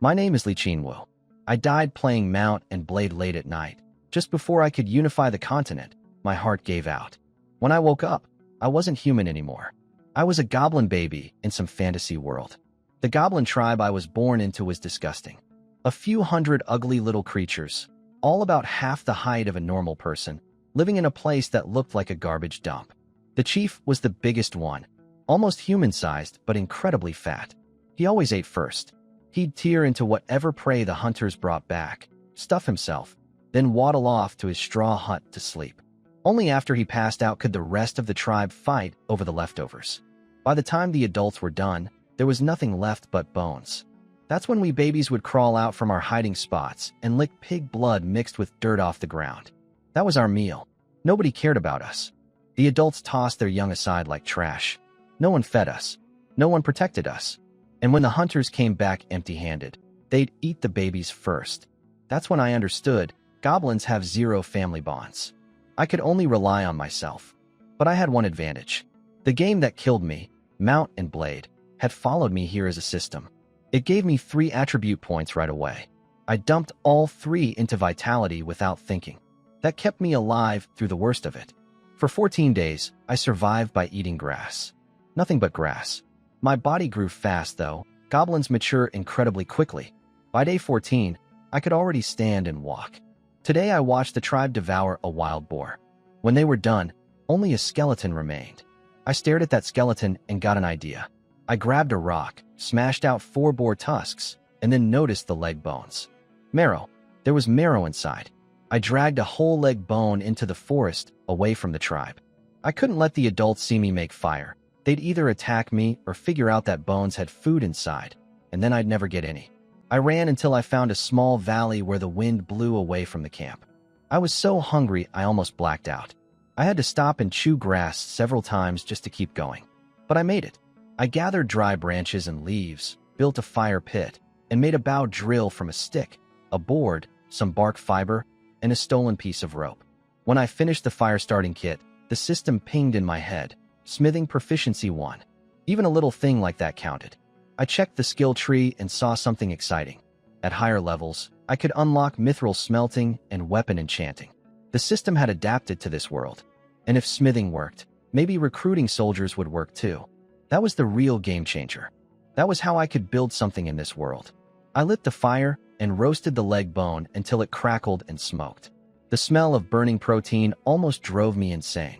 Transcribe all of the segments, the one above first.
My name is Lichinwu. I died playing Mount and Blade late at night. Just before I could unify the continent, my heart gave out. When I woke up, I wasn't human anymore. I was a goblin baby in some fantasy world. The goblin tribe I was born into was disgusting. A few hundred ugly little creatures, all about half the height of a normal person, living in a place that looked like a garbage dump. The chief was the biggest one, almost human-sized but incredibly fat. He always ate first. He'd tear into whatever prey the hunters brought back, stuff himself, then waddle off to his straw hut to sleep. Only after he passed out could the rest of the tribe fight over the leftovers. By the time the adults were done, there was nothing left but bones. That's when we babies would crawl out from our hiding spots and lick pig blood mixed with dirt off the ground. That was our meal. Nobody cared about us. The adults tossed their young aside like trash. No one fed us. No one protected us. And when the hunters came back empty-handed, they'd eat the babies first. That's when I understood goblins have zero family bonds. I could only rely on myself. But I had one advantage. The game that killed me, Mount and Blade, had followed me here as a system. It gave me 3 attribute points right away. I dumped all 3 into vitality without thinking. That kept me alive through the worst of it. For 14 days, I survived by eating grass. Nothing but grass. My body grew fast, though. Goblins mature incredibly quickly. By day 14, I could already stand and walk. Today I watched the tribe devour a wild boar. When they were done, only a skeleton remained. I stared at that skeleton and got an idea. I grabbed a rock, smashed out 4 boar tusks, and then noticed the leg bones. Marrow. There was marrow inside. I dragged a whole leg bone into the forest, away from the tribe. I couldn't let the adults see me make fire. They'd either attack me or figure out that bones had food inside, and then I'd never get any. I ran until I found a small valley where the wind blew away from the camp. I was so hungry I almost blacked out. I had to stop and chew grass several times just to keep going. But I made it. I gathered dry branches and leaves, built a fire pit, and made a bow drill from a stick, a board, some bark fiber, and a stolen piece of rope. When I finished the fire starting kit, the system pinged in my head. Smithing proficiency 1. Even a little thing like that counted. I checked the skill tree and saw something exciting. At higher levels, I could unlock mithril smelting and weapon enchanting. The system had adapted to this world. And if smithing worked, maybe recruiting soldiers would work too. That was the real game changer. That was how I could build something in this world. I lit the fire and roasted the leg bone until it crackled and smoked. The smell of burning protein almost drove me insane.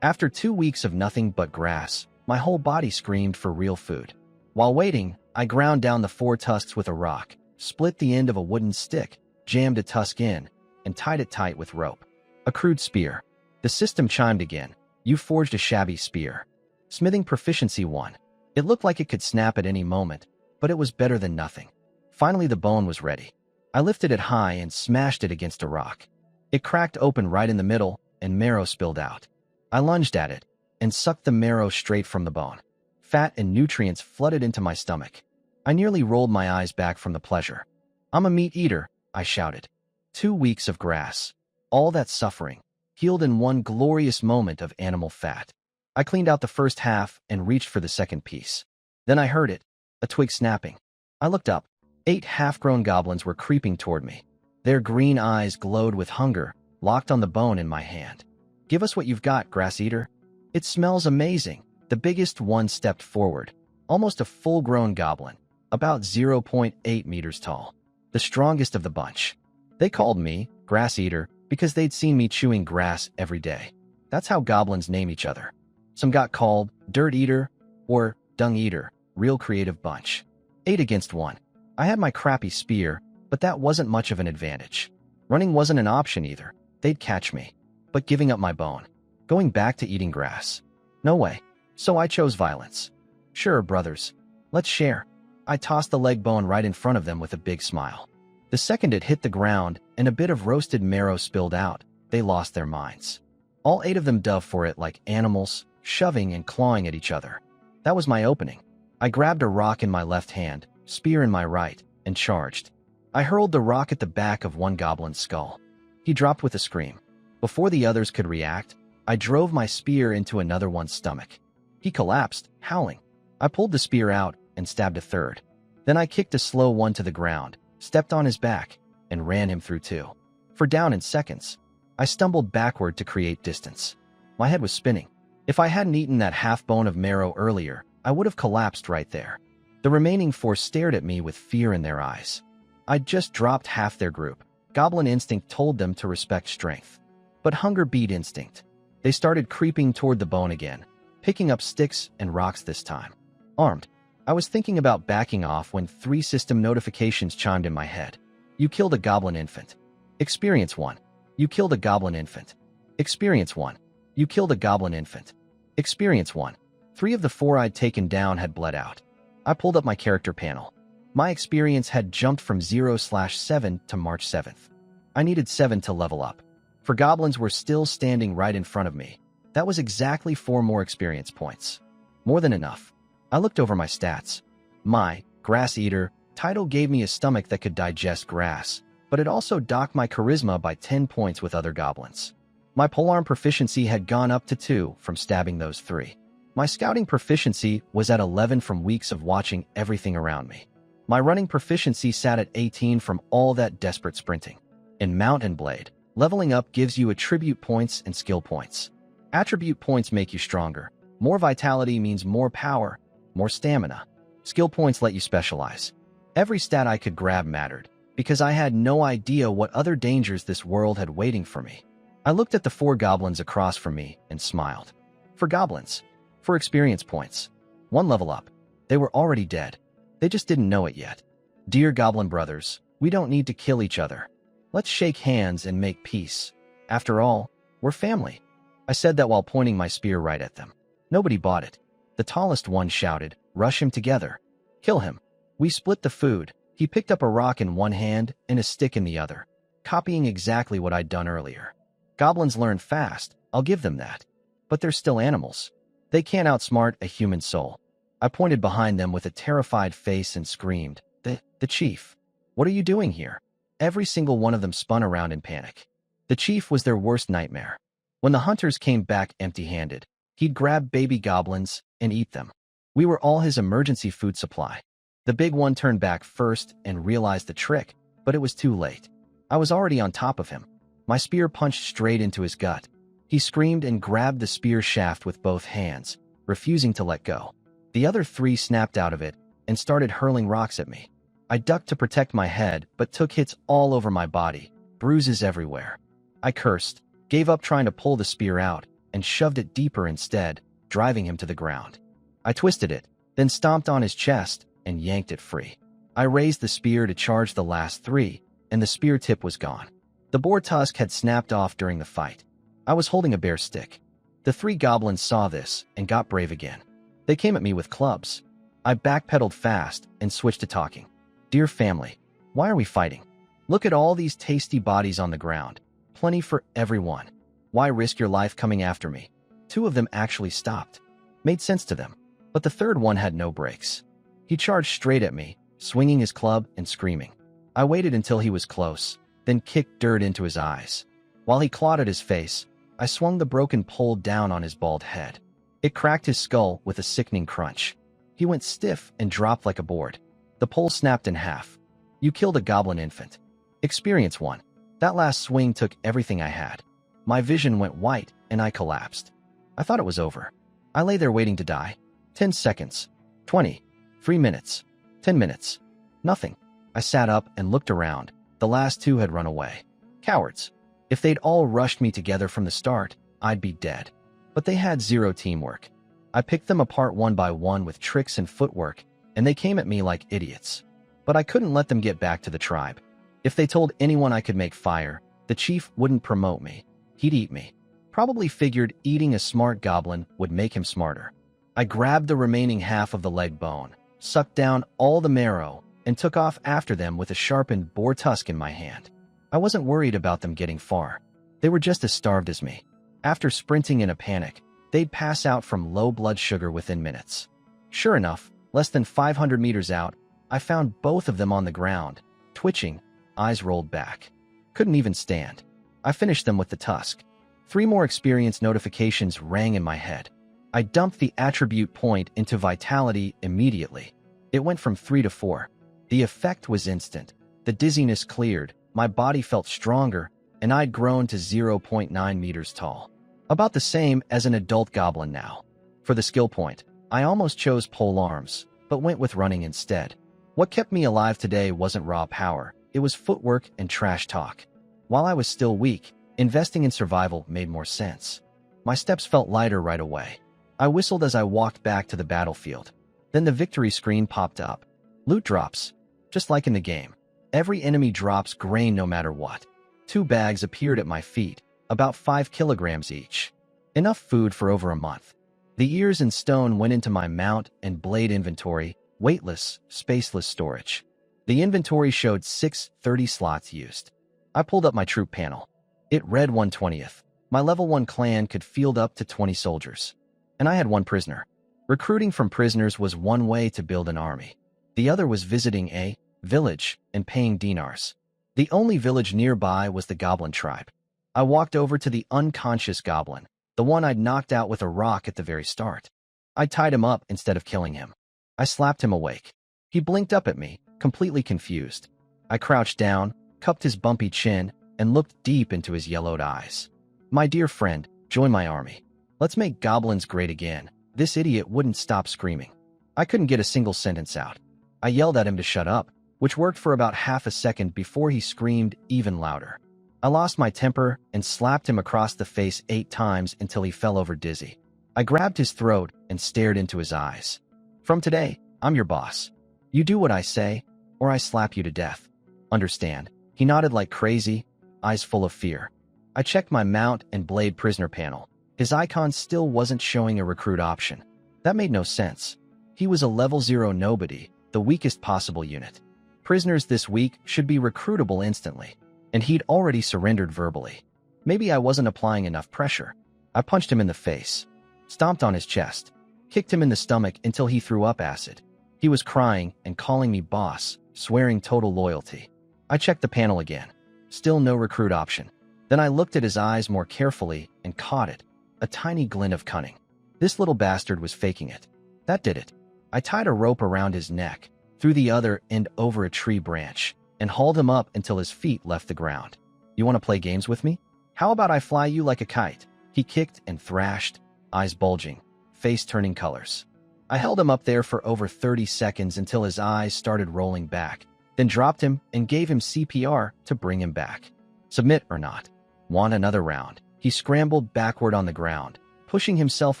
After 2 weeks of nothing but grass, my whole body screamed for real food. While waiting, I ground down the 4 tusks with a rock, split the end of a wooden stick, jammed a tusk in, and tied it tight with rope. A crude spear. The system chimed again. You forged a shabby spear. Smithing proficiency 1. It looked like it could snap at any moment, but it was better than nothing. Finally, the bone was ready. I lifted it high and smashed it against a rock. It cracked open right in the middle, and marrow spilled out. I lunged at it and sucked the marrow straight from the bone. Fat and nutrients flooded into my stomach. I nearly rolled my eyes back from the pleasure. I'm a meat eater, I shouted. 2 weeks of grass. All that suffering, healed in one glorious moment of animal fat. I cleaned out the first half and reached for the second piece. Then I heard it, a twig snapping. I looked up. 8 half-grown goblins were creeping toward me. Their green eyes glowed with hunger, locked on the bone in my hand. Give us what you've got, grass eater. It smells amazing. The biggest one stepped forward, almost a full-grown goblin, about 0.8 meters tall, the strongest of the bunch. They called me Grass Eater because they'd seen me chewing grass every day. That's how goblins name each other. Some got called Dirt Eater or Dung Eater, real creative bunch. 8 against 1. I had my crappy spear, but that wasn't much of an advantage. Running wasn't an option either. They'd catch me. But giving up my bone, going back to eating grass, no way. So I chose violence. Sure, brothers. Let's share. I tossed the leg bone right in front of them with a big smile. The second it hit the ground and a bit of roasted marrow spilled out, they lost their minds. All 8 of them dove for it like animals, shoving and clawing at each other. That was my opening. I grabbed a rock in my left hand, spear in my right, and charged. I hurled the rock at the back of one goblin's skull. He dropped with a scream. Before the others could react, I drove my spear into another one's stomach. He collapsed, howling. I pulled the spear out and stabbed a third. Then I kicked a slow one to the ground, stepped on his back, and ran him through 2. For down in seconds. I stumbled backward to create distance. My head was spinning. If I hadn't eaten that half bone of marrow earlier, I would have collapsed right there. The remaining 4 stared at me with fear in their eyes. I'd just dropped half their group. Goblin instinct told them to respect strength. But hunger beat instinct. They started creeping toward the bone again, picking up sticks and rocks this time. Armed. I was thinking about backing off when 3 system notifications chimed in my head. You killed a goblin infant. Experience 1. You killed a goblin infant. Experience 1. You killed a goblin infant. Experience 1. 3 of the 4 I'd taken down had bled out. I pulled up my character panel. My experience had jumped from 0/7 to March 7th. I needed 7 to level up. For goblins were still standing right in front of me. That was exactly 4 more experience points. More than enough. I looked over my stats. My Grass Eater title gave me a stomach that could digest grass, but it also docked my charisma by 10 points with other goblins. My polearm proficiency had gone up to 2 from stabbing those 3. My scouting proficiency was at 11 from weeks of watching everything around me. My running proficiency sat at 18 from all that desperate sprinting. In Mount and Blade, leveling up gives you attribute points and skill points. Attribute points make you stronger. More vitality means more power, more stamina. Skill points let you specialize. Every stat I could grab mattered, because I had no idea what other dangers this world had waiting for me. I looked at the 4 goblins across from me and smiled. For goblins. For experience points. 1 level up. They were already dead. They just didn't know it yet. Dear goblin brothers, we don't need to kill each other. Let's shake hands and make peace. After all, we're family. I said that while pointing my spear right at them. Nobody bought it. The tallest one shouted, "Rush him together. Kill him." We split the food. He picked up a rock in one hand and a stick in the other, copying exactly what I'd done earlier. Goblins learn fast, I'll give them that. But they're still animals. They can't outsmart a human soul. I pointed behind them with a terrified face and screamed, The chief. What are you doing here?" Every single one of them spun around in panic. The chief was their worst nightmare. When the hunters came back empty-handed, he'd grab baby goblins and eat them. We were all his emergency food supply. The big one turned back first and realized the trick, but it was too late. I was already on top of him. My spear punched straight into his gut. He screamed and grabbed the spear shaft with both hands, refusing to let go. The other 3 snapped out of it and started hurling rocks at me. I ducked to protect my head, but took hits all over my body, bruises everywhere. I cursed, gave up trying to pull the spear out, and shoved it deeper instead, driving him to the ground. I twisted it, then stomped on his chest and yanked it free. I raised the spear to charge the last 3, and the spear tip was gone. The boar tusk had snapped off during the fight. I was holding a bare stick. The 3 goblins saw this and got brave again. They came at me with clubs. I backpedaled fast and switched to talking. "Dear family, why are we fighting? Look at all these tasty bodies on the ground. Plenty for everyone. Why risk your life coming after me?" 2 of them actually stopped. Made sense to them. But the 3rd one had no brakes. He charged straight at me, swinging his club and screaming. I waited until he was close, then kicked dirt into his eyes. While he clawed at his face, I swung the broken pole down on his bald head. It cracked his skull with a sickening crunch. He went stiff and dropped like a board. The pole snapped in half. "You killed a goblin infant. Experience 1. That last swing took everything I had. My vision went white and I collapsed. I thought it was over. I lay there waiting to die. 10 seconds. 20. 3 minutes. 10 minutes. Nothing. I sat up and looked around. The last 2 had run away. Cowards. If they'd all rushed me together from the start, I'd be dead. But they had 0 teamwork. I picked them apart one by one with tricks and footwork, and they came at me like idiots. But I couldn't let them get back to the tribe. If they told anyone I could make fire, the chief wouldn't promote me. He'd eat me. Probably figured eating a smart goblin would make him smarter. I grabbed the remaining half of the leg bone, sucked down all the marrow, and took off after them with a sharpened boar tusk in my hand. I wasn't worried about them getting far. They were just as starved as me. After sprinting in a panic, they'd pass out from low blood sugar within minutes. Sure enough, less than 500 meters out, I found both of them on the ground, twitching, eyes rolled back. Couldn't even stand. I finished them with the tusk. 3 more experience notifications rang in my head. I dumped the attribute point into vitality immediately. It went from 3 to 4. The effect was instant. The dizziness cleared, my body felt stronger, and I'd grown to 0.9 meters tall. About the same as an adult goblin now. For the skill point, I almost chose pole arms, but went with running instead. What kept me alive today wasn't raw power, it was footwork and trash talk. While I was still weak, investing in survival made more sense. My steps felt lighter right away. I whistled as I walked back to the battlefield. Then the victory screen popped up. Loot drops. Just like in the game. Every enemy drops grain no matter what. 2 bags appeared at my feet, about 5 kilograms each. Enough food for over a month. The ears and stone went into my mount and blade inventory, weightless, spaceless storage. The inventory showed 630 slots used. I pulled up my troop panel. It read 1/20th. My level 1 clan could field up to 20 soldiers. And I had 1 prisoner. Recruiting from prisoners was one way to build an army. The other was visiting a village and paying dinars. The only village nearby was the Goblin tribe. I walked over to the unconscious goblin, the one I'd knocked out with a rock at the very start. I tied him up instead of killing him. I slapped him awake. He blinked up at me, completely confused. I crouched down, cupped his bumpy chin, and looked deep into his yellowed eyes. My dear friend, join my army. Let's make goblins great again. This idiot wouldn't stop screaming. I couldn't get a single sentence out. I yelled at him to shut up, which worked for about half a second before he screamed even louder. I lost my temper and slapped him across the face 8 times until he fell over dizzy. I grabbed his throat and stared into his eyes. From today, I'm your boss. You do what I say, or I slap you to death. Understand? He nodded like crazy, eyes full of fear. I checked my mount and blade prisoner panel. His icon still wasn't showing a recruit option. That made no sense. He was a level 0 nobody, the weakest possible unit. Prisoners this week should be recruitable instantly, and he'd already surrendered verbally. Maybe I wasn't applying enough pressure. I punched him in the face, stomped on his chest, kicked him in the stomach until he threw up acid. He was crying and calling me boss, swearing total loyalty. I checked the panel again. Still no recruit option. Then I looked at his eyes more carefully and caught it, a tiny glint of cunning. This little bastard was faking it. That did it. I tied a rope around his neck, threw the other end over a tree branch, and hauled him up until his feet left the ground. You want to play games with me? How about I fly you like a kite? He kicked and thrashed, eyes bulging, face turning colors. I held him up there for over 30 seconds until his eyes started rolling back, then dropped him and gave him CPR to bring him back. Submit or not? Want another round? He scrambled backward on the ground, pushing himself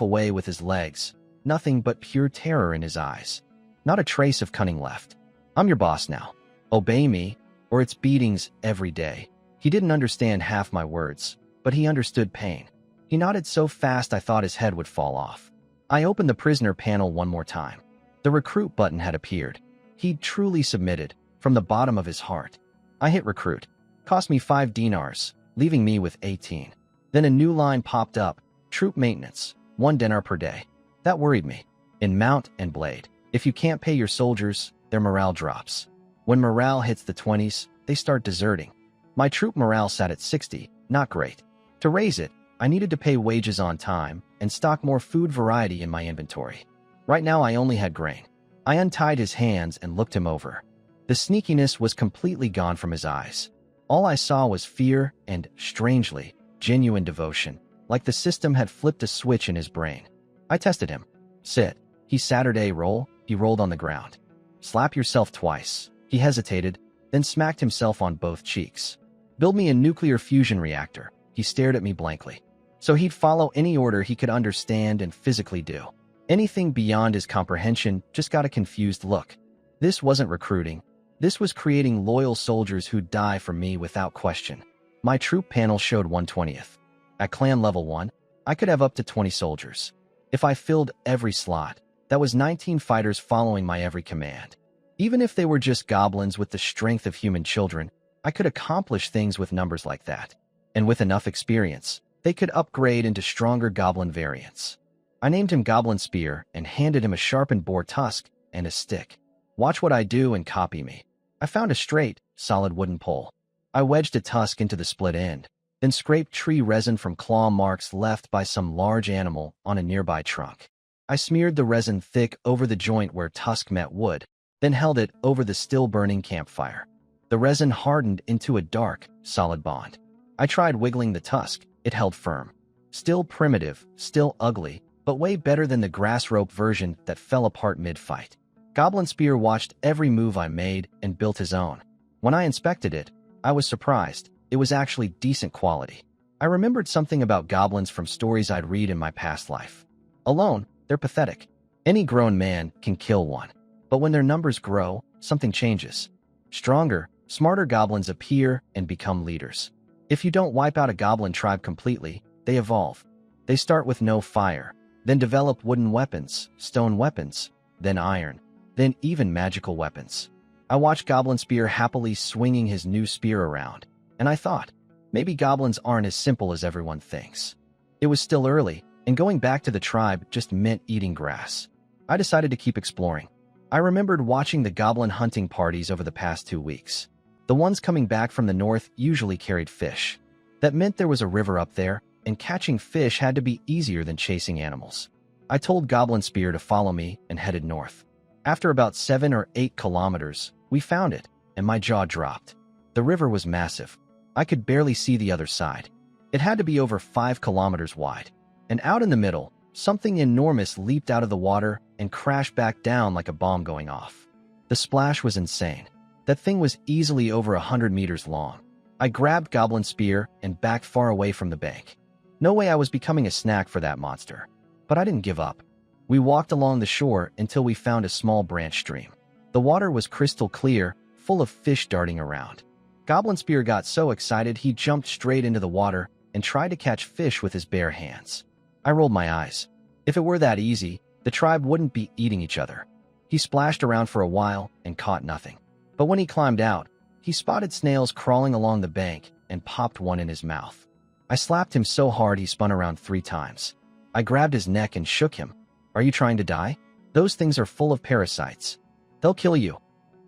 away with his legs, nothing but pure terror in his eyes. Not a trace of cunning left. I'm your boss now. Obey me, or it's beatings every day. He didn't understand half my words, but he understood pain. He nodded so fast I thought his head would fall off. I opened the prisoner panel one more time. The recruit button had appeared. He'd truly submitted, from the bottom of his heart. I hit recruit. Cost me 5 dinars, leaving me with 18. Then a new line popped up. Troop maintenance, 1 dinar per day. That worried me. In mount and blade, if you can't pay your soldiers, their morale drops. When morale hits the 20s, they start deserting. My troop morale sat at 60, not great. To raise it, I needed to pay wages on time and stock more food variety in my inventory. Right now I only had grain. I untied his hands and looked him over. The sneakiness was completely gone from his eyes. All I saw was fear and, strangely, genuine devotion, like the system had flipped a switch in his brain. I tested him. Sit. He Saturday roll. He rolled on the ground. Slap yourself twice. He hesitated, then smacked himself on both cheeks. Build me a nuclear fusion reactor. He stared at me blankly. So he'd follow any order he could understand and physically do. Anything beyond his comprehension just got a confused look. This wasn't recruiting. This was creating loyal soldiers who'd die for me without question. My troop panel showed 1/20th. At clan level 1, I could have up to 20 soldiers. If I filled every slot, that was 19 fighters following my every command. Even if they were just goblins with the strength of human children, I could accomplish things with numbers like that. And with enough experience, they could upgrade into stronger goblin variants. I named him Goblin Spear and handed him a sharpened boar tusk and a stick. Watch what I do and copy me. I found a straight, solid wooden pole. I wedged a tusk into the split end, then scraped tree resin from claw marks left by some large animal on a nearby trunk. I smeared the resin thick over the joint where tusk met wood, then held it over the still-burning campfire. The resin hardened into a dark, solid bond. I tried wiggling the tusk. It held firm. Still primitive, still ugly, but way better than the grass rope version that fell apart mid-fight. Goblin Spear watched every move I made and built his own. When I inspected it, I was surprised. It was actually decent quality. I remembered something about goblins from stories I'd read in my past life. Alone, they're pathetic. Any grown man can kill one. But when their numbers grow, something changes. Stronger, smarter goblins appear and become leaders. If you don't wipe out a goblin tribe completely, they evolve. They start with no fire, then develop wooden weapons, stone weapons, then iron, then even magical weapons. I watched Goblin Spear happily swinging his new spear around, and I thought, maybe goblins aren't as simple as everyone thinks. It was still early, and going back to the tribe just meant eating grass. I decided to keep exploring. I remembered watching the goblin hunting parties over the past 2 weeks. The ones coming back from the north usually carried fish. That meant there was a river up there, and catching fish had to be easier than chasing animals. I told Goblin Spear to follow me and headed north. After about 7 or 8 kilometers, we found it, and my jaw dropped. The river was massive. I could barely see the other side. It had to be over 5 kilometers wide. And out in the middle, something enormous leaped out of the water and crashed back down like a bomb going off. The splash was insane. That thing was easily over 100 meters long. I grabbed Goblin Spear and backed far away from the bank. No way I was becoming a snack for that monster. But I didn't give up. We walked along the shore until we found a small branch stream. The water was crystal clear, full of fish darting around. Goblin Spear got so excited he jumped straight into the water and tried to catch fish with his bare hands. I rolled my eyes. If it were that easy, the tribe wouldn't be eating each other. He splashed around for a while and caught nothing. But when he climbed out, he spotted snails crawling along the bank and popped one in his mouth. I slapped him so hard he spun around 3 times. I grabbed his neck and shook him. Are you trying to die? Those things are full of parasites. They'll kill you.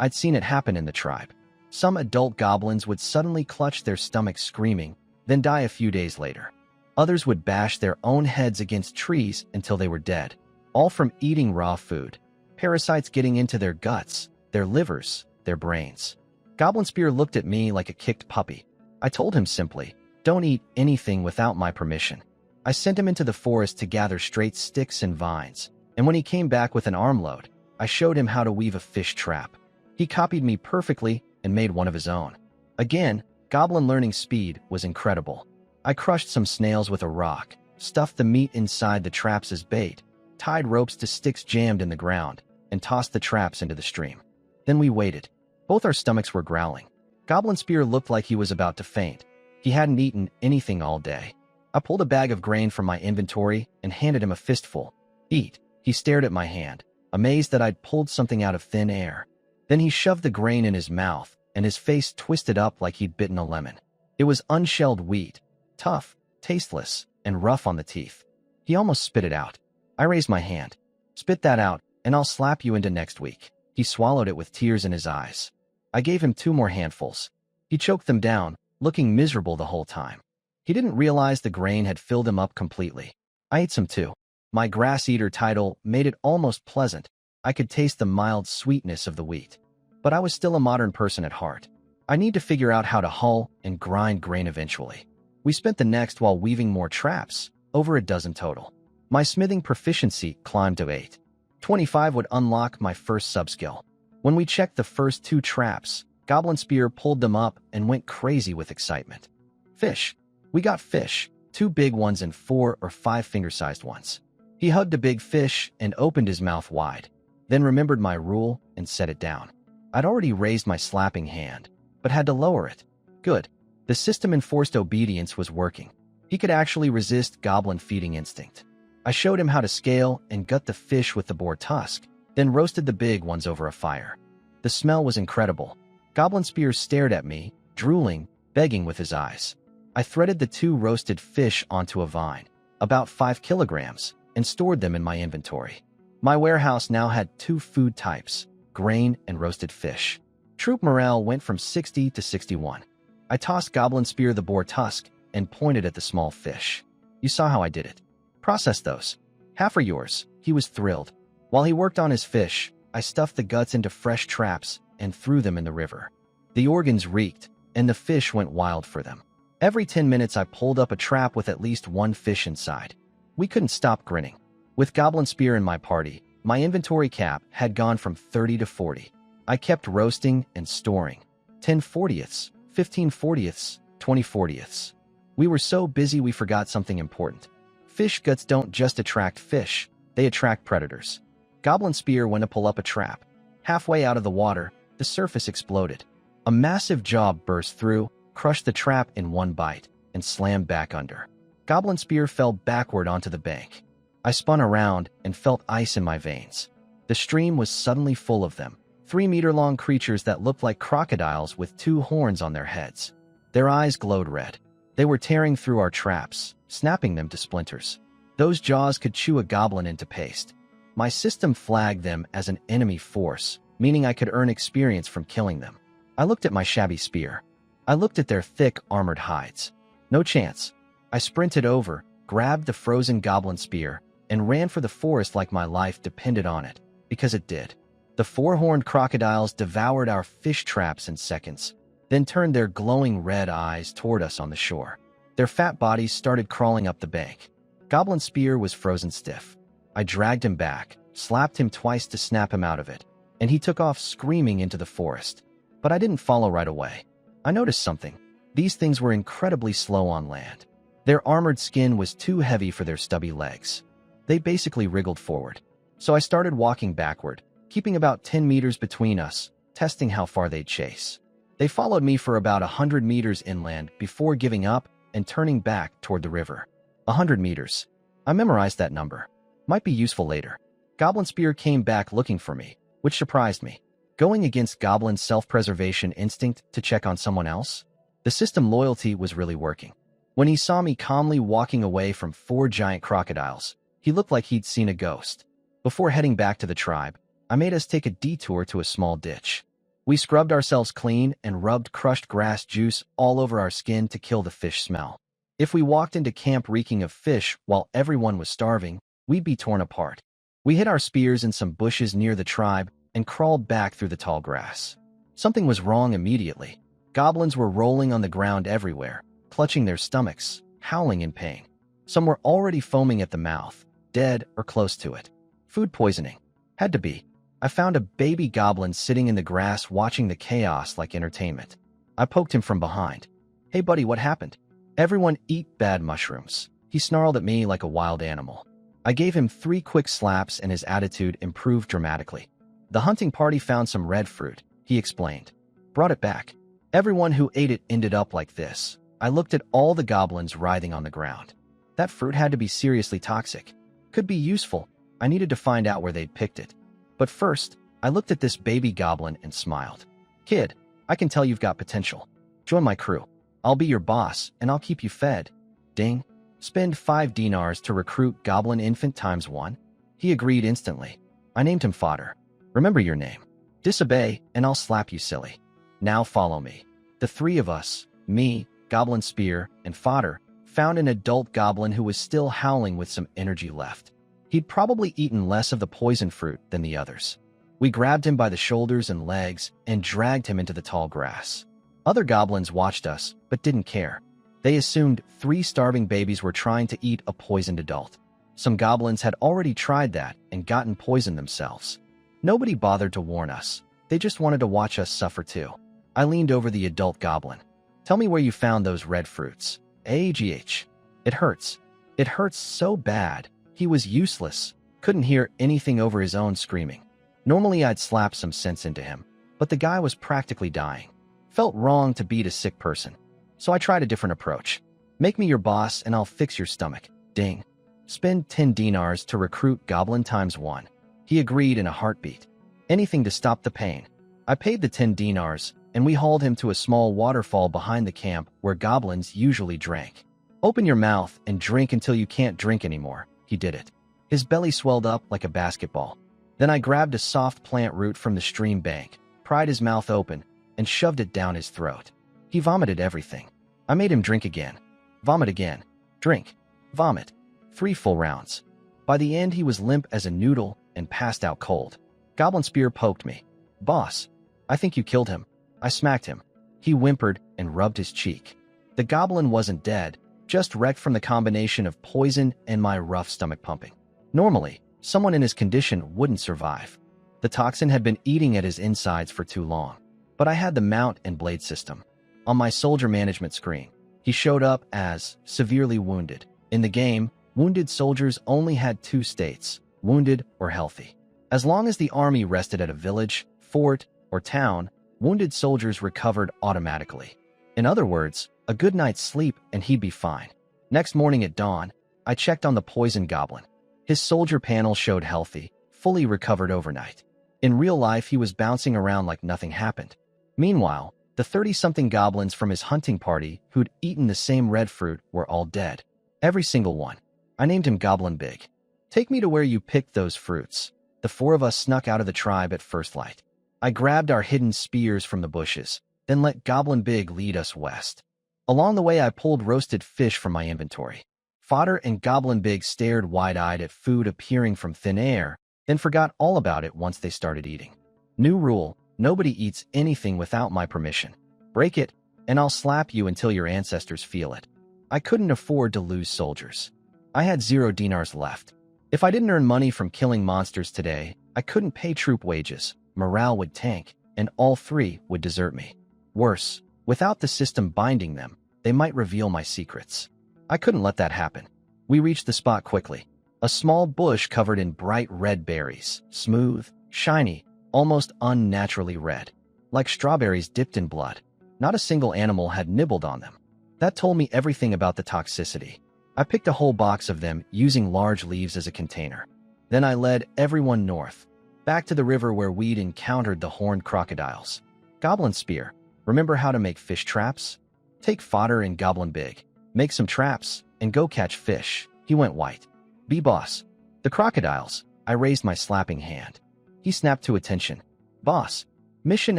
I'd seen it happen in the tribe. Some adult goblins would suddenly clutch their stomachs screaming, then die a few days later. Others would bash their own heads against trees until they were dead, all from eating raw food. Parasites getting into their guts, their livers, their brains. Goblin Spear looked at me like a kicked puppy. I told him simply, don't eat anything without my permission. I sent him into the forest to gather straight sticks and vines, and when he came back with an armload, I showed him how to weave a fish trap. He copied me perfectly and made one of his own. Again, goblin learning speed was incredible. I crushed some snails with a rock, stuffed the meat inside the traps as bait, tied ropes to sticks jammed in the ground, and tossed the traps into the stream. Then we waited. Both our stomachs were growling. Goblin Spear looked like he was about to faint. He hadn't eaten anything all day. I pulled a bag of grain from my inventory and handed him a fistful. Eat. He stared at my hand, amazed that I'd pulled something out of thin air. Then he shoved the grain in his mouth, and his face twisted up like he'd bitten a lemon. It was unshelled wheat, tough, tasteless, and rough on the teeth. He almost spit it out. I raised my hand. Spit that out, and I'll slap you into next week. He swallowed it with tears in his eyes. I gave him 2 more handfuls. He choked them down, looking miserable the whole time. He didn't realize the grain had filled him up completely. I ate some too. My grass eater title made it almost pleasant. I could taste the mild sweetness of the wheat. But I was still a modern person at heart. I need to figure out how to hull and grind grain eventually. We spent the next while weaving more traps, over a dozen total. My smithing proficiency climbed to 8. 25 would unlock my first subskill. When we checked the first 2 traps, Goblin Spear pulled them up and went crazy with excitement. Fish. We got fish, 2 big ones and 4 or 5 finger-sized ones. He hugged a big fish and opened his mouth wide, then remembered my rule and set it down. I'd already raised my slapping hand, but had to lower it. Good. The system-enforced obedience was working. He could actually resist goblin feeding instinct. I showed him how to scale and gut the fish with the boar tusk, then roasted the big ones over a fire. The smell was incredible. Goblin Spear stared at me, drooling, begging with his eyes. I threaded the 2 roasted fish onto a vine, about 5 kilograms, and stored them in my inventory. My warehouse now had 2 food types, grain and roasted fish. Troop morale went from 60 to 61. I tossed Goblin Spear the boar tusk and pointed at the small fish. You saw how I did it. Process those. Half are yours. He was thrilled. While he worked on his fish, I stuffed the guts into fresh traps and threw them in the river. The organs reeked, and the fish went wild for them. Every 10 minutes I pulled up a trap with at least one fish inside. We couldn't stop grinning. With Goblin Spear in my party, my inventory cap had gone from 30 to 40. I kept roasting and storing. 10 40ths, 15 40ths, 20 40ths. We were so busy we forgot something important. Fish guts don't just attract fish, they attract predators. Goblin Spear went to pull up a trap. Halfway out of the water, the surface exploded. A massive jaw burst through, crushed the trap in one bite, and slammed back under. Goblin Spear fell backward onto the bank. I spun around and felt ice in my veins. The stream was suddenly full of them, 3-meter-long creatures that looked like crocodiles with 2 horns on their heads. Their eyes glowed red. They were tearing through our traps, snapping them to splinters. Those jaws could chew a goblin into paste. My system flagged them as an enemy force, meaning I could earn experience from killing them. I looked at my shabby spear. I looked at their thick, armored hides. No chance. I sprinted over, grabbed the frozen goblin spear, and ran for the forest like my life depended on it, because it did. The 4-horned crocodiles devoured our fish traps in seconds, then turned their glowing red eyes toward us on the shore. Their fat bodies started crawling up the bank. Goblin Spear was frozen stiff. I dragged him back, slapped him twice to snap him out of it, and he took off screaming into the forest. But I didn't follow right away. I noticed something. These things were incredibly slow on land. Their armored skin was too heavy for their stubby legs. They basically wriggled forward. So I started walking backward, keeping about 10 meters between us, testing how far they'd chase. They followed me for about 100 meters inland before giving up and turning back toward the river. 100 meters. I memorized that number. Might be useful later. Goblin Spear came back looking for me, which surprised me. Going against Goblin's self-preservation instinct to check on someone else? The system loyalty was really working. When he saw me calmly walking away from 4 giant crocodiles, he looked like he'd seen a ghost. Before heading back to the tribe, I made us take a detour to a small ditch. We scrubbed ourselves clean and rubbed crushed grass juice all over our skin to kill the fish smell. If we walked into camp reeking of fish while everyone was starving, we'd be torn apart. We hid our spears in some bushes near the tribe and crawled back through the tall grass. Something was wrong immediately. Goblins were rolling on the ground everywhere, clutching their stomachs, howling in pain. Some were already foaming at the mouth, dead or close to it. Food poisoning. Had to be. I found a baby goblin sitting in the grass watching the chaos like entertainment. I poked him from behind. "Hey buddy, what happened?" "Everyone eat bad mushrooms." He snarled at me like a wild animal. I gave him 3 quick slaps and his attitude improved dramatically. "The hunting party found some red fruit," he explained. "Brought it back. Everyone who ate it ended up like this." I looked at all the goblins writhing on the ground. That fruit had to be seriously toxic. Could be useful. I needed to find out where they'd picked it. But first, I looked at this baby goblin and smiled. "Kid, I can tell you've got potential. Join my crew. I'll be your boss, and I'll keep you fed." Ding. "Spend 5 dinars to recruit Goblin Infant ×1. He agreed instantly. I named him Fodder. "Remember your name. Disobey, and I'll slap you silly. Now follow me." The 3 of us, me, Goblin Spear, and Fodder, found an adult goblin who was still howling with some energy left. He'd probably eaten less of the poison fruit than the others. We grabbed him by the shoulders and legs and dragged him into the tall grass. Other goblins watched us, but didn't care. They assumed 3 starving babies were trying to eat a poisoned adult. Some goblins had already tried that and gotten poisoned themselves. Nobody bothered to warn us. They just wanted to watch us suffer too. I leaned over the adult goblin. "Tell me where you found those red fruits." "AGH. It hurts. It hurts so bad." He was useless, couldn't hear anything over his own screaming. Normally I'd slap some sense into him, but the guy was practically dying. Felt wrong to beat a sick person. So I tried a different approach. "Make me your boss and I'll fix your stomach." Ding. "Spend 10 dinars to recruit Goblin ×1. He agreed in a heartbeat. Anything to stop the pain. I paid the 10 dinars, and we hauled him to a small waterfall behind the camp where goblins usually drank. "Open your mouth and drink until you can't drink anymore." He did it. His belly swelled up like a basketball. Then I grabbed a soft plant root from the stream bank, pried his mouth open, and shoved it down his throat. He vomited everything. I made him drink again. Vomit again. Drink. Vomit. 3 full rounds. By the end, he was limp as a noodle and passed out cold. Goblin Spear poked me. Boss, I think you killed him. I smacked him. He whimpered and rubbed his cheek. The goblin wasn't dead, just wrecked from the combination of poison and my rough stomach pumping. Normally, someone in his condition wouldn't survive. The toxin had been eating at his insides for too long. But I had the mount and blade system. On my soldier management screen, he showed up as severely wounded. In the game, wounded soldiers only had two states, wounded or healthy. As long as the army rested at a village, fort, or town, wounded soldiers recovered automatically. In other words, a good night's sleep and he'd be fine. Next morning at dawn, I checked on the poison goblin. His soldier panel showed healthy, fully recovered overnight. In real life, he was bouncing around like nothing happened. Meanwhile, the 30-something goblins from his hunting party who'd eaten the same red fruit were all dead. Every single one. I named him Goblin Big. Take me to where you picked those fruits. The four of us snuck out of the tribe at first light. I grabbed our hidden spears from the bushes, then let Goblin Big lead us west. Along the way, I pulled roasted fish from my inventory. Fodder and Goblin Big stared wide-eyed at food appearing from thin air, then forgot all about it once they started eating. New rule: nobody eats anything without my permission. Break it, and I'll slap you until your ancestors feel it. I couldn't afford to lose soldiers. I had 0 dinars left. If I didn't earn money from killing monsters today, I couldn't pay troop wages, morale would tank, and all 3 would desert me. Worse, without the system binding them, they might reveal my secrets. I couldn't let that happen. We reached the spot quickly. A small bush covered in bright red berries, smooth, shiny, almost unnaturally red, like strawberries dipped in blood. Not a single animal had nibbled on them. That told me everything about the toxicity. I picked a whole box of them using large leaves as a container. Then I led everyone north, back to the river where we'd encountered the horned crocodiles. Goblin Spear, remember how to make fish traps? Take Fodder and Goblin Big, make some traps, and go catch fish. He went white. Be boss. The crocodiles. I raised my slapping hand. He snapped to attention. Boss. Mission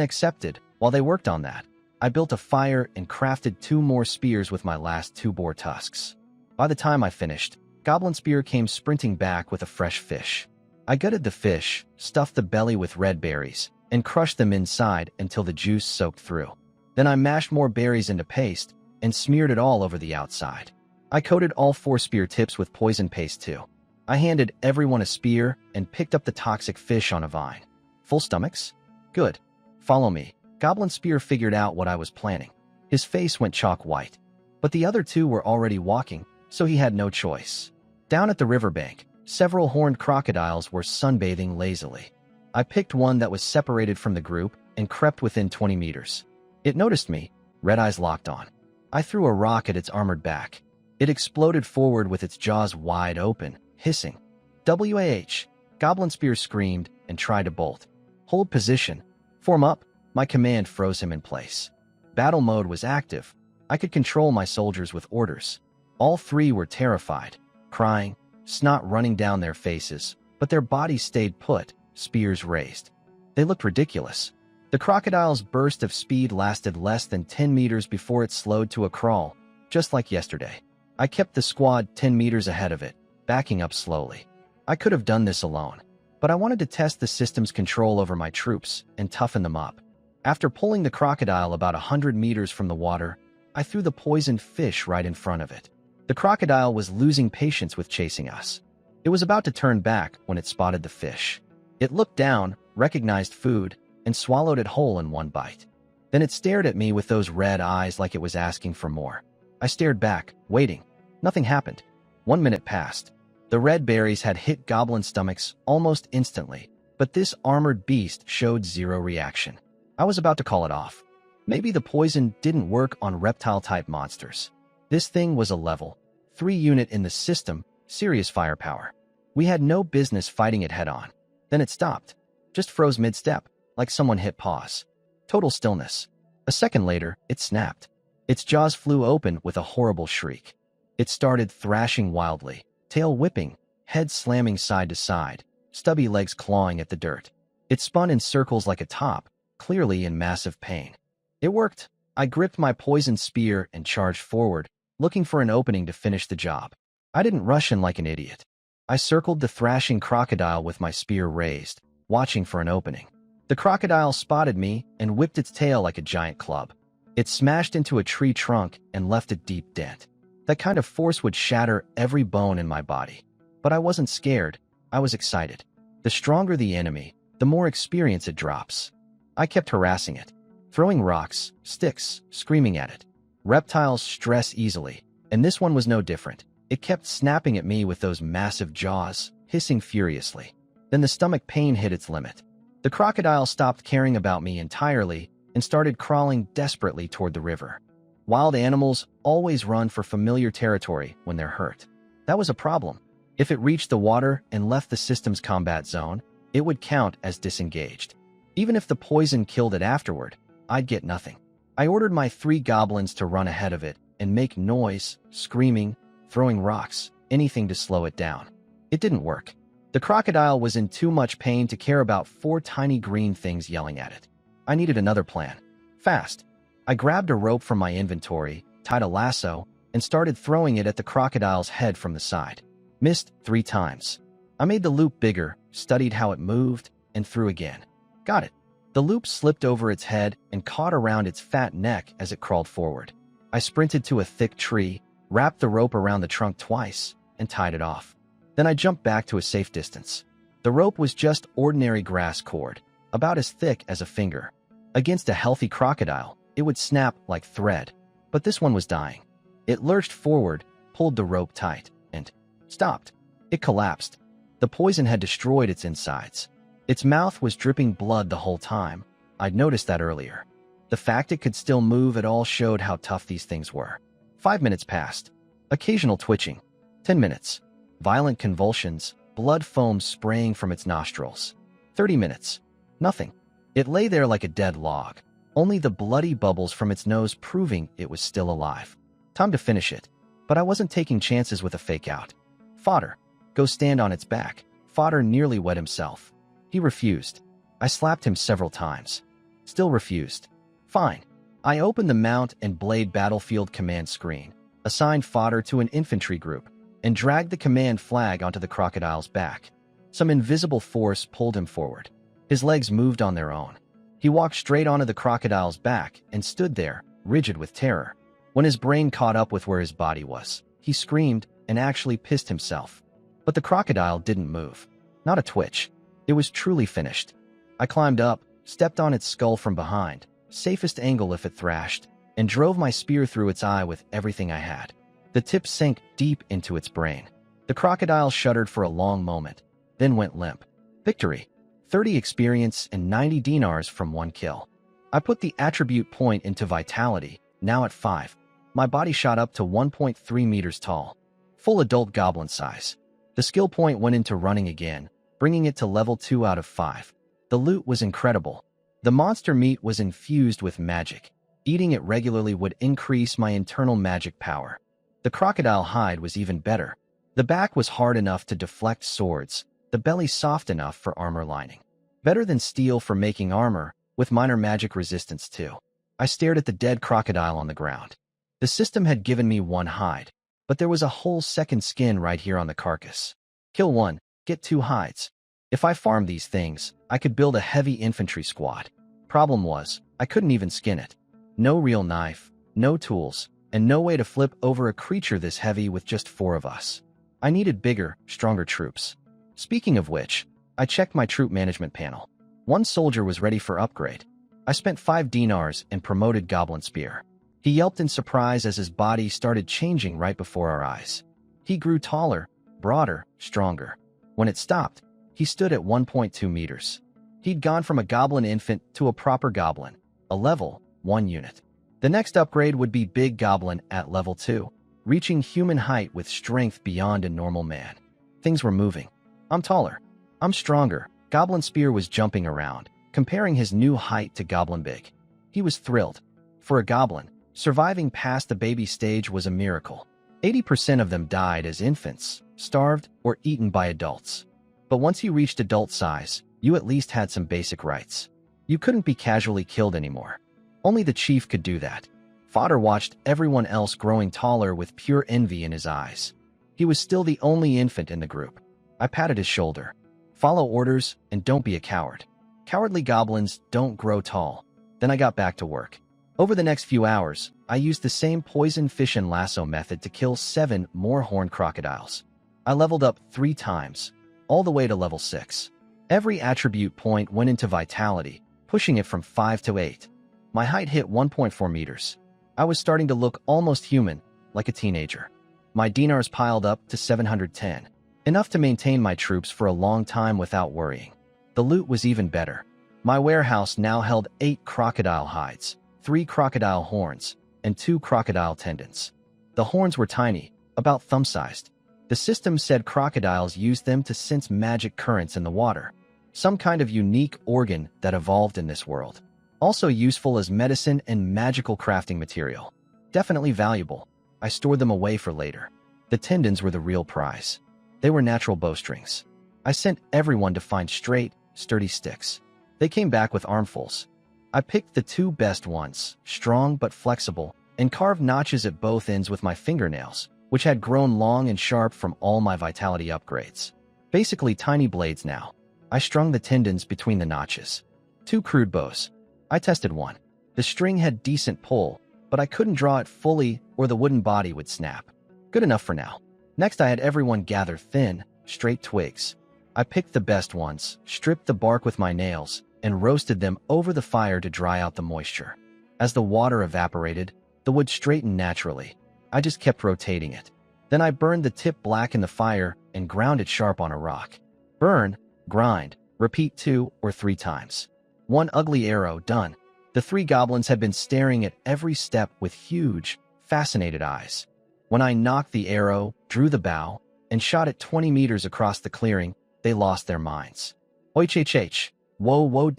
accepted. While they worked on that, I built a fire and crafted 2 more spears with my last 2 boar tusks. By the time I finished, Goblin Spear came sprinting back with a fresh fish. I gutted the fish, stuffed the belly with red berries, and crushed them inside until the juice soaked through. Then I mashed more berries into paste and smeared it all over the outside. I coated all 4 spear tips with poison paste too. I handed everyone a spear and picked up the toxic fish on a vine. Full stomachs? Good. Follow me. Goblin Spear figured out what I was planning. His face went chalk white. But the other 2 were already walking, so he had no choice. Down at the riverbank, several horned crocodiles were sunbathing lazily. I picked one that was separated from the group and crept within 20 meters. It noticed me, red eyes locked on. I threw a rock at its armored back. It exploded forward with its jaws wide open, hissing. WAH! Goblin Spear screamed and tried to bolt. Hold position. Form up. My command froze him in place. Battle mode was active. I could control my soldiers with orders. All 3 were terrified, crying, snot running down their faces, but their bodies stayed put, spears raised. They looked ridiculous. The crocodile's burst of speed lasted less than 10 meters before it slowed to a crawl, just like yesterday. I kept the squad 10 meters ahead of it, backing up slowly. I could have done this alone, but I wanted to test the system's control over my troops and toughen them up. After pulling the crocodile about 100 meters from the water, I threw the poisoned fish right in front of it. The crocodile was losing patience with chasing us. It was about to turn back when it spotted the fish. It looked down, recognized food, and swallowed it whole in one bite. Then it stared at me with those red eyes like it was asking for more. I stared back, waiting. Nothing happened. 1 minute passed. The red berries had hit Goblin's stomachs almost instantly, but this armored beast showed 0 reaction. I was about to call it off. Maybe the poison didn't work on reptile-type monsters. This thing was a level 3 unit in the system, serious firepower. We had no business fighting it head-on. Then it stopped. Just froze mid-step, like someone hit pause. Total stillness. A second later, it snapped. Its jaws flew open with a horrible shriek. It started thrashing wildly, tail whipping, head slamming side to side, stubby legs clawing at the dirt. It spun in circles like a top, clearly in massive pain. It worked. I gripped my poisoned spear and charged forward, looking for an opening to finish the job. I didn't rush in like an idiot. I circled the thrashing crocodile with my spear raised, watching for an opening. The crocodile spotted me and whipped its tail like a giant club. It smashed into a tree trunk and left a deep dent. That kind of force would shatter every bone in my body. But I wasn't scared. I was excited. The stronger the enemy, the more experience it drops. I kept harassing it, throwing rocks, sticks, screaming at it. Reptiles stress easily, and this one was no different. It kept snapping at me with those massive jaws, hissing furiously. Then the stomach pain hit its limit. The crocodile stopped caring about me entirely and started crawling desperately toward the river. Wild animals always run for familiar territory when they're hurt. That was a problem. If it reached the water and left the system's combat zone, it would count as disengaged. Even if the poison killed it afterward, I'd get nothing. I ordered my 3 goblins to run ahead of it and make noise, screaming, throwing rocks, anything to slow it down. It didn't work. The crocodile was in too much pain to care about 4 tiny green things yelling at it. I needed another plan. Fast. I grabbed a rope from my inventory, tied a lasso, and started throwing it at the crocodile's head from the side. Missed 3 times. I made the loop bigger, studied how it moved, and threw again. Got it. The loop slipped over its head and caught around its fat neck as it crawled forward. I sprinted to a thick tree, wrapped the rope around the trunk twice, and tied it off. Then I jumped back to a safe distance. The rope was just ordinary grass cord, about as thick as a finger. Against a healthy crocodile, it would snap like thread, but this one was dying. It lurched forward, pulled the rope tight, and stopped. It collapsed. The poison had destroyed its insides. Its mouth was dripping blood the whole time. I'd noticed that earlier. The fact it could still move at all showed how tough these things were. 5 minutes passed. Occasional twitching. 10 minutes. Violent convulsions, blood foam spraying from its nostrils. 30 minutes. Nothing. It lay there like a dead log, only the bloody bubbles from its nose proving it was still alive. Time to finish it. But I wasn't taking chances with a fake-out. Fodder. Go stand on its back. Fodder nearly wet himself. He refused. I slapped him several times. Still refused. Fine. I opened the mount and blade battlefield command screen, assigned Fodder to an infantry group, and dragged the command flag onto the crocodile's back. Some invisible force pulled him forward. His legs moved on their own. He walked straight onto the crocodile's back and stood there, rigid with terror. When his brain caught up with where his body was, he screamed and actually pissed himself. But the crocodile didn't move. Not a twitch. It was truly finished. I climbed up, stepped on its skull from behind, safest angle if it thrashed, and drove my spear through its eye with everything I had. The tip sank deep into its brain. The crocodile shuddered for a long moment, then went limp. Victory. 30 experience and 90 dinars from 1 kill. I put the attribute point into vitality, now at 5. My body shot up to 1.3 meters tall. Full adult goblin size. The skill point went into running again, bringing it to level 2 out of 5. The loot was incredible. The monster meat was infused with magic. Eating it regularly would increase my internal magic power. The crocodile hide was even better. The back was hard enough to deflect swords, the belly soft enough for armor lining. Better than steel for making armor, with minor magic resistance too. I stared at the dead crocodile on the ground. The system had given me 1 hide, but there was a whole second skin right here on the carcass. Kill 1, get 2 hides. If I farmed these things, I could build a heavy infantry squad. Problem was, I couldn't even skin it. No real knife, no tools, and no way to flip over a creature this heavy with just 4 of us. I needed bigger, stronger troops. Speaking of which, I checked my troop management panel. 1 soldier was ready for upgrade. I spent 5 dinars and promoted Goblin Spear. He yelped in surprise as his body started changing right before our eyes. He grew taller, broader, stronger. When it stopped, he stood at 1.2 meters. He'd gone from a goblin infant to a proper goblin, a level 1 unit. The next upgrade would be Big Goblin at level 2, reaching human height with strength beyond a normal man. Things were moving. I'm taller. I'm stronger. Goblin Spear was jumping around, comparing his new height to Goblin Big. He was thrilled. For a goblin, surviving past the baby stage was a miracle. 80% of them died as infants, starved, or eaten by adults. But once he reached adult size, you at least had some basic rights. You couldn't be casually killed anymore. Only the chief could do that. Fodder watched everyone else growing taller with pure envy in his eyes. He was still the only infant in the group. I patted his shoulder. Follow orders and don't be a coward. Cowardly goblins don't grow tall. Then I got back to work. Over the next few hours, I used the same poison fish and lasso method to kill 7 more horned crocodiles. I leveled up 3 times, all the way to level 6. Every attribute point went into vitality, pushing it from 5 to 8. My height hit 1.4 meters. I was starting to look almost human, like a teenager. My dinars piled up to 710, enough to maintain my troops for a long time without worrying. The loot was even better. My warehouse now held 8 crocodile hides, 3 crocodile horns, and 2 crocodile tendons. The horns were tiny, about thumb-sized. The system said crocodiles used them to sense magic currents in the water, some kind of unique organ that evolved in this world. Also useful as medicine and magical crafting material. Definitely valuable. I stored them away for later. The tendons were the real prize. They were natural bowstrings. I sent everyone to find straight, sturdy sticks. They came back with armfuls. I picked the 2 best ones, strong but flexible, and carved notches at both ends with my fingernails, which had grown long and sharp from all my vitality upgrades. Basically tiny blades now. I strung the tendons between the notches. 2 crude bows. I tested one. The string had decent pull, but I couldn't draw it fully or the wooden body would snap. Good enough for now. Next I had everyone gather thin, straight twigs. I picked the best ones, stripped the bark with my nails, and roasted them over the fire to dry out the moisture. As the water evaporated, the wood straightened naturally. I just kept rotating it. Then I burned the tip black in the fire and ground it sharp on a rock. Burn, grind, repeat 2 or 3 times. 1 ugly arrow done. The 3 goblins had been staring at every step with huge, fascinated eyes. When I knocked the arrow, drew the bow, and shot it 20 meters across the clearing, they lost their minds. Oich, whoa, wh,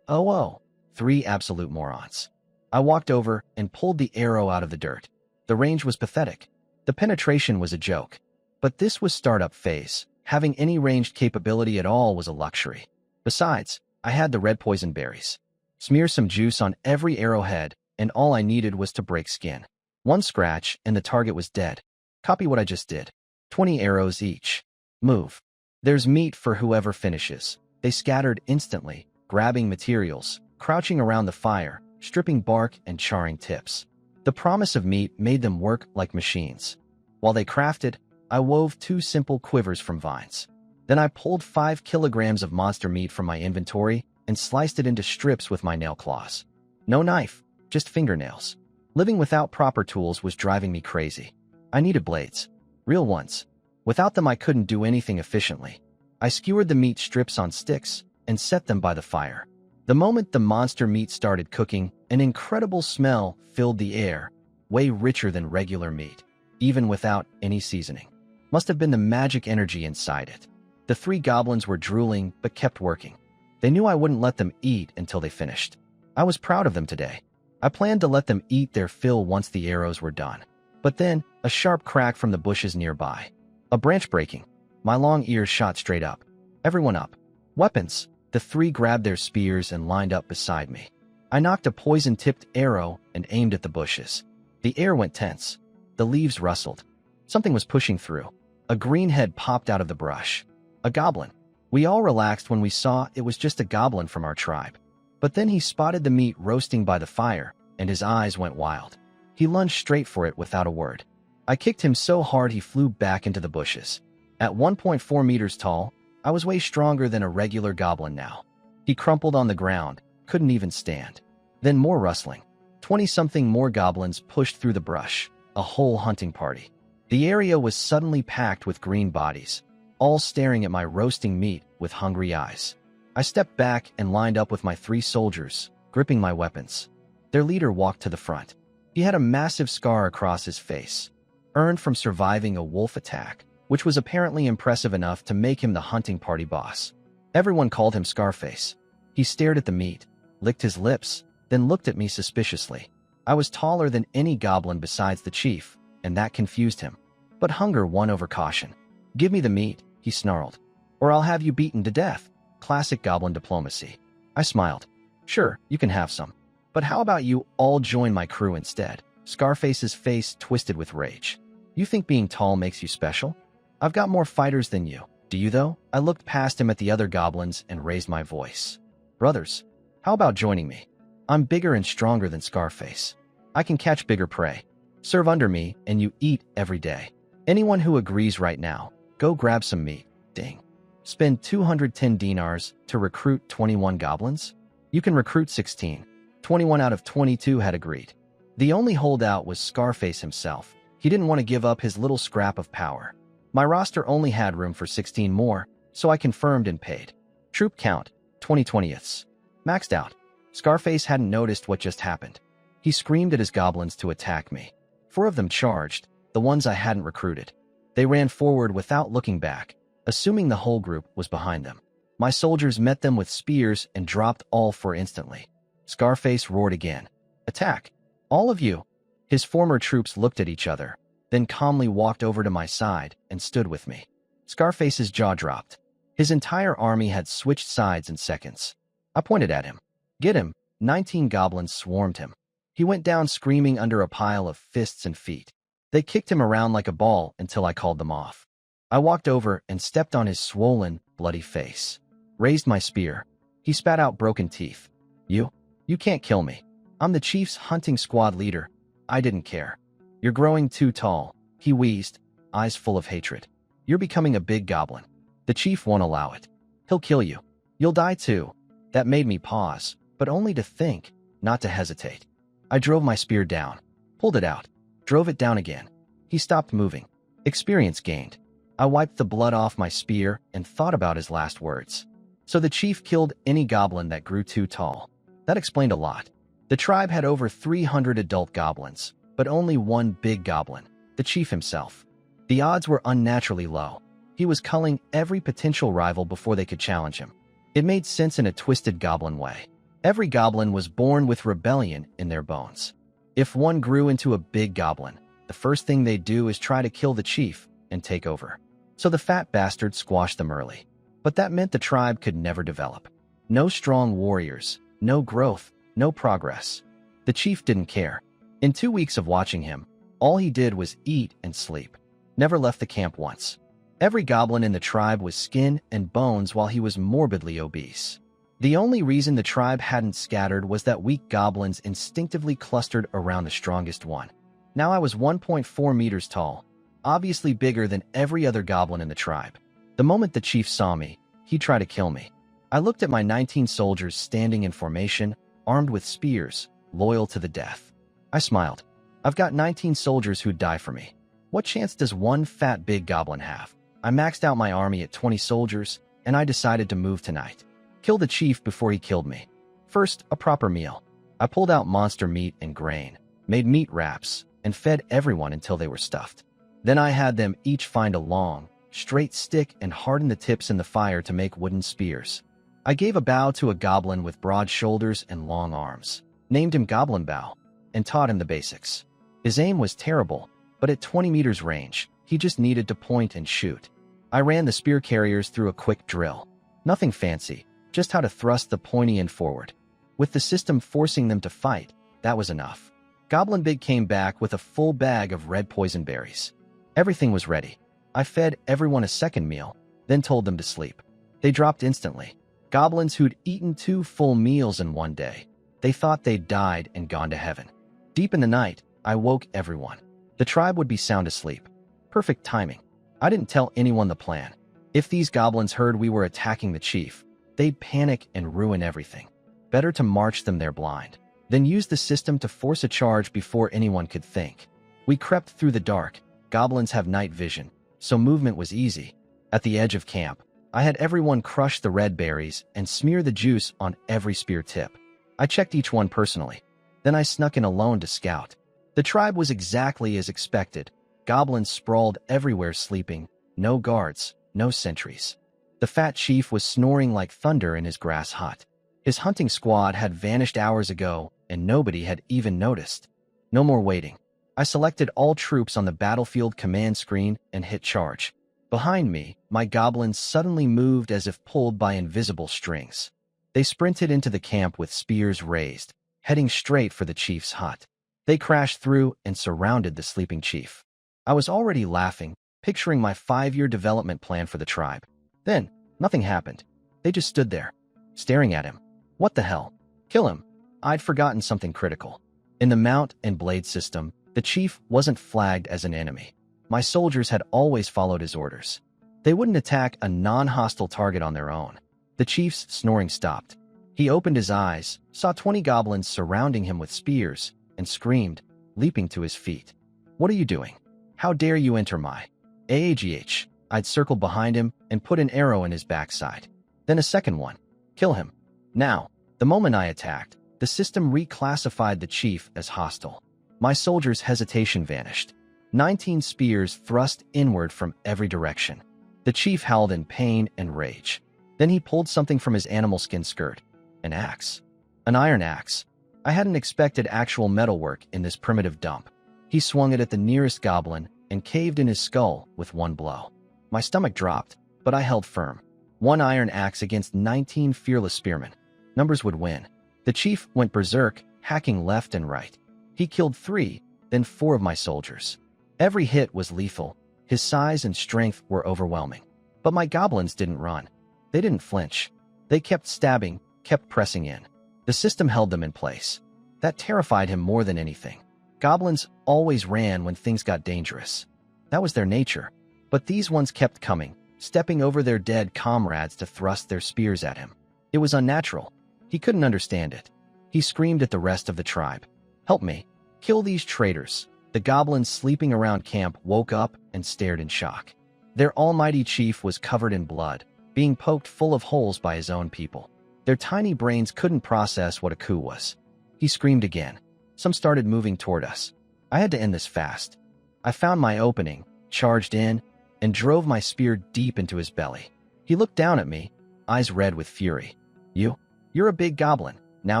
oh. 3 absolute morons. I walked over and pulled the arrow out of the dirt. The range was pathetic. The penetration was a joke. But this was startup phase. Having any ranged capability at all was a luxury. Besides, I had the red poison berries. Smear some juice on every arrowhead, and all I needed was to break skin. 1 scratch, and the target was dead. Copy what I just did. 20 arrows each. Move. There's meat for whoever finishes. They scattered instantly, grabbing materials, crouching around the fire, stripping bark and charring tips. The promise of meat made them work like machines. While they crafted, I wove 2 simple quivers from vines. Then I pulled 5 kilograms of monster meat from my inventory and sliced it into strips with my nail claws. No knife, just fingernails. Living without proper tools was driving me crazy. I needed blades. Real ones. Without them I couldn't do anything efficiently. I skewered the meat strips on sticks and set them by the fire. The moment the monster meat started cooking, an incredible smell filled the air, way richer than regular meat, even without any seasoning. Must have been the magic energy inside it. The 3 goblins were drooling but kept working. They knew I wouldn't let them eat until they finished. I was proud of them today. I planned to let them eat their fill once the arrows were done. But then, a sharp crack from the bushes nearby. A branch breaking. My long ears shot straight up. Everyone up. Weapons. The 3 grabbed their spears and lined up beside me. I knocked a poison-tipped arrow and aimed at the bushes. The air went tense. The leaves rustled. Something was pushing through. A green head popped out of the brush. A goblin. We all relaxed when we saw it was just a goblin from our tribe. But then he spotted the meat roasting by the fire, and his eyes went wild. He lunged straight for it without a word. I kicked him so hard he flew back into the bushes. At 1.4 meters tall, I was way stronger than a regular goblin now. He crumpled on the ground, couldn't even stand. Then more rustling. 20-something more goblins pushed through the brush, a whole hunting party. The area was suddenly packed with green bodies, all staring at my roasting meat with hungry eyes. I stepped back and lined up with my 3 soldiers, gripping my weapons. Their leader walked to the front. He had a massive scar across his face, earned from surviving a wolf attack, which was apparently impressive enough to make him the hunting party boss. Everyone called him Scarface. He stared at the meat, licked his lips, then looked at me suspiciously. I was taller than any goblin besides the chief, and that confused him. But hunger won over caution. "Give me the meat," he snarled, "or I'll have you beaten to death." Classic goblin diplomacy. I smiled. "Sure, you can have some. But how about you all join my crew instead?" Scarface's face twisted with rage. "You think being tall makes you special? I've got more fighters than you. Do you though? I looked past him at the other goblins and raised my voice. Brothers, how about joining me? I'm bigger and stronger than Scarface. I can catch bigger prey. Serve under me and you eat every day. Anyone who agrees right now, go grab some meat. Ding. Spend 210 dinars to recruit 21 goblins? You can recruit 16. 21 out of 22 had agreed. The only holdout was Scarface himself. He didn't want to give up his little scrap of power. My roster only had room for 16 more, so I confirmed and paid. Troop count, 20/20ths. Maxed out. Scarface hadn't noticed what just happened. He screamed at his goblins to attack me. 4 of them charged, the ones I hadn't recruited. They ran forward without looking back, assuming the whole group was behind them. My soldiers met them with spears and dropped all 4 instantly. Scarface roared again. Attack! All of you! His former troops looked at each other, then calmly walked over to my side and stood with me. Scarface's jaw dropped. His entire army had switched sides in seconds. I pointed at him. Get him! 19 goblins swarmed him. He went down screaming under a pile of fists and feet. They kicked him around like a ball until I called them off. I walked over and stepped on his swollen, bloody face. Raised my spear. He spat out broken teeth. You can't kill me. I'm the chief's hunting squad leader. I didn't care. You're growing too tall, he wheezed, eyes full of hatred. You're becoming a big goblin. The chief won't allow it. He'll kill you. You'll die too. That made me pause, but only to think, not to hesitate. I drove my spear down, pulled it out, drove it down again. He stopped moving. Experience gained. I wiped the blood off my spear and thought about his last words. So the chief killed any goblin that grew too tall. That explained a lot. The tribe had over 300 adult goblins, but only one big goblin, the chief himself. The odds were unnaturally low. He was culling every potential rival before they could challenge him. It made sense in a twisted goblin way. Every goblin was born with rebellion in their bones. If one grew into a big goblin, the first thing they'd do is try to kill the chief and take over. So the fat bastard squashed them early. But that meant the tribe could never develop. No strong warriors, no growth, no progress. The chief didn't care. In 2 weeks of watching him, all he did was eat and sleep. Never left the camp once. Every goblin in the tribe was skin and bones while he was morbidly obese. The only reason the tribe hadn't scattered was that weak goblins instinctively clustered around the strongest one. Now I was 1.4 meters tall, obviously bigger than every other goblin in the tribe. The moment the chief saw me, he tried to kill me. I looked at my 19 soldiers standing in formation, armed with spears, loyal to the death. I smiled. I've got 19 soldiers who'd die for me. What chance does one fat big goblin have? I maxed out my army at 20 soldiers, and I decided to move tonight. Kill the chief before he killed me. First, a proper meal. I pulled out monster meat and grain, made meat wraps, and fed everyone until they were stuffed. Then I had them each find a long, straight stick and harden the tips in the fire to make wooden spears. I gave a bow to a goblin with broad shoulders and long arms, named him Goblin Bow, and taught him the basics. His aim was terrible, but at 20 meters range, he just needed to point and shoot. I ran the spear carriers through a quick drill. Nothing fancy, just how to thrust the pointy end forward. With the system forcing them to fight, that was enough. Goblin Big came back with a full bag of red poison berries. Everything was ready. I fed everyone a second meal, then told them to sleep. They dropped instantly. Goblins who'd eaten 2 full meals in one day. They thought they'd died and gone to heaven. Deep in the night, I woke everyone. The tribe would be sound asleep. Perfect timing. I didn't tell anyone the plan. If these goblins heard we were attacking the chief, they'd panic and ruin everything. Better to march them there blind, then use the system to force a charge before anyone could think. We crept through the dark. Goblins have night vision, so movement was easy. At the edge of camp, I had everyone crush the red berries and smear the juice on every spear tip. I checked each one personally. Then I snuck in alone to scout. The tribe was exactly as expected. Goblins sprawled everywhere sleeping. No guards, no sentries. The fat chief was snoring like thunder in his grass hut. His hunting squad had vanished hours ago, and nobody had even noticed. No more waiting. I selected all troops on the battlefield command screen and hit charge. Behind me, my goblins suddenly moved as if pulled by invisible strings. They sprinted into the camp with spears raised, heading straight for the chief's hut. They crashed through and surrounded the sleeping chief. I was already laughing, picturing my 5-year development plan for the tribe. Then, nothing happened. They just stood there, staring at him. What the hell? Kill him. I'd forgotten something critical. In the mount and blade system, the chief wasn't flagged as an enemy. My soldiers had always followed his orders. They wouldn't attack a non-hostile target on their own. The chief's snoring stopped. He opened his eyes, saw 20 goblins surrounding him with spears, and screamed, leaping to his feet. What are you doing? How dare you enter my AAGH? I'd circled behind him and put an arrow in his backside. Then a second one. Kill him. Now, the moment I attacked, the system reclassified the chief as hostile. My soldiers' hesitation vanished. 19 spears thrust inward from every direction. The chief howled in pain and rage. Then he pulled something from his animal skin skirt. An axe. An iron axe. I hadn't expected actual metalwork in this primitive dump. He swung it at the nearest goblin and caved in his skull with one blow. My stomach dropped, but I held firm. One iron axe against 19 fearless spearmen. Numbers would win. The chief went berserk, hacking left and right. He killed 3, then 4 of my soldiers. Every hit was lethal. His size and strength were overwhelming. But my goblins didn't run. They didn't flinch. They kept stabbing, kept pressing in. The system held them in place. That terrified him more than anything. Goblins always ran when things got dangerous. That was their nature. But these ones kept coming, stepping over their dead comrades to thrust their spears at him. It was unnatural. He couldn't understand it. He screamed at the rest of the tribe. Help me. Kill these traitors. The goblins sleeping around camp woke up and stared in shock. Their almighty chief was covered in blood, being poked full of holes by his own people. Their tiny brains couldn't process what a coup was. He screamed again. Some started moving toward us. I had to end this fast. I found my opening, charged in, and drove my spear deep into his belly. He looked down at me, eyes red with fury. You're a big goblin. Now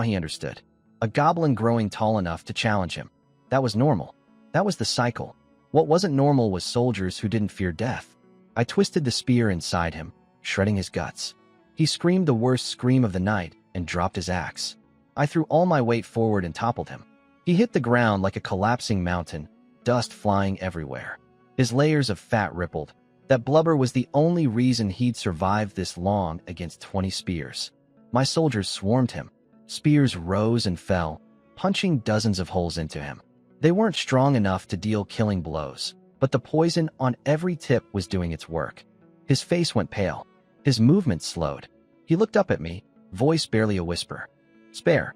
he understood. A goblin growing tall enough to challenge him. That was normal. That was the cycle. What wasn't normal was soldiers who didn't fear death. I twisted the spear inside him, shredding his guts. He screamed the worst scream of the night and dropped his axe. I threw all my weight forward and toppled him. He hit the ground like a collapsing mountain, dust flying everywhere. His layers of fat rippled. That blubber was the only reason he'd survived this long against 20 spears. My soldiers swarmed him. Spears rose and fell, punching dozens of holes into him. They weren't strong enough to deal killing blows, but the poison on every tip was doing its work. His face went pale. His movement slowed. He looked up at me, voice barely a whisper. Spare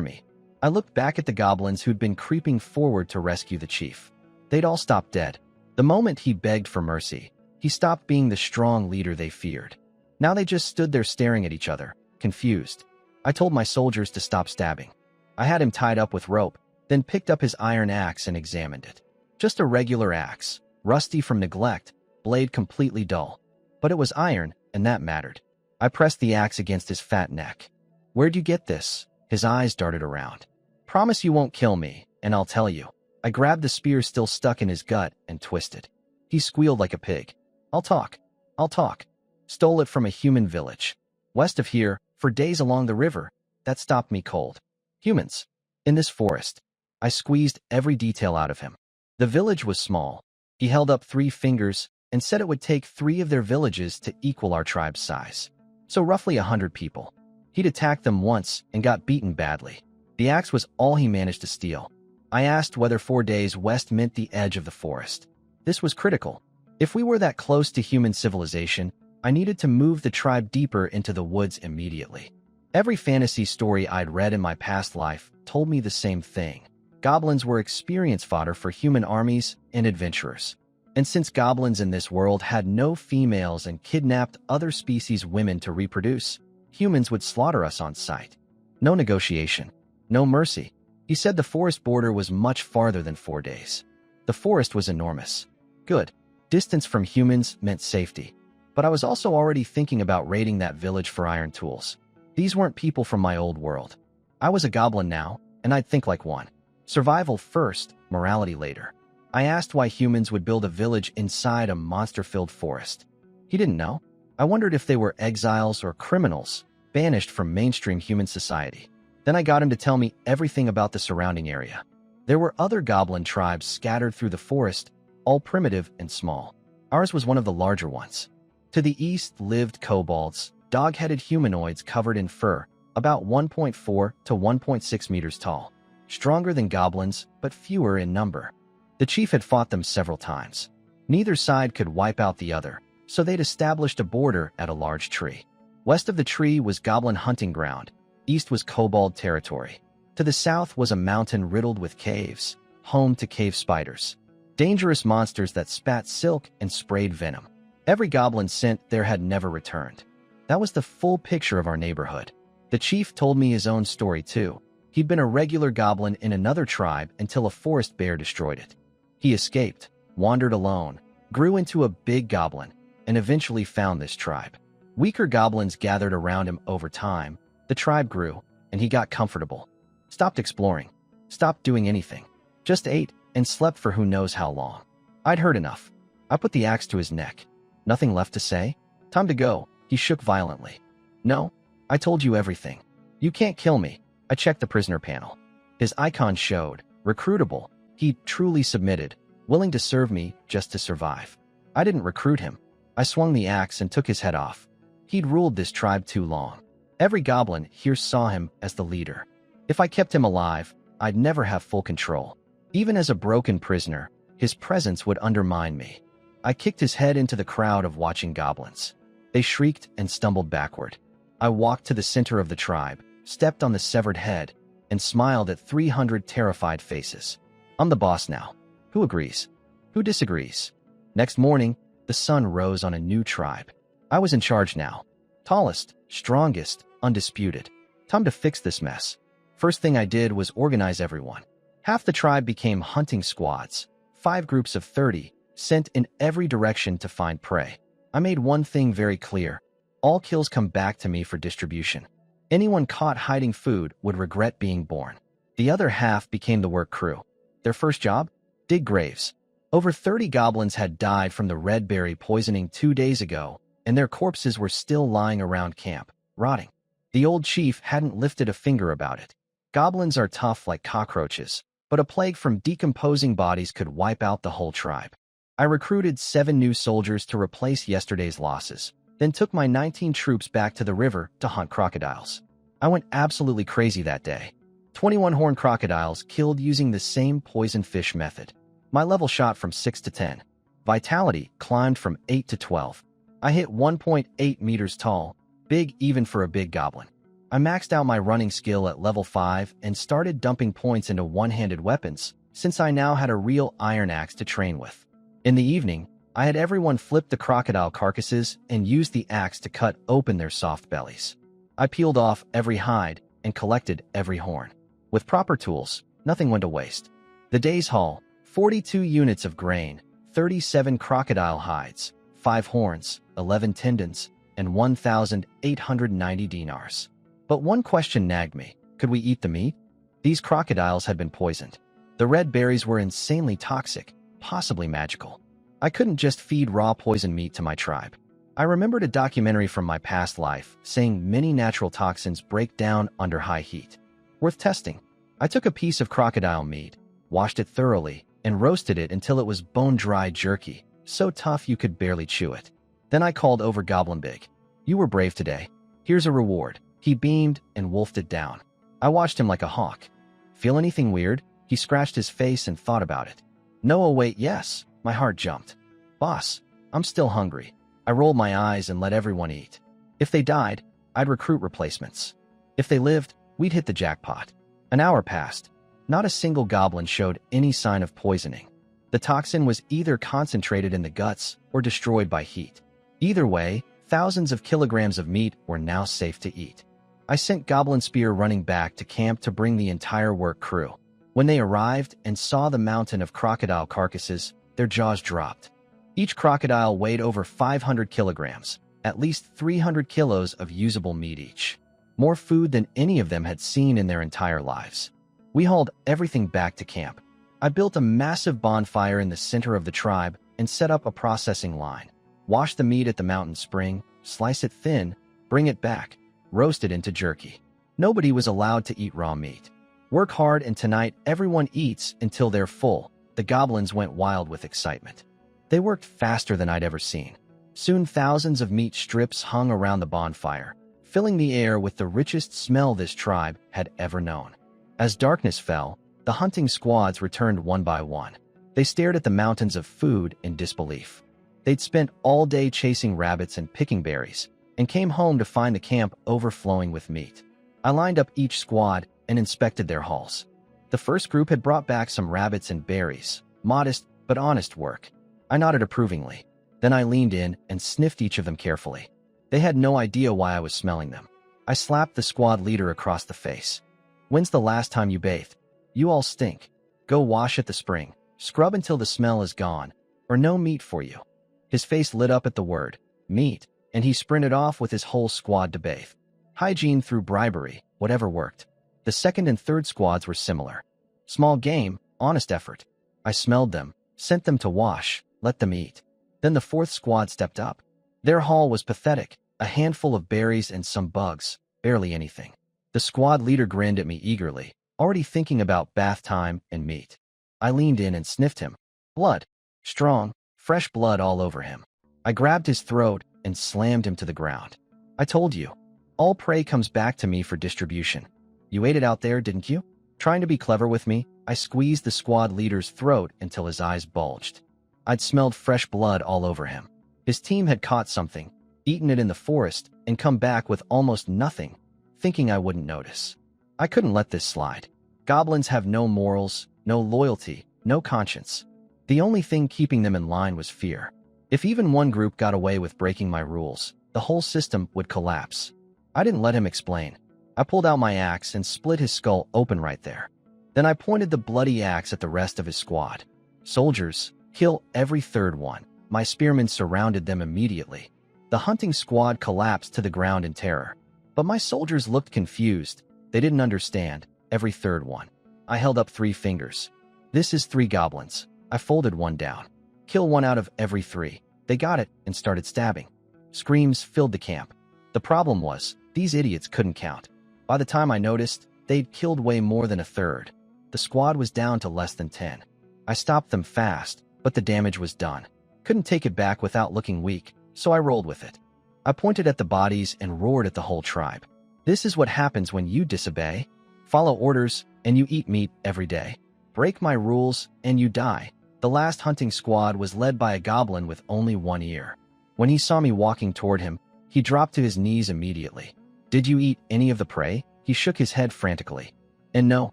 me. I looked back at the goblins who'd been creeping forward to rescue the chief. They'd all stopped dead. The moment he begged for mercy, he stopped being the strong leader they feared. Now they just stood there staring at each other, confused. I told my soldiers to stop stabbing. I had him tied up with rope, then picked up his iron axe and examined it. Just a regular axe, rusty from neglect, blade completely dull. But it was iron, and that mattered. I pressed the axe against his fat neck. Where'd you get this? His eyes darted around. Promise you won't kill me, and I'll tell you. I grabbed the spear still stuck in his gut and twisted. He squealed like a pig. I'll talk. Stole it from a human village. West of here, for days along the river, that stopped me cold. Humans. In this forest. I squeezed every detail out of him. The village was small. He held up 3 fingers and said it would take 3 of their villages to equal our tribe's size. So roughly 100 people. He'd attacked them once and got beaten badly. The axe was all he managed to steal. I asked whether 4 days west meant the edge of the forest. This was critical. If we were that close to human civilization, I needed to move the tribe deeper into the woods immediately. Every fantasy story I'd read in my past life told me the same thing. Goblins were experience fodder for human armies and adventurers. And since goblins in this world had no females and kidnapped other species' women to reproduce, humans would slaughter us on sight. No negotiation. No mercy. He said the forest border was much farther than 4 days. The forest was enormous. Good. Distance from humans meant safety. But I was also already thinking about raiding that village for iron tools. These weren't people from my old world. I was a goblin now, and I'd think like one. Survival first, morality later. I asked why humans would build a village inside a monster-filled forest. He didn't know. I wondered if they were exiles or criminals, banished from mainstream human society. Then I got him to tell me everything about the surrounding area. There were other goblin tribes scattered through the forest, all primitive and small. Ours was one of the larger ones. To the east lived kobolds, dog-headed humanoids covered in fur, about 1.4 to 1.6 meters tall. Stronger than goblins, but fewer in number. The chief had fought them several times. Neither side could wipe out the other, so they'd established a border at a large tree. West of the tree was goblin hunting ground. East was kobold territory. To the south was a mountain riddled with caves, home to cave spiders. Dangerous monsters that spat silk and sprayed venom. Every goblin sent there had never returned. That was the full picture of our neighborhood. The chief told me his own story too. He'd been a regular goblin in another tribe until a forest bear destroyed it. He escaped, wandered alone, grew into a big goblin, and eventually found this tribe. Weaker goblins gathered around him over time. The tribe grew, and he got comfortable. Stopped exploring. Stopped doing anything. Just ate and slept for who knows how long. I'd heard enough. I put the axe to his neck. Nothing left to say? Time to go. He shook violently. No, I told you everything. You can't kill me. I checked the prisoner panel. His icon showed, recruitable. He truly submitted, willing to serve me just to survive. I didn't recruit him. I swung the axe and took his head off. He'd ruled this tribe too long. Every goblin here saw him as the leader. If I kept him alive, I'd never have full control. Even as a broken prisoner, his presence would undermine me. I kicked his head into the crowd of watching goblins. They shrieked and stumbled backward. I walked to the center of the tribe, stepped on the severed head, and smiled at 300 terrified faces. I'm the boss now. Who agrees? Who disagrees? Next morning, the sun rose on a new tribe. I was in charge now. Tallest, strongest, undisputed. Time to fix this mess. First thing I did was organize everyone. Half the tribe became hunting squads, 5 groups of 30, sent in every direction to find prey. I made one thing very clear. All kills come back to me for distribution. Anyone caught hiding food would regret being born. The other half became the work crew. Their first job? Dig graves. Over 30 goblins had died from the red berry poisoning 2 days ago, and their corpses were still lying around camp, rotting. The old chief hadn't lifted a finger about it. Goblins are tough like cockroaches, but a plague from decomposing bodies could wipe out the whole tribe. I recruited 7 new soldiers to replace yesterday's losses, then took my 19 troops back to the river to hunt crocodiles. I went absolutely crazy that day. 21 horned crocodiles killed using the same poison fish method. My level shot from 6 to 10. Vitality climbed from 8 to 12. I hit 1.8 meters tall, big even for a big goblin. I maxed out my running skill at level 5 and started dumping points into one-handed weapons, since I now had a real iron axe to train with. In the evening, I had everyone flip the crocodile carcasses and use the axe to cut open their soft bellies. I peeled off every hide and collected every horn. With proper tools, nothing went to waste. The day's haul: 42 units of grain, 37 crocodile hides, 5 horns, 11 tendons, and 1,890 dinars. But one question nagged me. Could we eat the meat? These crocodiles had been poisoned. The red berries were insanely toxic, possibly magical. I couldn't just feed raw poison meat to my tribe. I remembered a documentary from my past life saying many natural toxins break down under high heat. Worth testing. I took a piece of crocodile meat, washed it thoroughly, and roasted it until it was bone-dry jerky, so tough you could barely chew it. Then I called over Goblin Big. You were brave today. Here's a reward. He beamed and wolfed it down. I watched him like a hawk. Feel anything weird? He scratched his face and thought about it. No, oh wait, yes. My heart jumped. Boss, I'm still hungry. I rolled my eyes and let everyone eat. If they died, I'd recruit replacements. If they lived, we'd hit the jackpot. An hour passed. Not a single goblin showed any sign of poisoning. The toxin was either concentrated in the guts or destroyed by heat. Either way, thousands of kilograms of meat were now safe to eat. I sent Goblin Spear running back to camp to bring the entire work crew. When they arrived and saw the mountain of crocodile carcasses, their jaws dropped. Each crocodile weighed over 500 kilograms, at least 300 kilos of usable meat each. More food than any of them had seen in their entire lives. We hauled everything back to camp. I built a massive bonfire in the center of the tribe and set up a processing line. Wash the meat at the mountain spring, slice it thin, bring it back, roast it into jerky. Nobody was allowed to eat raw meat. Work hard and tonight everyone eats until they're full. The goblins went wild with excitement. They worked faster than I'd ever seen. Soon thousands of meat strips hung around the bonfire, filling the air with the richest smell this tribe had ever known. As darkness fell, the hunting squads returned one by one. They stared at the mountains of food in disbelief. They'd spent all day chasing rabbits and picking berries, and came home to find the camp overflowing with meat. I lined up each squad and inspected their hauls. The first group had brought back some rabbits and berries, modest but honest work. I nodded approvingly. Then I leaned in and sniffed each of them carefully. They had no idea why I was smelling them. I slapped the squad leader across the face. "When's the last time you bathed? You all stink. Go wash at the spring. Scrub until the smell is gone, or no meat for you." His face lit up at the word, meat, and he sprinted off with his whole squad to bathe. Hygiene through bribery, whatever worked. The second and third squads were similar. Small game, honest effort. I smelled them, sent them to wash, let them eat. Then the fourth squad stepped up. Their haul was pathetic, a handful of berries and some bugs, barely anything. The squad leader grinned at me eagerly, already thinking about bath time and meat. I leaned in and sniffed him. Blood. Strong, fresh blood all over him. I grabbed his throat and slammed him to the ground. "I told you. All prey comes back to me for distribution. You ate it out there, didn't you?" Trying to be clever with me, I squeezed the squad leader's throat until his eyes bulged. I'd smelled fresh blood all over him. His team had caught something, eaten it in the forest, and come back with almost nothing, thinking I wouldn't notice. I couldn't let this slide. Goblins have no morals, no loyalty, no conscience. The only thing keeping them in line was fear. If even one group got away with breaking my rules, the whole system would collapse. I didn't let him explain. I pulled out my axe and split his skull open right there. Then I pointed the bloody axe at the rest of his squad. "Soldiers, kill every third one." My spearmen surrounded them immediately. The hunting squad collapsed to the ground in terror. But my soldiers looked confused. They didn't understand. Every third one. I held up 3 fingers. "This is 3 goblins." I folded one down. "Kill 1 out of every 3. They got it and started stabbing. Screams filled the camp. The problem was, these idiots couldn't count. By the time I noticed, they'd killed way more than a third. The squad was down to less than 10. I stopped them fast, but the damage was done. Couldn't take it back without looking weak, so I rolled with it. I pointed at the bodies and roared at the whole tribe. "This is what happens when you disobey. Follow orders, and you eat meat every day. Break my rules, and you die." The last hunting squad was led by a goblin with only 1 ear. When he saw me walking toward him, he dropped to his knees immediately. "Did you eat any of the prey?" He shook his head frantically. "And no,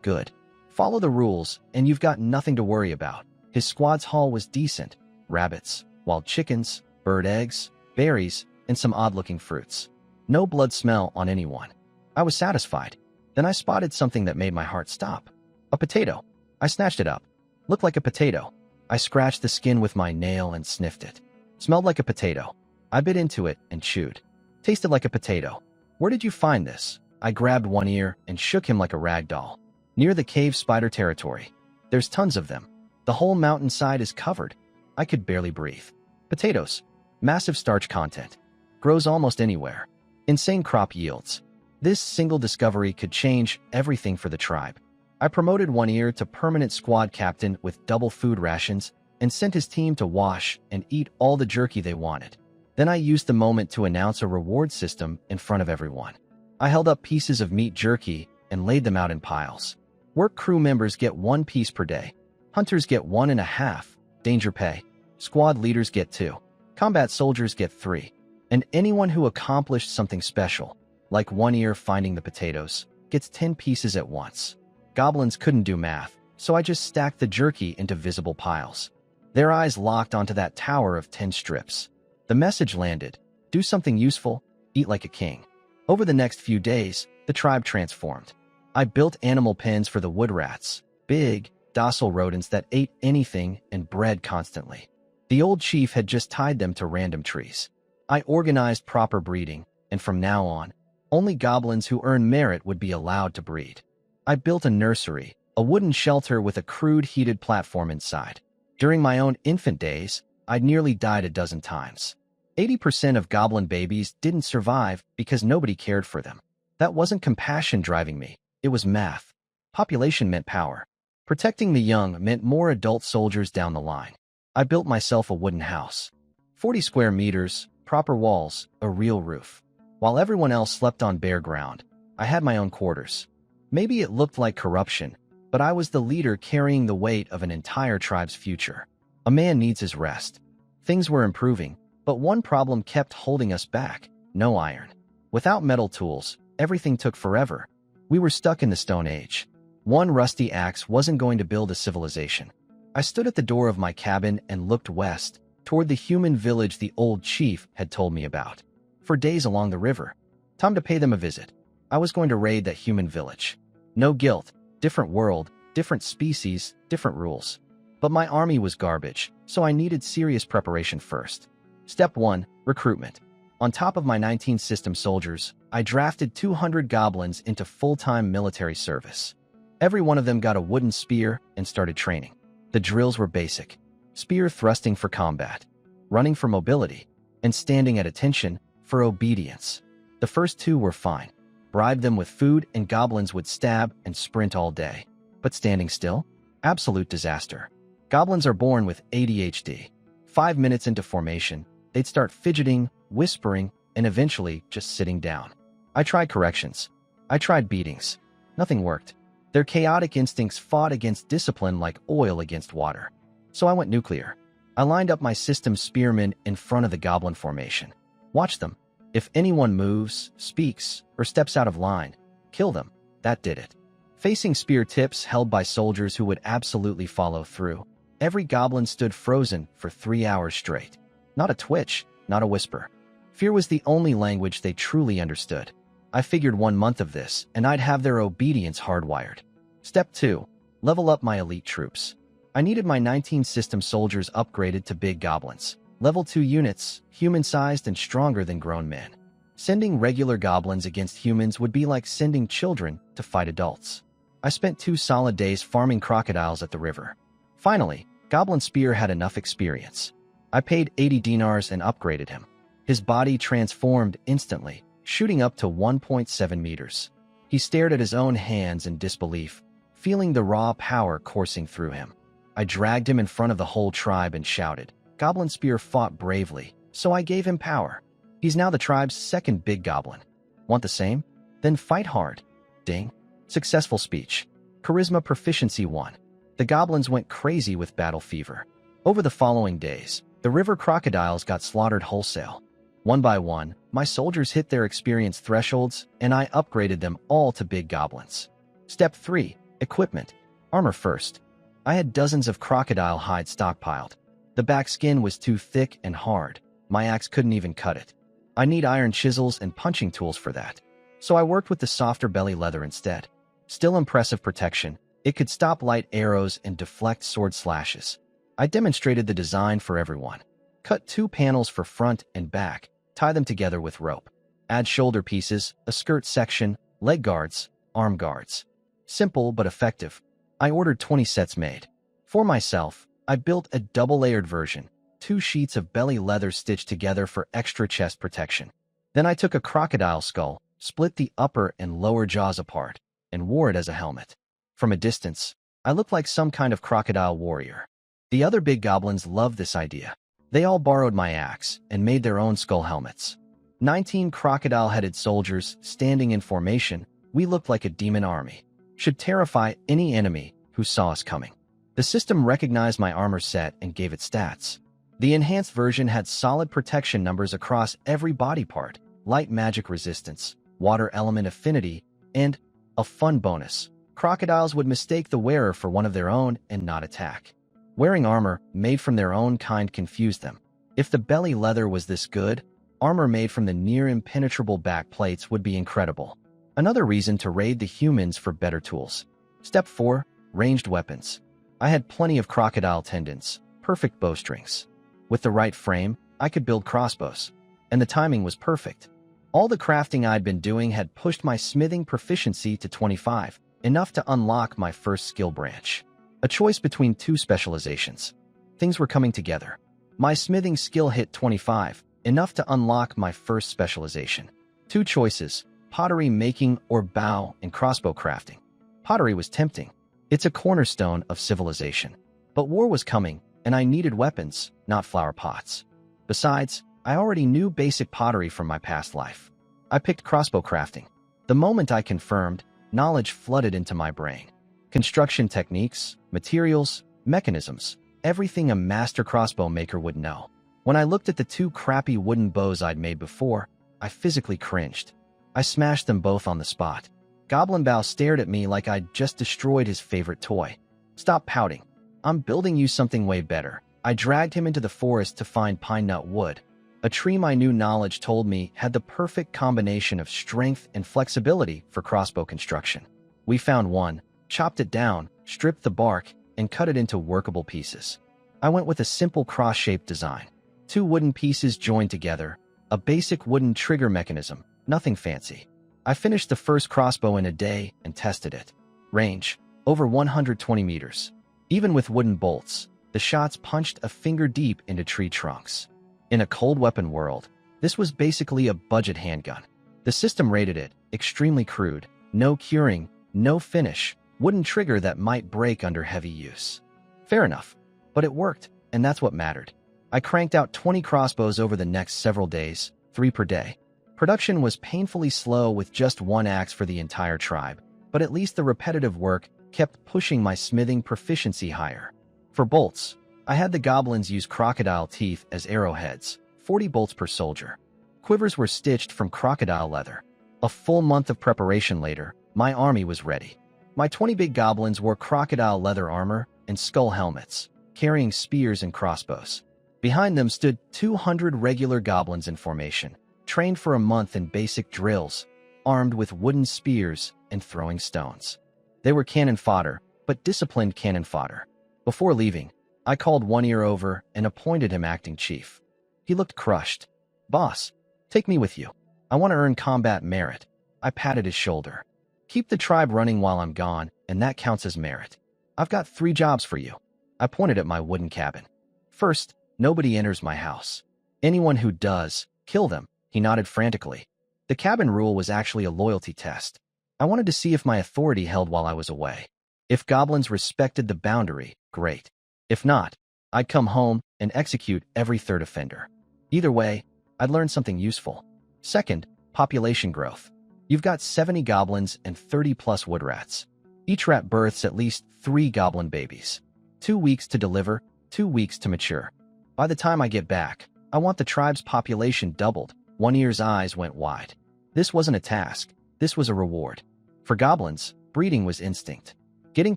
good. Follow the rules, and you've got nothing to worry about." His squad's haul was decent. Rabbits, wild chickens, bird eggs, berries, and some odd-looking fruits. No blood smell on anyone. I was satisfied. Then I spotted something that made my heart stop. A potato. I snatched it up. Looked like a potato. I scratched the skin with my nail and sniffed it. Smelled like a potato. I bit into it and chewed. Tasted like a potato. "Where did you find this?" I grabbed one ear and shook him like a rag doll. "Near the cave spider territory. There's tons of them. The whole mountainside is covered." I could barely breathe. Potatoes. Massive starch content. Grows almost anywhere. Insane crop yields. This single discovery could change everything for the tribe. I promoted one ear to permanent squad captain with double food rations and sent his team to wash and eat all the jerky they wanted. Then I used the moment to announce a reward system in front of everyone. I held up pieces of meat jerky and laid them out in piles. Work crew members get 1 piece per day. Hunters get 1.5. Danger pay. Squad leaders get 2. Combat soldiers get 3. And anyone who accomplished something special, like one ear finding the potatoes, gets 10 pieces at once. Goblins couldn't do math, so I just stacked the jerky into visible piles. Their eyes locked onto that tower of 10 strips. The message landed: do something useful, eat like a king. Over the next few days, the tribe transformed. I built animal pens for the wood rats, big, docile rodents that ate anything and bred constantly. The old chief had just tied them to random trees. I organized proper breeding, and from now on, only goblins who earn merit would be allowed to breed. I built a nursery, a wooden shelter with a crude heated platform inside. During my own infant days, I'd nearly died a dozen times. 80% of goblin babies didn't survive because nobody cared for them. That wasn't compassion driving me, it was math. Population meant power. Protecting the young meant more adult soldiers down the line. I built myself a wooden house. 40 square meters, proper walls, a real roof. While everyone else slept on bare ground, I had my own quarters. Maybe it looked like corruption, but I was the leader carrying the weight of an entire tribe's future. A man needs his rest. Things were improving, but one problem kept holding us back: no iron. Without metal tools, everything took forever. We were stuck in the Stone Age. One rusty axe wasn't going to build a civilization. I stood at the door of my cabin and looked west, toward the human village the old chief had told me about. For days along the river. Time to pay them a visit. I was going to raid that human village. No guilt, different world, different species, different rules. But my army was garbage, so I needed serious preparation first. Step 1. Recruitment. On top of my 19 system soldiers, I drafted 200 goblins into full-time military service. Every one of them got a wooden spear and started training. The drills were basic: spear thrusting for combat, running for mobility, and standing at attention for obedience. The first 2 were fine. Bribe them with food and goblins would stab and sprint all day. But standing still? Absolute disaster. Goblins are born with ADHD. 5 minutes into formation, they'd start fidgeting, whispering, and eventually just sitting down. I tried corrections. I tried beatings. Nothing worked. Their chaotic instincts fought against discipline like oil against water. So I went nuclear. I lined up my system spearmen in front of the goblin formation. Watch them. If anyone moves, speaks, or steps out of line, kill them. That did it. Facing spear tips held by soldiers who would absolutely follow through, every goblin stood frozen for 3 hours straight. Not a twitch, not a whisper. Fear was the only language they truly understood. I figured 1 month of this, and I'd have their obedience hardwired. Step 2. Level up my elite troops. I needed my 19 system soldiers upgraded to big goblins. Level 2 units, human-sized and stronger than grown men. Sending regular goblins against humans would be like sending children to fight adults. I spent 2 solid days farming crocodiles at the river. Finally, Goblin Spear had enough experience. I paid 80 dinars and upgraded him. His body transformed instantly, shooting up to 1.7 meters. He stared at his own hands in disbelief, feeling the raw power coursing through him. I dragged him in front of the whole tribe and shouted. Goblin Spear fought bravely, so I gave him power. He's now the tribe's second big goblin. Want the same? Then fight hard. Ding. Successful speech. Charisma proficiency 1. The goblins went crazy with battle fever. Over the following days, the river crocodiles got slaughtered wholesale. One by one, my soldiers hit their experience thresholds, and I upgraded them all to big goblins. Step 3. Equipment. Armor first. I had dozens of crocodile hide stockpiled. The back skin was too thick and hard. My axe couldn't even cut it. I need iron chisels and punching tools for that. So I worked with the softer belly leather instead. Still impressive protection. It could stop light arrows and deflect sword slashes. I demonstrated the design for everyone. Cut 2 panels for front and back. Tie them together with rope. Add shoulder pieces, a skirt section, leg guards, arm guards. Simple but effective. I ordered 20 sets made. For myself, I built a double-layered version, 2 sheets of belly leather stitched together for extra chest protection. Then I took a crocodile skull, split the upper and lower jaws apart, and wore it as a helmet. From a distance, I looked like some kind of crocodile warrior. The other big goblins loved this idea. They all borrowed my axe and made their own skull helmets. 19 crocodile-headed soldiers standing in formation, we looked like a demon army. Should terrify any enemy who saw us coming. The system recognized my armor set and gave it stats. The enhanced version had solid protection numbers across every body part, light magic resistance, water element affinity, and a fun bonus. Crocodiles would mistake the wearer for one of their own and not attack. Wearing armor made from their own kind confused them. If the belly leather was this good, armor made from the near-impenetrable back plates would be incredible. Another reason to raid the humans for better tools. Step 4. Ranged weapons. I had plenty of crocodile tendons, perfect bowstrings. With the right frame, I could build crossbows. And the timing was perfect. All the crafting I'd been doing had pushed my smithing proficiency to 25, enough to unlock my first skill branch. A choice between 2 specializations. Things were coming together. My smithing skill hit 25, enough to unlock my first specialization. 2 choices, pottery making or bow and crossbow crafting. Pottery was tempting. It's a cornerstone of civilization. But war was coming, and I needed weapons, not flower pots. Besides, I already knew basic pottery from my past life. I picked crossbow crafting. The moment I confirmed, knowledge flooded into my brain. Construction techniques, materials, mechanisms, everything a master crossbow maker would know. When I looked at the two crappy wooden bows I'd made before, I physically cringed. I smashed them both on the spot. Goblin Bow stared at me like I'd just destroyed his favorite toy. Stop pouting. I'm building you something way better. I dragged him into the forest to find pine nut wood, a tree my new knowledge told me had the perfect combination of strength and flexibility for crossbow construction. We found one, chopped it down, stripped the bark, and cut it into workable pieces. I went with a simple cross-shaped design. Two wooden pieces joined together, a basic wooden trigger mechanism, nothing fancy. I finished the first crossbow in a day and tested it. Range, over 120 meters. Even with wooden bolts, the shots punched a finger deep into tree trunks. In a cold weapon world, this was basically a budget handgun. The system rated it extremely crude, no curing, no finish, wooden trigger that might break under heavy use. Fair enough, but it worked, and that's what mattered. I cranked out 20 crossbows over the next several days, 3 per day. Production was painfully slow with just one axe for the entire tribe, but at least the repetitive work kept pushing my smithing proficiency higher. For bolts, I had the goblins use crocodile teeth as arrowheads, 40 bolts per soldier. Quivers were stitched from crocodile leather. A full month of preparation later, my army was ready. My 20 big goblins wore crocodile leather armor and skull helmets, carrying spears and crossbows. Behind them stood 200 regular goblins in formation, trained for a month in basic drills, armed with wooden spears and throwing stones. They were cannon fodder, but disciplined cannon fodder. Before leaving, I called One Ear over and appointed him acting chief. He looked crushed. "Boss, take me with you. I want to earn combat merit." I patted his shoulder. "Keep the tribe running while I'm gone, and that counts as merit. I've got 3 jobs for you." I pointed at my wooden cabin. "First, nobody enters my house. Anyone who does, kill them." He nodded frantically. The cabin rule was actually a loyalty test. I wanted to see if my authority held while I was away. If goblins respected the boundary, great. If not, I'd come home and execute every third offender. Either way, I'd learn something useful. Second, population growth. You've got 70 goblins and 30+ wood rats. Each rat births at least 3 goblin babies. 2 weeks to deliver, 2 weeks to mature. By the time I get back, I want the tribe's population doubled. One Ear's eyes went wide. This wasn't a task. This was a reward. For goblins, breeding was instinct. Getting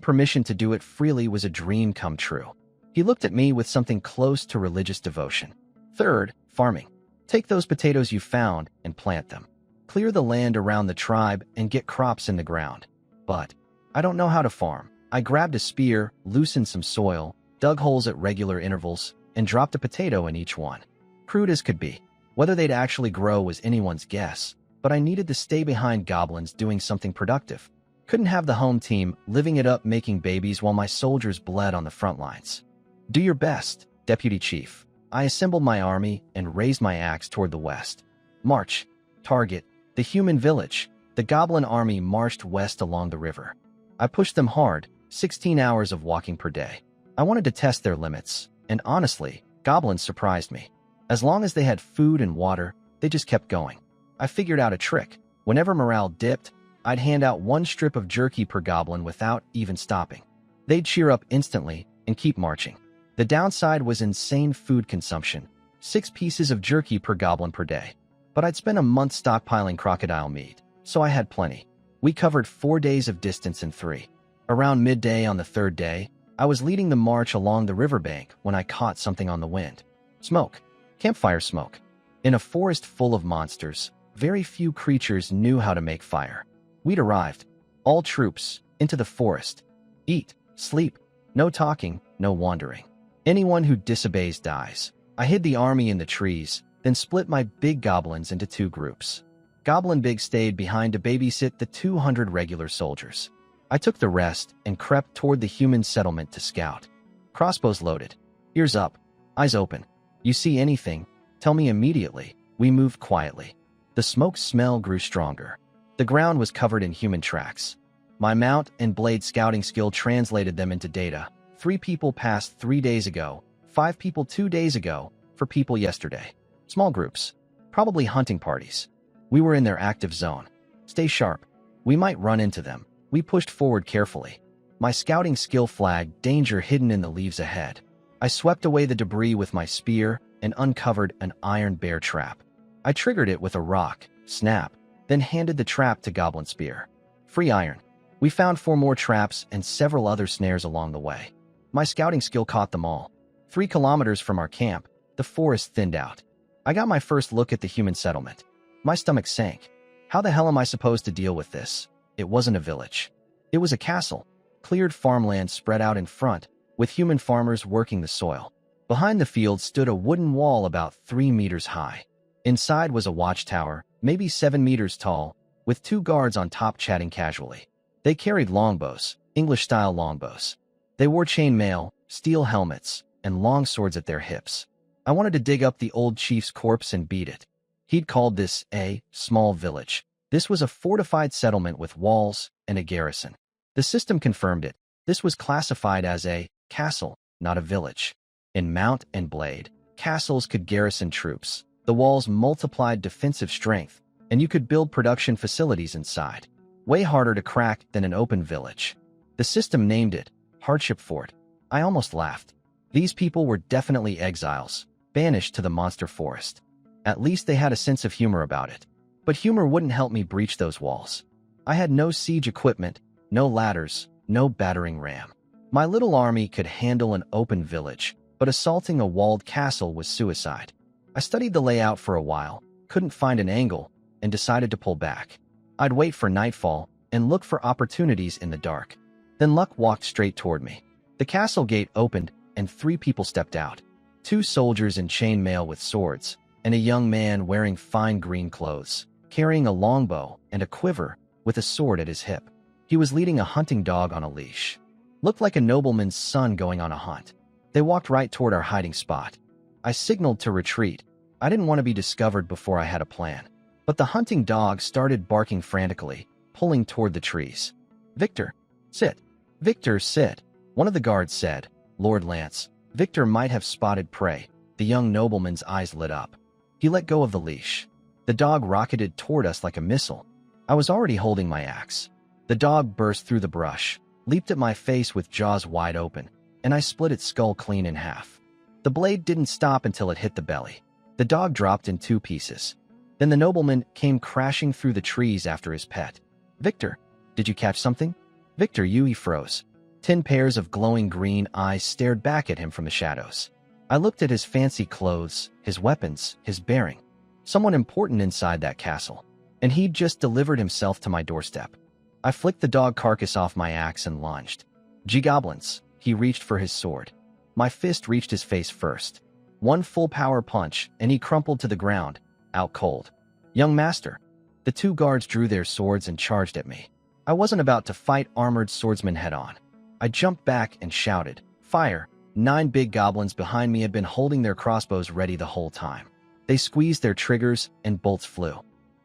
permission to do it freely was a dream come true. He looked at me with something close to religious devotion. Third, farming. Take those potatoes you found and plant them. Clear the land around the tribe and get crops in the ground. But I don't know how to farm. I grabbed a spear, loosened some soil, dug holes at regular intervals, and dropped a potato in each one. Crude as could be. Whether they'd actually grow was anyone's guess, but I needed to stay behind goblins doing something productive. Couldn't have the home team living it up making babies while my soldiers bled on the front lines. "Do your best, Deputy Chief." I assembled my army and raised my axe toward the west. March. Target. The human village. The goblin army marched west along the river. I pushed them hard, 16 hours of walking per day. I wanted to test their limits, and honestly, goblins surprised me. As long as they had food and water, they just kept going. I figured out a trick. Whenever morale dipped, I'd hand out 1 strip of jerky per goblin without even stopping. They'd cheer up instantly and keep marching. The downside was insane food consumption, 6 pieces of jerky per goblin per day. But I'd spent a month stockpiling crocodile meat, so I had plenty. We covered 4 days of distance in 3. Around midday on the 3rd day, I was leading the march along the riverbank when I caught something on the wind. Smoke. Campfire smoke. In a forest full of monsters, very few creatures knew how to make fire. We'd arrived. All troops, into the forest. Eat, sleep, no talking, no wandering. Anyone who disobeys dies. I hid the army in the trees, then split my big goblins into 2 groups. Goblin Big stayed behind to babysit the 200 regular soldiers. I took the rest and crept toward the human settlement to scout. Crossbows loaded. Ears up. Eyes open. You see anything, tell me immediately. We moved quietly. The smoke smell grew stronger. The ground was covered in human tracks. My mount and blade scouting skill translated them into data. 3 people passed 3 days ago, 5 people 2 days ago, for people yesterday. Small groups. Probably hunting parties. We were in their active zone. Stay sharp. We might run into them. We pushed forward carefully. My scouting skill flagged danger hidden in the leaves ahead. I swept away the debris with my spear and uncovered an iron bear trap. I triggered it with a rock, snap, then handed the trap to Goblin Spear. Free iron. We found 4 more traps and several other snares along the way. My scouting skill caught them all. 3 kilometers from our camp, the forest thinned out. I got my first look at the human settlement. My stomach sank. How the hell am I supposed to deal with this? It wasn't a village. It was a castle. Cleared farmland spread out in front, with human farmers working the soil. Behind the field stood a wooden wall about 3 meters high. Inside was a watchtower, maybe 7 meters tall, with 2 guards on top chatting casually. They carried longbows, English-style longbows. They wore chainmail, steel helmets, and long swords at their hips. I wanted to dig up the old chief's corpse and beat it. He'd called this a small village. This was a fortified settlement with walls and a garrison. The system confirmed it. This was classified as a castle, not a village. In Mount and Blade, castles could garrison troops. The walls multiplied defensive strength, and you could build production facilities inside. Way harder to crack than an open village. The system named it Hardship Fort. I almost laughed. These people were definitely exiles, banished to the monster forest. At least they had a sense of humor about it. But humor wouldn't help me breach those walls. I had no siege equipment, no ladders, no battering ram. My little army could handle an open village, but assaulting a walled castle was suicide. I studied the layout for a while, couldn't find an angle, and decided to pull back. I'd wait for nightfall and look for opportunities in the dark. Then luck walked straight toward me. The castle gate opened, and 3 people stepped out. 2 soldiers in chainmail with swords, and a young man wearing fine green clothes, carrying a longbow and a quiver with a sword at his hip. He was leading a hunting dog on a leash. Looked like a nobleman's son going on a hunt. They walked right toward our hiding spot. I signaled to retreat. I didn't want to be discovered before I had a plan. But the hunting dog started barking frantically, pulling toward the trees. "Victor, sit. Victor, sit," one of the guards said. "Lord Lance, Victor might have spotted prey." The young nobleman's eyes lit up. He let go of the leash. The dog rocketed toward us like a missile. I was already holding my axe. The dog burst through the brush, leaped at my face with jaws wide open, and I split its skull clean in half. The blade didn't stop until it hit the belly. The dog dropped in 2 pieces. Then the nobleman came crashing through the trees after his pet. "Victor, did you catch something?" Victor, he froze. 10 pairs of glowing green eyes stared back at him from the shadows. I looked at his fancy clothes, his weapons, his bearing. Someone important inside that castle. And he'd just delivered himself to my doorstep. I flicked the dog carcass off my axe and lunged. Goblins, he reached for his sword. My fist reached his face first. 1 full power punch, and he crumpled to the ground, out cold. "Young master." The 2 guards drew their swords and charged at me. I wasn't about to fight armored swordsmen head-on. I jumped back and shouted, "Fire!" 9 big goblins behind me had been holding their crossbows ready the whole time. They squeezed their triggers, and bolts flew.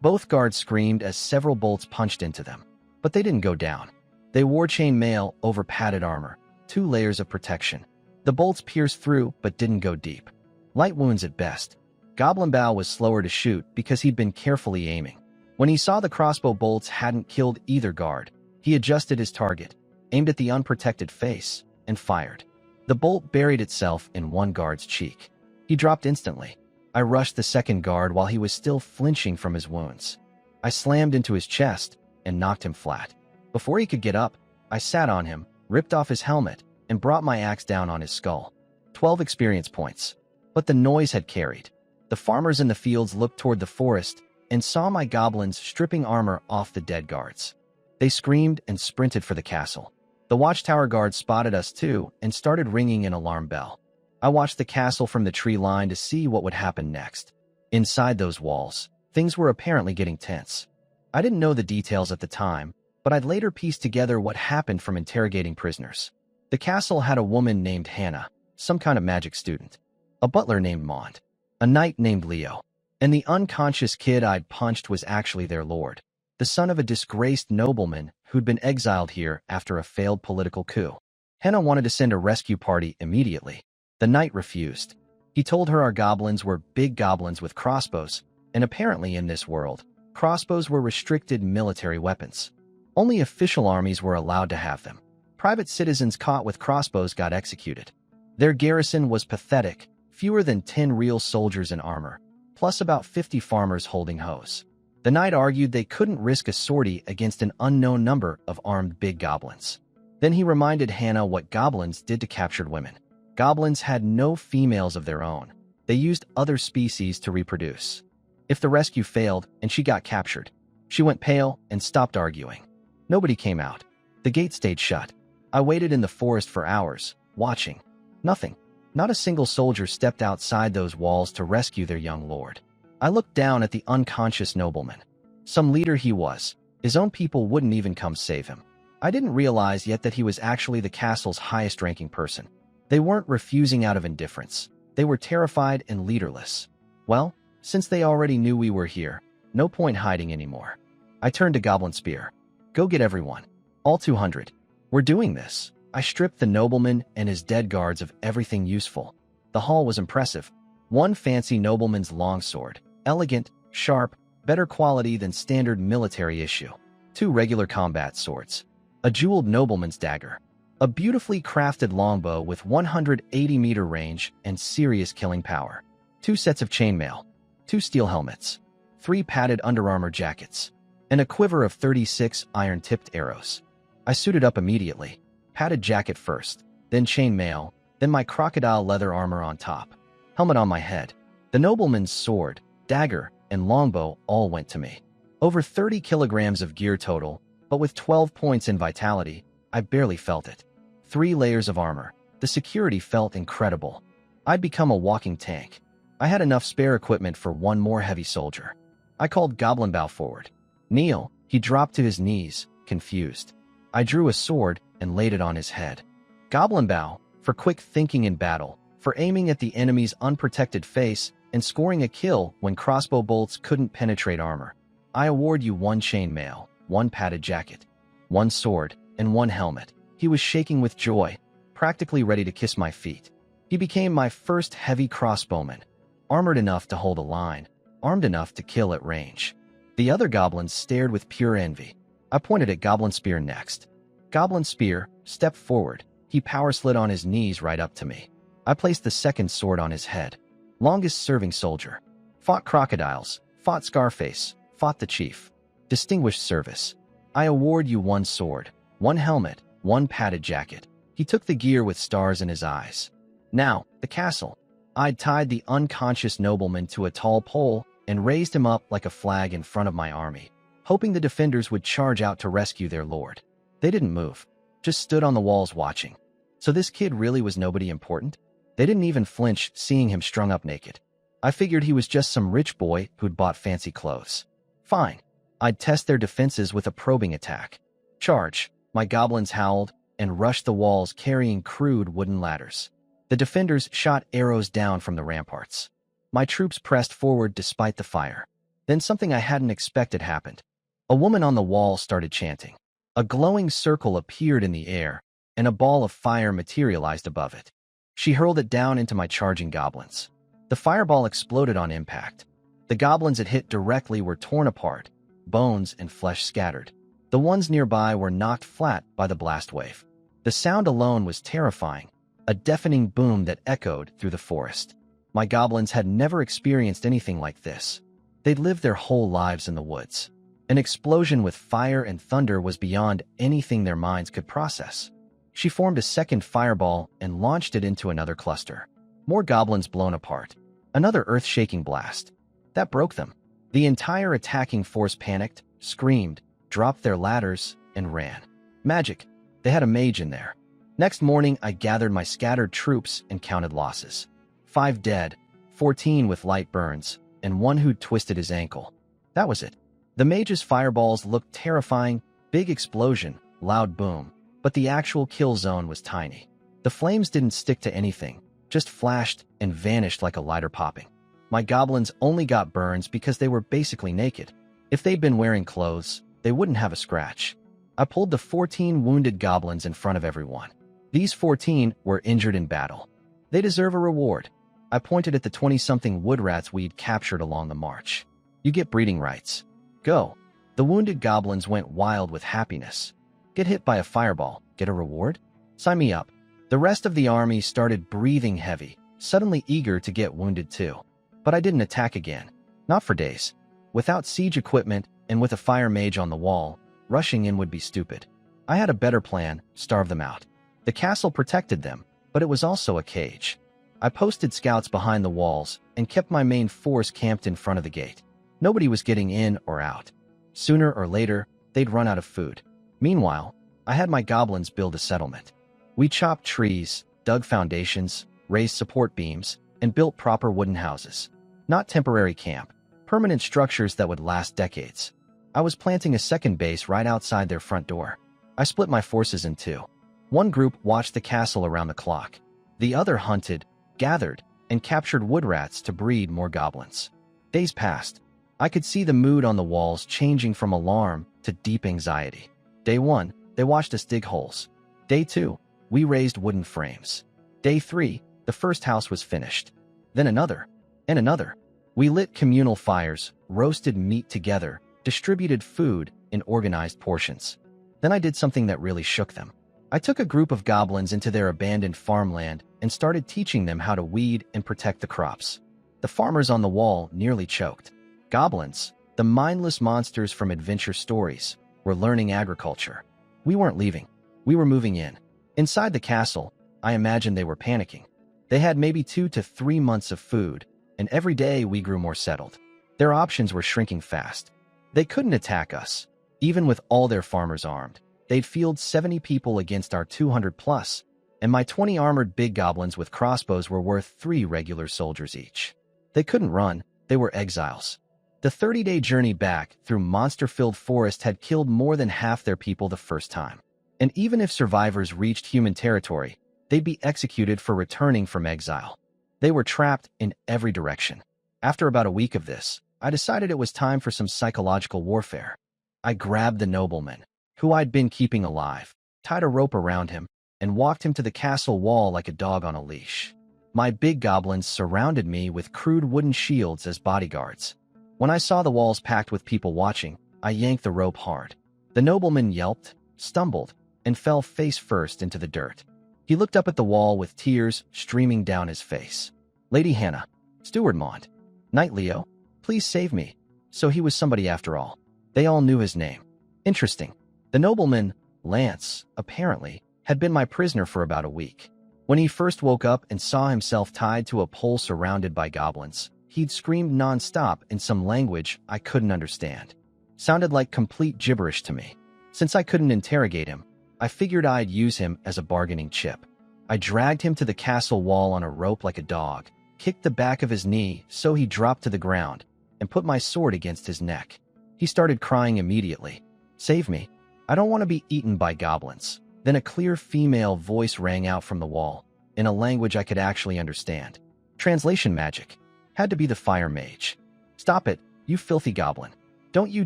Both guards screamed as several bolts punched into them. But they didn't go down. They wore chain mail over padded armor, 2 layers of protection. The bolts pierced through, but didn't go deep. Light wounds at best. Goblin Bow was slower to shoot because he'd been carefully aiming. When he saw the crossbow bolts hadn't killed either guard, he adjusted his target, aimed at the unprotected face, and fired. The bolt buried itself in 1 guard's cheek. He dropped instantly. I rushed the 2nd guard while he was still flinching from his wounds. I slammed into his chest and knocked him flat. Before he could get up, I sat on him, ripped off his helmet, and brought my axe down on his skull. 12 experience points. But the noise had carried. The farmers in the fields looked toward the forest and saw my goblins stripping armor off the dead guards. They screamed and sprinted for the castle. The watchtower guards spotted us too and started ringing an alarm bell. I watched the castle from the tree line to see what would happen next. Inside those walls, things were apparently getting tense. I didn't know the details at the time, but I'd later pieced together what happened from interrogating prisoners. The castle had a woman named Hannah, some kind of magic student, a butler named Mond, a knight named Leo, and the unconscious kid I'd punched was actually their lord, the son of a disgraced nobleman who'd been exiled here after a failed political coup. Hannah wanted to send a rescue party immediately. The knight refused. He told her our goblins were big goblins with crossbows, and apparently in this world, crossbows were restricted military weapons. Only official armies were allowed to have them. Private citizens caught with crossbows got executed. Their garrison was pathetic, fewer than 10 real soldiers in armor, plus about 50 farmers holding hoes. The knight argued they couldn't risk a sortie against an unknown number of armed big goblins. Then he reminded Hannah what goblins did to captured women. Goblins had no females of their own. They used other species to reproduce. If the rescue failed and she got captured, she went pale and stopped arguing. Nobody came out. The gate stayed shut. I waited in the forest for hours, watching. Nothing. Not a single soldier stepped outside those walls to rescue their young lord. I looked down at the unconscious nobleman. Some leader he was. His own people wouldn't even come save him. I didn't realize yet that he was actually the castle's highest-ranking person. They weren't refusing out of indifference. They were terrified and leaderless. Well, since they already knew we were here, no point hiding anymore. I turned to Goblin Spear. Go get everyone. All 200. We're doing this. I stripped the nobleman and his dead guards of everything useful. The haul was impressive. One fancy nobleman's longsword, elegant, sharp, better quality than standard military issue. 2 regular combat swords. A jeweled nobleman's dagger. A beautifully crafted longbow with 180-meter range and serious killing power. 2 sets of chainmail. 2 steel helmets. 3 padded underarmor jackets. And a quiver of 36 iron-tipped arrows. I suited up immediately. Padded jacket first, then chainmail, then my crocodile leather armor on top. Helmet on my head. The nobleman's sword, dagger, and longbow all went to me. Over 30 kilograms of gear total, but with 12 points in vitality, I barely felt it. 3 layers of armor. The security felt incredible. I'd become a walking tank. I had enough spare equipment for 1 more heavy soldier. I called Goblin Bow forward. Kneel. He dropped to his knees, confused. I drew a sword and laid it on his head. Goblin Bow, for quick thinking in battle, for aiming at the enemy's unprotected face and scoring a kill when crossbow bolts couldn't penetrate armor. I award you 1 chainmail, 1 padded jacket, 1 sword, and 1 helmet. He was shaking with joy, practically ready to kiss my feet. He became my first heavy crossbowman, armored enough to hold a line, armed enough to kill at range. The other goblins stared with pure envy. I pointed at Goblin Spear next. Goblin Spear stepped forward. He power slid on his knees right up to me. I placed the second sword on his head. Longest-serving soldier. Fought crocodiles, fought Scarface, fought the chief. Distinguished service. I award you 1 sword, 1 helmet, 1 padded jacket. He took the gear with stars in his eyes. Now, the castle. I'd tied the unconscious nobleman to a tall pole and raised him up like a flag in front of my army, hoping the defenders would charge out to rescue their lord. They didn't move, just stood on the walls watching. So this kid really was nobody important? They didn't even flinch seeing him strung up naked. I figured he was just some rich boy who'd bought fancy clothes. Fine. I'd test their defenses with a probing attack. Charge. My goblins howled and rushed the walls carrying crude wooden ladders. The defenders shot arrows down from the ramparts. My troops pressed forward despite the fire. Then something I hadn't expected happened. A woman on the wall started chanting. A glowing circle appeared in the air, and a ball of fire materialized above it. She hurled it down into my charging goblins. The fireball exploded on impact. The goblins it hit directly were torn apart, bones and flesh scattered. The ones nearby were knocked flat by the blast wave. The sound alone was terrifying, a deafening boom that echoed through the forest. My goblins had never experienced anything like this. They'd lived their whole lives in the woods. An explosion with fire and thunder was beyond anything their minds could process. She formed a second fireball and launched it into another cluster. More goblins blown apart. Another earth-shaking blast. That broke them. The entire attacking force panicked, screamed, dropped their ladders, and ran. Magic. They had a mage in there. Next morning, I gathered my scattered troops and counted losses. 5 dead, 14 with light burns, and 1 who'd twisted his ankle. That was it. The mage's fireballs looked terrifying, big explosion, loud boom, but the actual kill zone was tiny. The flames didn't stick to anything, just flashed and vanished like a lighter popping. My goblins only got burns because they were basically naked. If they'd been wearing clothes, they wouldn't have a scratch. I pulled the 14 wounded goblins in front of everyone. These 14 were injured in battle. They deserve a reward. I pointed at the 20-something wood rats we'd captured along the march. You get breeding rights. Go. The wounded goblins went wild with happiness. Get hit by a fireball, get a reward? Sign me up. The rest of the army started breathing heavy, suddenly eager to get wounded too. But I didn't attack again. Not for days. Without siege equipment and with a fire mage on the wall, rushing in would be stupid. I had a better plan: starve them out. The castle protected them, but it was also a cage. I posted scouts behind the walls and kept my main force camped in front of the gate. Nobody was getting in or out. Sooner or later, they'd run out of food. Meanwhile, I had my goblins build a settlement. We chopped trees, dug foundations, raised support beams, and built proper wooden houses. Not temporary camp, permanent structures that would last decades. I was planting a second base right outside their front door. I split my forces in two. One group watched the castle around the clock. The other hunted, gathered, and captured wood rats to breed more goblins. Days passed. I could see the mood on the walls changing from alarm to deep anxiety. Day 1, they watched us dig holes. Day 2, we raised wooden frames. Day 3, the first house was finished. Then another, and another. We lit communal fires, roasted meat together, distributed food in organized portions. Then I did something that really shook them. I took a group of goblins into their abandoned farmland and started teaching them how to weed and protect the crops. The farmers on the wall nearly choked. Goblins, the mindless monsters from adventure stories, were learning agriculture. We weren't leaving. We were moving in. Inside the castle, I imagined they were panicking. They had maybe 2 to 3 months of food, and every day we grew more settled. Their options were shrinking fast. They couldn't attack us. Even with all their farmers armed, they'd field 70 people against our 200 plus, and my 20 armored big goblins with crossbows were worth 3 regular soldiers each. They couldn't run. They were exiles. The 30-day journey back through monster-filled forest had killed more than half their people the first time. And even if survivors reached human territory, they'd be executed for returning from exile. They were trapped in every direction. After about a week of this, I decided it was time for some psychological warfare. I grabbed the nobleman, who I'd been keeping alive, tied a rope around him, and walked him to the castle wall like a dog on a leash. My big goblins surrounded me with crude wooden shields as bodyguards. When I saw the walls packed with people watching, I yanked the rope hard. The nobleman yelped, stumbled, and fell face first into the dirt. He looked up at the wall with tears streaming down his face. Lady Hannah, Steward Mond, Knight Leo, please save me. So he was somebody after all. They all knew his name. Interesting. The nobleman, Lance, apparently, had been my prisoner for about a week. When he first woke up and saw himself tied to a pole surrounded by goblins, he'd screamed non-stop in some language I couldn't understand. Sounded like complete gibberish to me. Since I couldn't interrogate him, I figured I'd use him as a bargaining chip. I dragged him to the castle wall on a rope like a dog, kicked the back of his knee so he dropped to the ground, and put my sword against his neck. He started crying immediately. Save me. I don't want to be eaten by goblins. Then a clear female voice rang out from the wall, in a language I could actually understand. Translation magic. Had to be the fire mage. Stop it, you filthy goblin. Don't you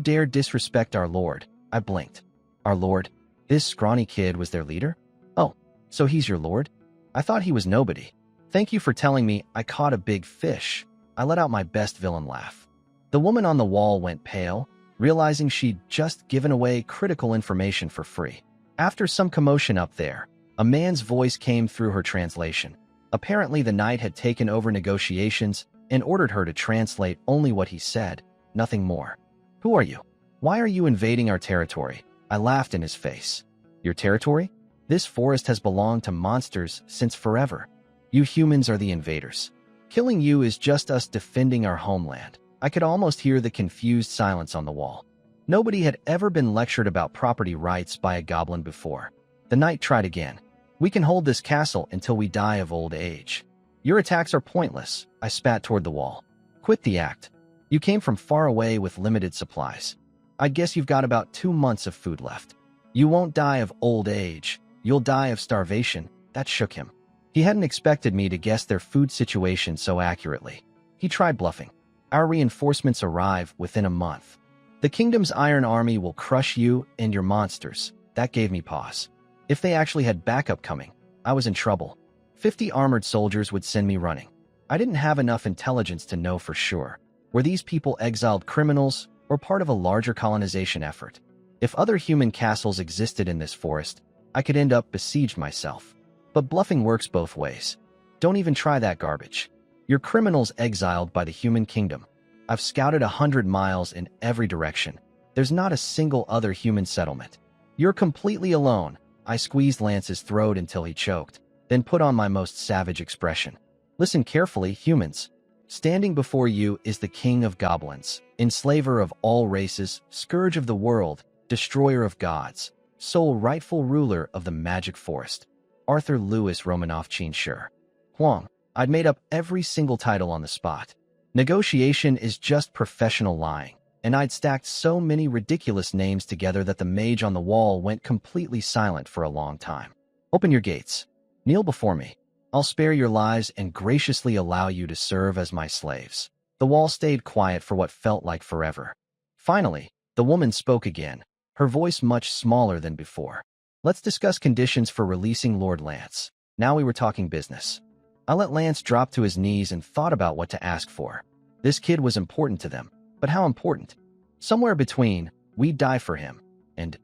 dare disrespect our lord. I blinked. Our lord? This scrawny kid was their leader? Oh, so he's your lord? I thought he was nobody. Thank you for telling me I caught a big fish. I let out my best villain laugh. The woman on the wall went pale, realizing she'd just given away critical information for free. After some commotion up there, a man's voice came through her translation. Apparently the knight had taken over negotiations and ordered her to translate only what he said, nothing more. Who are you? Why are you invading our territory? I laughed in his face. Your territory? This forest has belonged to monsters since forever. You humans are the invaders. Killing you is just us defending our homeland. I could almost hear the confused silence on the wall. Nobody had ever been lectured about property rights by a goblin before. The knight tried again. We can hold this castle until we die of old age. Your attacks are pointless. I spat toward the wall. Quit the act. You came from far away with limited supplies. I guess you've got about 2 months of food left. You won't die of old age. You'll die of starvation. That shook him. He hadn't expected me to guess their food situation so accurately. He tried bluffing. Our reinforcements arrive within a month. The kingdom's iron army will crush you and your monsters. That gave me pause. If they actually had backup coming, I was in trouble. 50 armored soldiers would send me running. I didn't have enough intelligence to know for sure. Were these people exiled criminals or part of a larger colonization effort? If other human castles existed in this forest, I could end up besieged myself. But bluffing works both ways. Don't even try that garbage. You're criminals exiled by the human kingdom. I've scouted 100 miles in every direction. There's not a single other human settlement. You're completely alone. I squeezed Lance's throat until he choked, then put on my most savage expression. Listen carefully, humans. Standing before you is the king of goblins, enslaver of all races, scourge of the world, destroyer of gods, sole rightful ruler of the magic forest. Arthur Louis Romanoff Chinsher. Huang. I'd made up every single title on the spot. Negotiation is just professional lying, and I'd stacked so many ridiculous names together that the mage on the wall went completely silent for a long time. Open your gates. Kneel before me. I'll spare your lives and graciously allow you to serve as my slaves. The wall stayed quiet for what felt like forever. Finally, the woman spoke again, her voice much smaller than before. Let's discuss conditions for releasing Lord Lance. Now we were talking business. I let Lance drop to his knees and thought about what to ask for. This kid was important to them, but how important? Somewhere between, we'd die for him, and,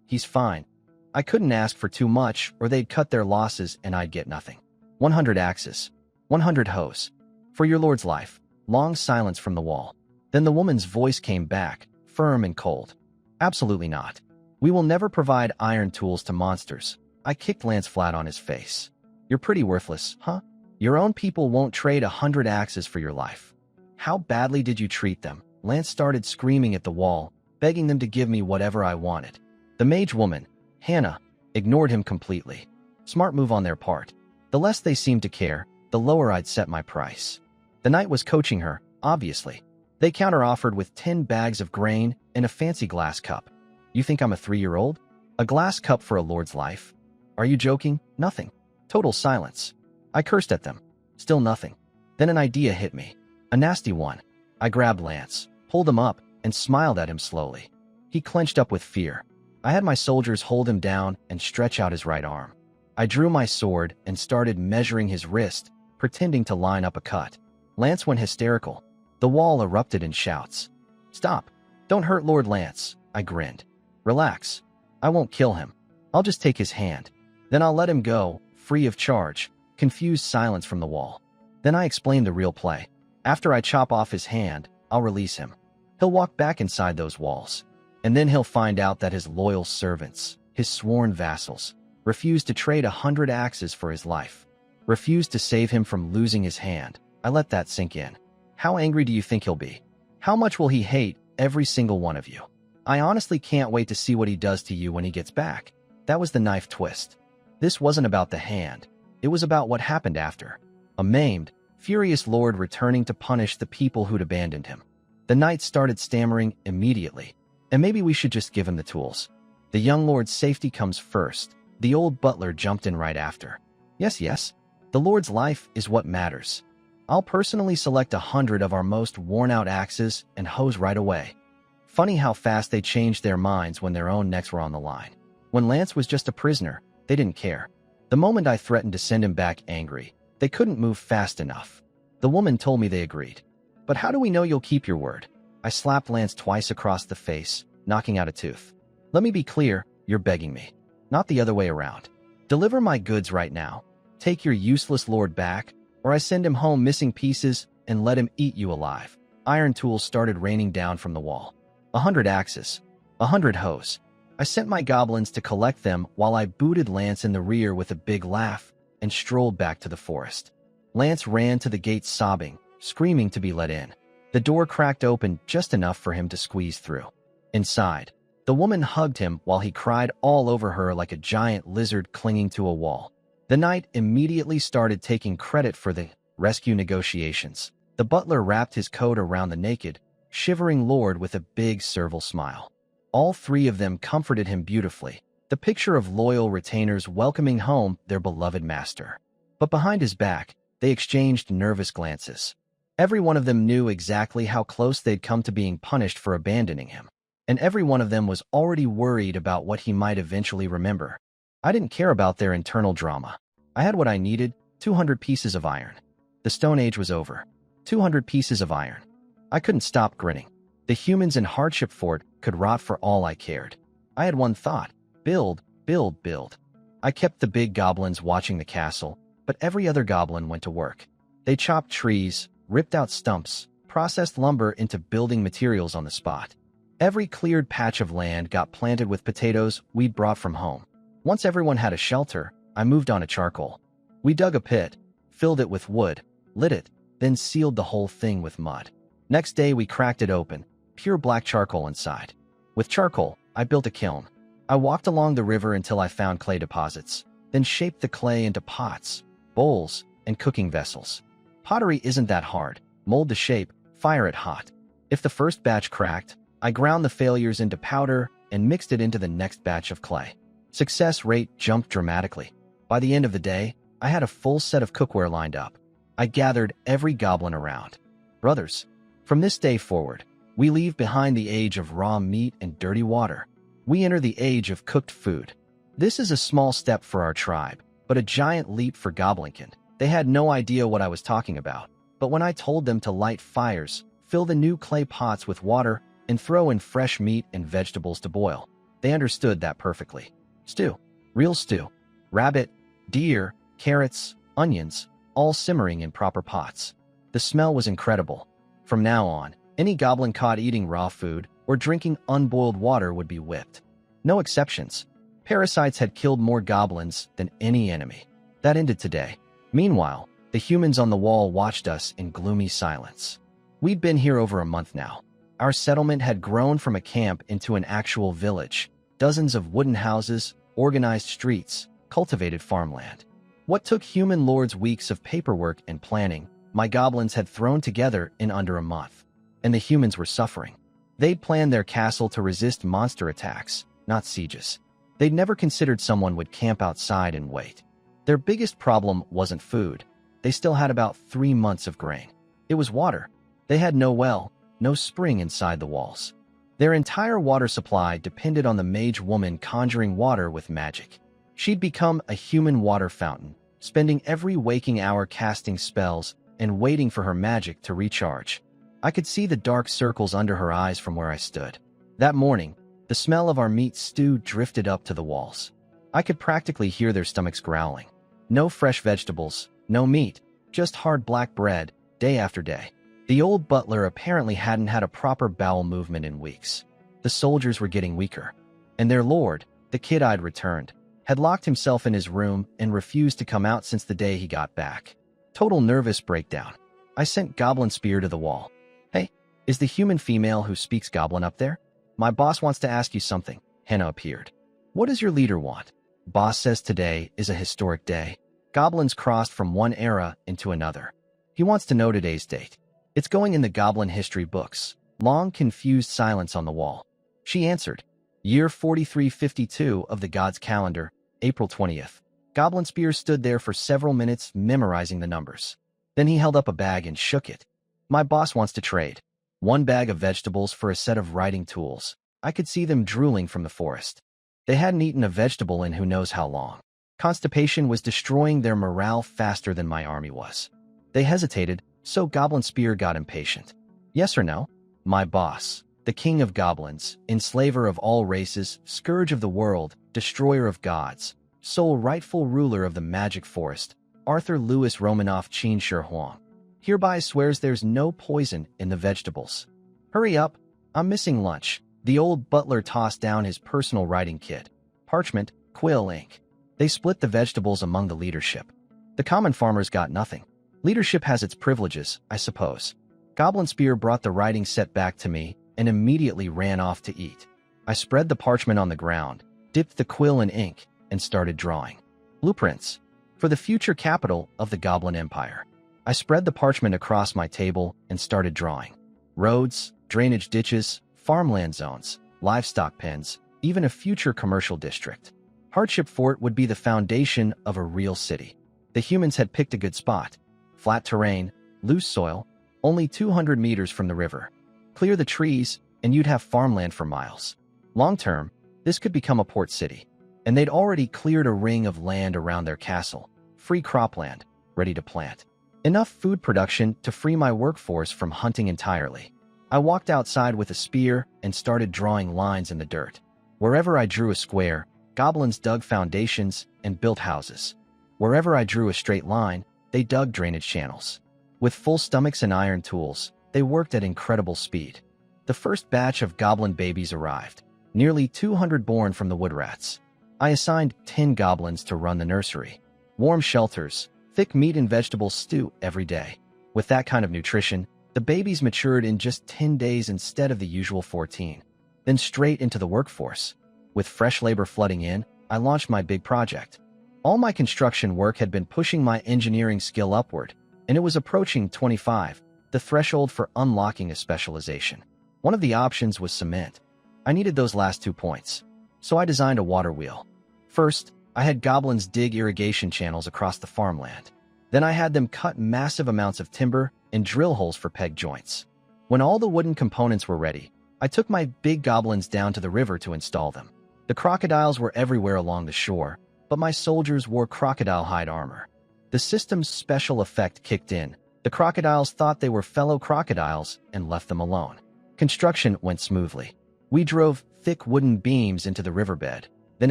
he's fine. I couldn't ask for too much or they'd cut their losses and I'd get nothing. 100 axes. 100 hoes. For your lord's life. Long silence from the wall. Then the woman's voice came back, firm and cold. Absolutely not. We will never provide iron tools to monsters. I kicked Lance flat on his face. You're pretty worthless, huh? Your own people won't trade 100 axes for your life. How badly did you treat them? Lance started screaming at the wall, begging them to give me whatever I wanted. The mage woman, Hannah, ignored him completely. Smart move on their part. The less they seemed to care, the lower I'd set my price. The knight was coaching her, obviously. They counter-offered with 10 bags of grain and a fancy glass cup. You think I'm a 3-year-old? A glass cup for a lord's life? Are you joking? Nothing. Total silence. I cursed at them. Still nothing. Then an idea hit me. A nasty one. I grabbed Lance, pulled him up, and smiled at him slowly. He clenched up with fear. I had my soldiers hold him down and stretch out his right arm. I drew my sword and started measuring his wrist, pretending to line up a cut. Lance went hysterical. The wall erupted in shouts. Stop. Don't hurt Lord Lance. I grinned. Relax. I won't kill him. I'll just take his hand. Then I'll let him go, free of charge. Confused silence from the wall. Then I explained the real play. After I chop off his hand, I'll release him. He'll walk back inside those walls. And then he'll find out that his loyal servants, his sworn vassals, refused to trade 100 axes for his life. Refused to save him from losing his hand. I let that sink in. How angry do you think he'll be? How much will he hate every single one of you? I honestly can't wait to see what he does to you when he gets back. That was the knife twist. This wasn't about the hand. It was about what happened after. A maimed, furious lord returning to punish the people who'd abandoned him. The knight started stammering immediately. And maybe we should just give him the tools. The young lord's safety comes first. The old butler jumped in right after. Yes. The lord's life is what matters. I'll personally select 100 of our most worn-out axes and hose right away. Funny how fast they changed their minds when their own necks were on the line. When Lance was just a prisoner, they didn't care. The moment I threatened to send him back angry, they couldn't move fast enough. The woman told me they agreed. But how do we know you'll keep your word? I slapped Lance twice across the face, knocking out a tooth. Let me be clear, you're begging me. Not the other way around. Deliver my goods right now. Take your useless lord back, or I send him home missing pieces and let him eat you alive. Iron tools started raining down from the wall. 100 axes. 100 hoes. I sent my goblins to collect them while I booted Lance in the rear with a big laugh and strolled back to the forest. Lance ran to the gate sobbing, screaming to be let in. The door cracked open just enough for him to squeeze through. Inside, the woman hugged him while he cried all over her like a giant lizard clinging to a wall. The knight immediately started taking credit for the rescue negotiations. The butler wrapped his coat around the naked, shivering lord with a big servile smile. All three of them comforted him beautifully, the picture of loyal retainers welcoming home their beloved master. But behind his back, they exchanged nervous glances. Every one of them knew exactly how close they'd come to being punished for abandoning him. And every one of them was already worried about what he might eventually remember. I didn't care about their internal drama. I had what I needed, 200 pieces of iron. The Stone Age was over. 200 pieces of iron. I couldn't stop grinning. The humans in Hardship Fort could rot for all I cared. I had one thought: build, build, build. I kept the big goblins watching the castle, but every other goblin went to work. They chopped trees, ripped out stumps, processed lumber into building materials on the spot. Every cleared patch of land got planted with potatoes we'd brought from home. Once everyone had a shelter, I moved on to charcoal. We dug a pit, filled it with wood, lit it, then sealed the whole thing with mud. Next day we cracked it open, pure black charcoal inside. With charcoal, I built a kiln. I walked along the river until I found clay deposits, then shaped the clay into pots, bowls, and cooking vessels. Pottery isn't that hard. Mold the shape, fire it hot. If the first batch cracked, I ground the failures into powder and mixed it into the next batch of clay. Success rate jumped dramatically. By the end of the day, I had a full set of cookware lined up. I gathered every goblin around. Brothers, from this day forward, we leave behind the age of raw meat and dirty water. We enter the age of cooked food. This is a small step for our tribe, but a giant leap for Goblinkind. They had no idea what I was talking about, but when I told them to light fires, fill the new clay pots with water, and throw in fresh meat and vegetables to boil, they understood that perfectly. Stew. Real stew. Rabbit, deer, carrots, onions, all simmering in proper pots. The smell was incredible. From now on, any goblin caught eating raw food or drinking unboiled water would be whipped. No exceptions. Parasites had killed more goblins than any enemy. That ended today. Meanwhile, the humans on the wall watched us in gloomy silence. We'd been here over a month now. Our settlement had grown from a camp into an actual village. Dozens of wooden houses, organized streets, cultivated farmland. What took human lords weeks of paperwork and planning, my goblins had thrown together in under a month. And the humans were suffering. They'd planned their castle to resist monster attacks, not sieges. They'd never considered someone would camp outside and wait. Their biggest problem wasn't food. They still had about 3 months of grain. It was water. They had no well, no spring inside the walls. Their entire water supply depended on the mage woman conjuring water with magic. She'd become a human water fountain, spending every waking hour casting spells and waiting for her magic to recharge. I could see the dark circles under her eyes from where I stood. That morning, the smell of our meat stew drifted up to the walls. I could practically hear their stomachs growling. No fresh vegetables, no meat, just hard black bread, day after day. The old butler apparently hadn't had a proper bowel movement in weeks. The soldiers were getting weaker. And their lord, the kid I'd returned, had locked himself in his room and refused to come out since the day he got back. Total nervous breakdown. I sent Goblin Spear to the wall. Hey, is the human female who speaks Goblin up there? My boss wants to ask you something. Henna appeared. What does your leader want? Boss says today is a historic day. Goblins crossed from one era into another. He wants to know today's date. It's going in the Goblin history books. Long, confused silence on the wall. She answered. Year 4352 of the god's calendar, April 20th. Goblin Spear stood there for several minutes memorizing the numbers. Then he held up a bag and shook it. My boss wants to trade. 1 bag of vegetables for a set of writing tools. I could see them drooling from the forest. They hadn't eaten a vegetable in who knows how long. Constipation was destroying their morale faster than my army was. They hesitated, so Goblin Spear got impatient. Yes or no? My boss, the king of goblins, enslaver of all races, scourge of the world, destroyer of gods, sole rightful ruler of the magic forest, Arthur Louis Romanoff Chin Shi Huang, hereby swears there's no poison in the vegetables. Hurry up, I'm missing lunch. The old butler tossed down his personal writing kit, parchment, quill, ink. They split the vegetables among the leadership. The common farmers got nothing. Leadership has its privileges, I suppose. Goblin Spear brought the writing set back to me and immediately ran off to eat. I spread the parchment on the ground, dipped the quill in ink, and started drawing. Blueprints for the future capital of the Goblin Empire. I spread the parchment across my table and started drawing. Roads, drainage ditches, farmland zones, livestock pens, even a future commercial district. Hardship Fort would be the foundation of a real city. The humans had picked a good spot. Flat terrain, loose soil, only 200 meters from the river. Clear the trees, and you'd have farmland for miles. Long term, this could become a port city. And they'd already cleared a ring of land around their castle, free cropland, ready to plant. Enough food production to free my workforce from hunting entirely. I walked outside with a spear and started drawing lines in the dirt. Wherever I drew a square, goblins dug foundations and built houses. Wherever I drew a straight line, they dug drainage channels. With full stomachs and iron tools, they worked at incredible speed. The first batch of goblin babies arrived, nearly 200 born from the wood rats. I assigned 10 goblins to run the nursery. Warm shelters, thick meat and vegetable stew every day. With that kind of nutrition, the babies matured in just 10 days instead of the usual 14. Then straight into the workforce. With fresh labor flooding in, I launched my big project. All my construction work had been pushing my engineering skill upward, and it was approaching 25, the threshold for unlocking a specialization. One of the options was cement. I needed those last 2 points, so I designed a water wheel. First, I had goblins dig irrigation channels across the farmland. Then I had them cut massive amounts of timber and drill holes for peg joints. When all the wooden components were ready, I took my big goblins down to the river to install them. The crocodiles were everywhere along the shore, but my soldiers wore crocodile hide armor. The system's special effect kicked in. The crocodiles thought they were fellow crocodiles and left them alone. Construction went smoothly. We drove thick wooden beams into the riverbed, then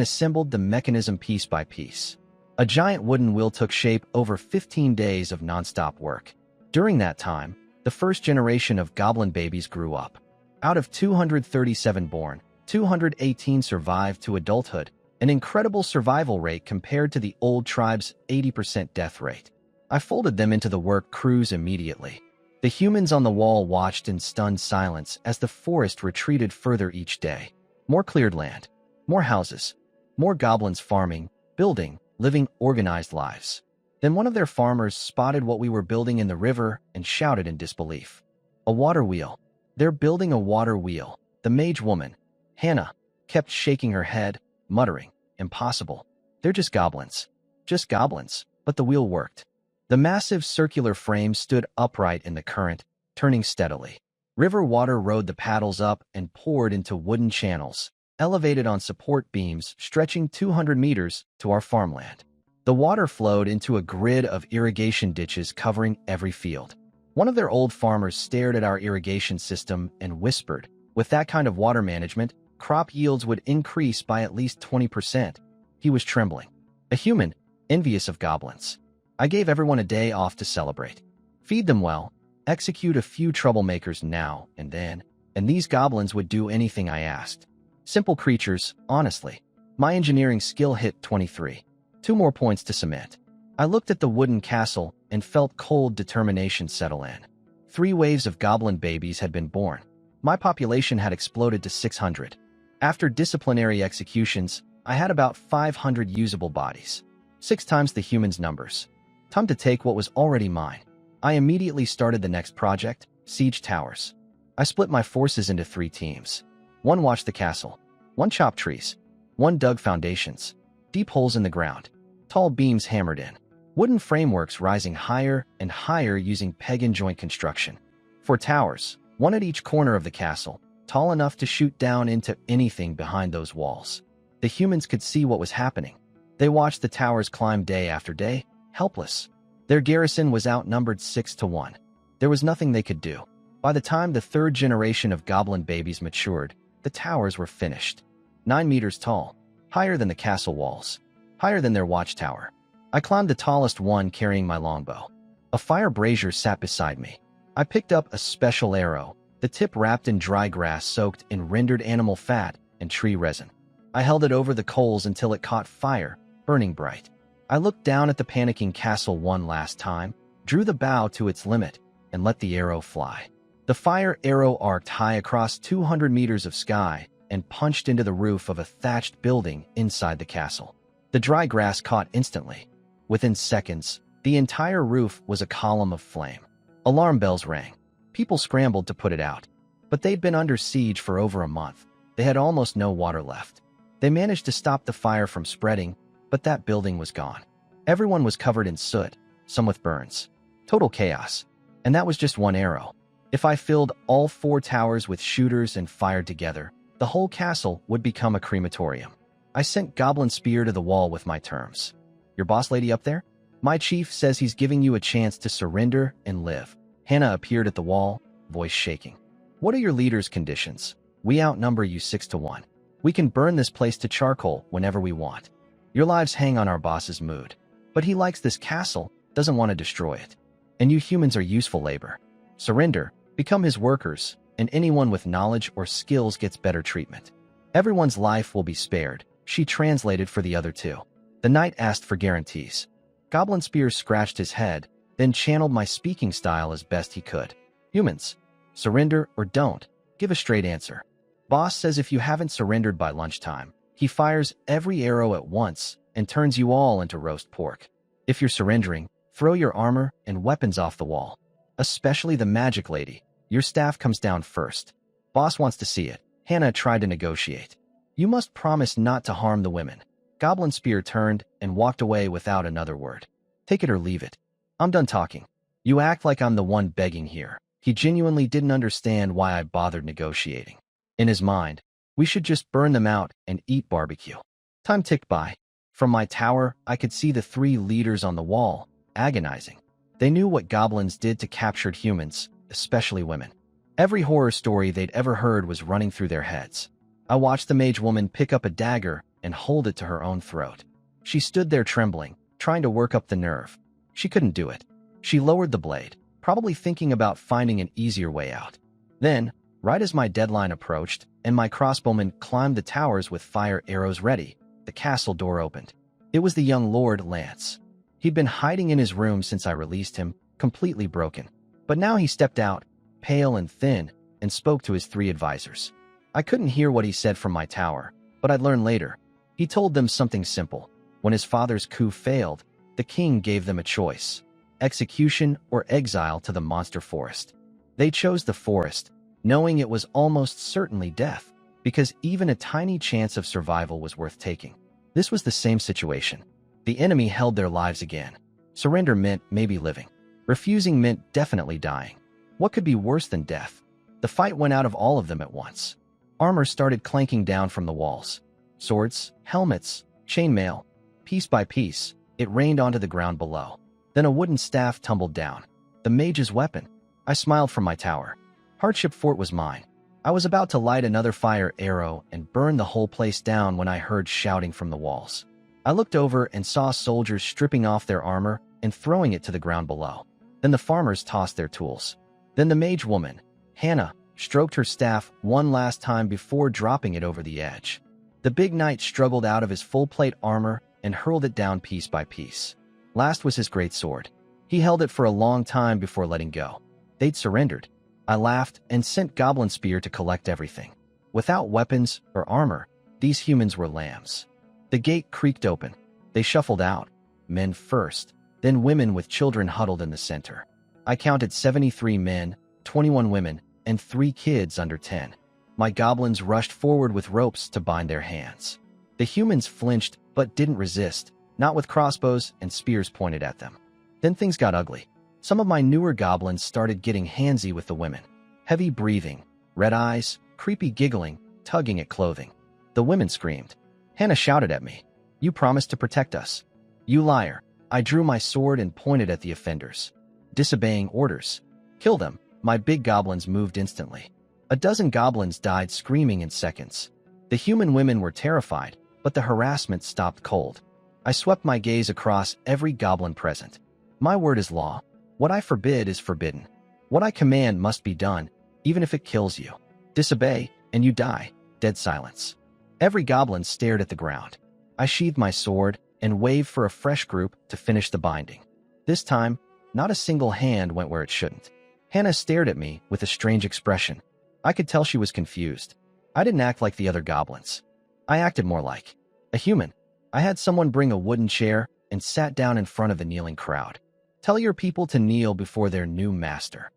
assembled the mechanism piece by piece. A giant wooden wheel took shape over 15 days of nonstop work. During that time, the first generation of goblin babies grew up. Out of 237 born, 218 survived to adulthood, an incredible survival rate compared to the old tribe's 80% death rate. I folded them into the work crews immediately. The humans on the wall watched in stunned silence as the forest retreated further each day. More cleared land, more houses, more goblins farming, building, living organized lives. Then one of their farmers spotted what we were building in the river and shouted in disbelief. A water wheel. They're building a water wheel. The mage woman, Hannah, kept shaking her head, muttering, "Impossible. They're just goblins." Just goblins, but the wheel worked. The massive circular frame stood upright in the current, turning steadily. River water rode the paddles up and poured into wooden channels, elevated on support beams stretching 200 meters to our farmland. The water flowed into a grid of irrigation ditches covering every field. One of their old farmers stared at our irrigation system and whispered, "With that kind of water management, crop yields would increase by at least 20%. He was trembling. A human, envious of goblins. I gave everyone a day off to celebrate. Feed them well, execute a few troublemakers now and then, and these goblins would do anything I asked. Simple creatures, honestly. My engineering skill hit 23. 2 more points to cement. I looked at the wooden castle and felt cold determination settle in. 3 waves of goblin babies had been born. My population had exploded to 600. After disciplinary executions, I had about 500 usable bodies. 6 times the humans' numbers. Time to take what was already mine. I immediately started the next project, siege towers. I split my forces into 3 teams. 1 watched the castle. 1 chopped trees. 1 dug foundations. Deep holes in the ground. Tall beams hammered in. Wooden frameworks rising higher and higher using peg and joint construction. 4 towers, 1 at each corner of the castle, tall enough to shoot down into anything behind those walls. The humans could see what was happening. They watched the towers climb day after day, helpless. Their garrison was outnumbered 6 to 1. There was nothing they could do. By the time the 3rd generation of goblin babies matured, the towers were finished. 9 meters tall, higher than the castle walls, higher than their watchtower. I climbed the tallest one carrying my longbow. A fire brazier sat beside me. I picked up a special arrow, the tip wrapped in dry grass soaked in rendered animal fat and tree resin. I held it over the coals until it caught fire, burning bright. I looked down at the panicking castle one last time, drew the bow to its limit, and let the arrow fly. The fire arrow arced high across 200 meters of sky and punched into the roof of a thatched building inside the castle. The dry grass caught instantly. Within seconds, the entire roof was a column of flame. Alarm bells rang. People scrambled to put it out. But they'd been under siege for over a month. They had almost no water left. They managed to stop the fire from spreading, but that building was gone. Everyone was covered in soot, some with burns. Total chaos. And that was just 1 arrow. If I filled all 4 towers with shooters and fired together, the whole castle would become a crematorium. I sent Goblin Spear to the wall with my terms. "Your boss lady up there? My chief says he's giving you a chance to surrender and live. Hannah appeared at the wall, voice shaking. What are your leader's conditions? We outnumber you 6-1. We can burn this place to charcoal whenever we want. Your lives hang on our boss's mood. But he likes this castle, doesn't want to destroy it. And you humans are useful labor. Surrender, become his workers, and anyone with knowledge or skills gets better treatment. Everyone's life will be spared, she translated for the other two. The knight asked for guarantees. Goblin Spear scratched his head, then channeled my speaking style as best he could. Humans, surrender or don't, give a straight answer. Boss says if you haven't surrendered by lunchtime, he fires every arrow at once and turns you all into roast pork. If you're surrendering, throw your armor and weapons off the wall. Especially the magic lady. Your staff comes down first. Boss wants to see it. Hannah tried to negotiate. You must promise not to harm the women. Goblin Spear turned and walked away without another word. Take it or leave it. I'm done talking. You act like I'm the one begging here. He genuinely didn't understand why I bothered negotiating. In his mind, we should just burn them out and eat barbecue. Time ticked by. From my tower, I could see the three leaders on the wall, agonizing. They knew what goblins did to captured humans, especially women. Every horror story they'd ever heard was running through their heads. I watched the mage woman pick up a dagger and hold it to her own throat. She stood there trembling, trying to work up the nerve. She couldn't do it. She lowered the blade, probably thinking about finding an easier way out. Then, right as my deadline approached and my crossbowmen climbed the towers with fire arrows ready, the castle door opened. It was the young Lord Lance. He'd been hiding in his room since I released him, completely broken. But now he stepped out, pale and thin, and spoke to his three advisors. I couldn't hear what he said from my tower, but I'd learn later. He told them something simple. When his father's coup failed, the king gave them a choice: execution or exile to the monster forest. They chose the forest, knowing it was almost certainly death, because even a tiny chance of survival was worth taking. This was the same situation. The enemy held their lives again. Surrender meant maybe living. Refusing meant definitely dying. What could be worse than death? The fight went out of all of them at once. Armor started clanking down from the walls. Swords, helmets, chainmail. Piece by piece, it rained onto the ground below. Then a wooden staff tumbled down. The mage's weapon. I smiled from my tower. Hardship Fort was mine. I was about to light another fire arrow and burn the whole place down when I heard shouting from the walls. I looked over and saw soldiers stripping off their armor and throwing it to the ground below. Then the farmers tossed their tools. Then the mage woman, Hannah, stroked her staff one last time before dropping it over the edge. The big knight struggled out of his full-plate armor and hurled it down piece by piece. Last was his great sword. He held it for a long time before letting go. They'd surrendered. I laughed and sent Goblin Spear to collect everything. Without weapons or armor, these humans were lambs. The gate creaked open. They shuffled out, men first, then women with children huddled in the center. I counted 73 men, 21 women, and 3 kids under 10. My goblins rushed forward with ropes to bind their hands. The humans flinched but didn't resist, not with crossbows and spears pointed at them. Then things got ugly. Some of my newer goblins started getting handsy with the women. Heavy breathing, red eyes, creepy giggling, tugging at clothing. The women screamed. Hannah shouted at me. You promised to protect us. You liar. I drew my sword and pointed at the offenders. Disobeying orders. Kill them. My big goblins moved instantly. A dozen goblins died screaming in seconds. The human women were terrified, but the harassment stopped cold. I swept my gaze across every goblin present. My word is law. What I forbid is forbidden. What I command must be done, even if it kills you. Disobey, and you die. Dead silence. Every goblin stared at the ground. I sheathed my sword and waved for a fresh group to finish the binding. This time, not a single hand went where it shouldn't. Hannah stared at me with a strange expression. I could tell she was confused. I didn't act like the other goblins. I acted more like a human. I had someone bring a wooden chair and sat down in front of the kneeling crowd. Tell your people to kneel before their new master.